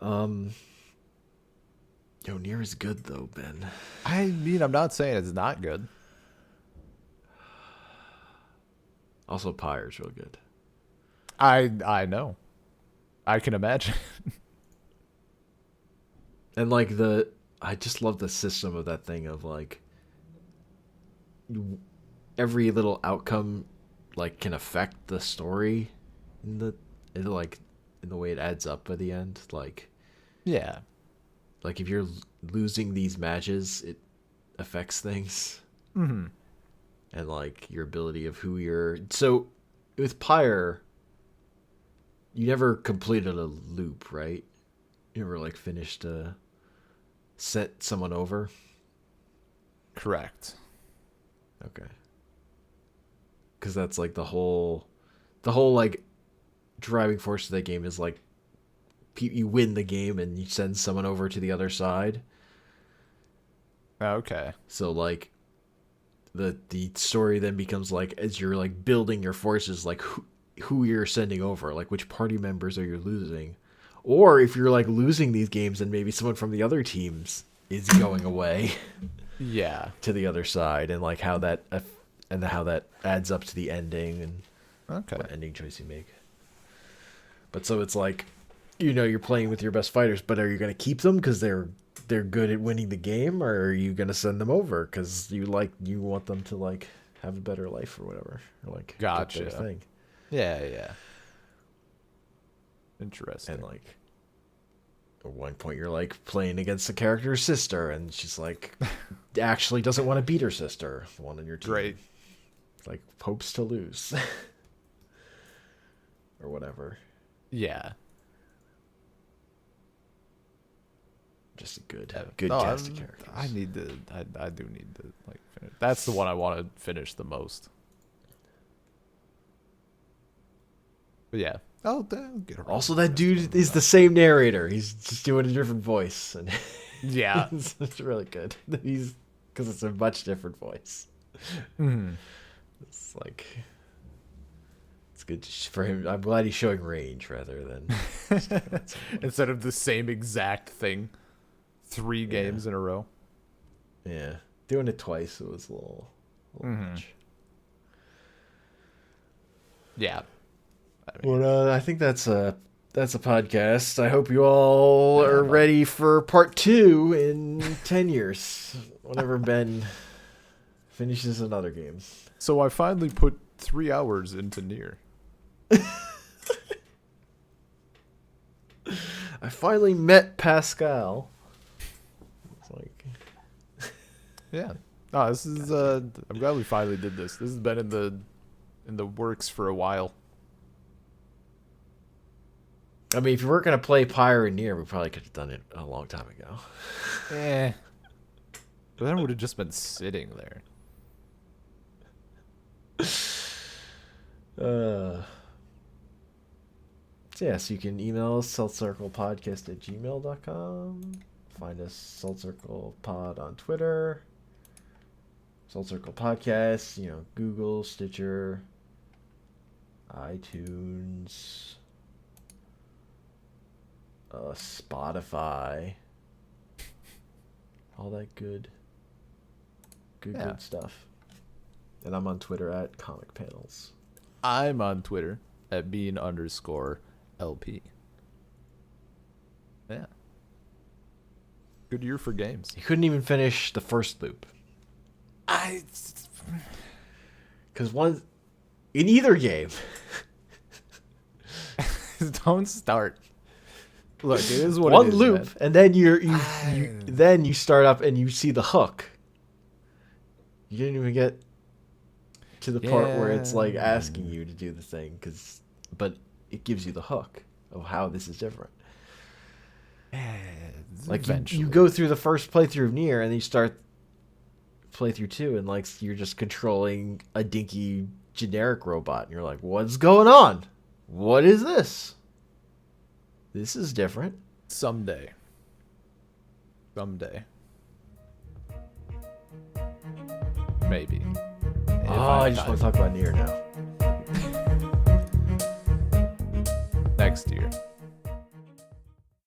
Um Yo, Nier is good though, Ben. I mean, I'm not saying it's not good. Also Pyre's real good. I know. I can imagine. And like I just love the system of that thing of like every little outcome like can affect the story in the like in the way it adds up by the end. Yeah. Like if you're losing these matches, it affects things. Mhm. And like your ability of who you're. So with Pyre, you never completed a loop, right? You never like finished set someone over. Correct. Okay. because that's like the whole like driving force of that game is like you win the game and you send someone over to the other side. Okay. So like the story then becomes like as you're like building your forces, like who you're sending over, like which party members are you losing, or if you're like losing these games and maybe someone from the other teams is going away Yeah. to the other side, and like how that adds up to the ending and Okay. what ending choice you make. But so it's like, you're playing with your best fighters, but are you going to keep them because they're good at winning the game, or are you going to send them over because you want them to like have a better life or whatever, or like Gotcha. get their thing. Yeah. Interesting. And like at one point you're like playing against the character's sister, and she's like actually doesn't want to beat her sister, the one on your team. Great. Like hopes to lose or whatever. Yeah. Just a good No, cast of characters. I do need to like finish. That's the one I want to finish the most. But yeah. Oh, I'll get around Also, to that the dude rest of is them. the same narrator. He's just doing a different voice, and Yeah. it's really good. Because it's a much different voice. Mhm. It's like it's good for him. I'm glad he's showing range rather than Instead of the same exact thing 3 games in a row. yeah. Doing it twice, it was a little much. Yeah. I mean, Well, I think that's a podcast. I hope you all are ready for part 2 in 10 years, whenever Ben finishes another game. so I finally put 3 hours into Nier. I finally met Pascal. It's like, Yeah. No, this is I'm glad we finally did this. This has been in the works for a while. I mean, if you weren't gonna play Pyre and Nier, we probably could have done it a long time ago. But then it would have just been sitting there. So yeah, so you can email us, saltcirclepodcast@gmail.com. Find us Salt Circle Pod on Twitter. Salt Circle Podcast, Google, Stitcher, iTunes, Spotify. All that good stuff. And I'm on Twitter at Comic Panels. I'm on Twitter at bean_LP. Yeah. Good year for games. You couldn't even finish the first loop. Because in either game, Don't start. Look, it is what one it is, loop, man. and then then you start up and you see the hook. You didn't even get to the part where it's like asking you to do the thing, but it gives you the hook of how this is different. Like you go through the first playthrough of Nier, and then you start playthrough 2, and like you're just controlling a dinky generic robot, and you're like, what's going on? What is this? This is different. Someday. Maybe. I just want to talk about Nier now. Next year.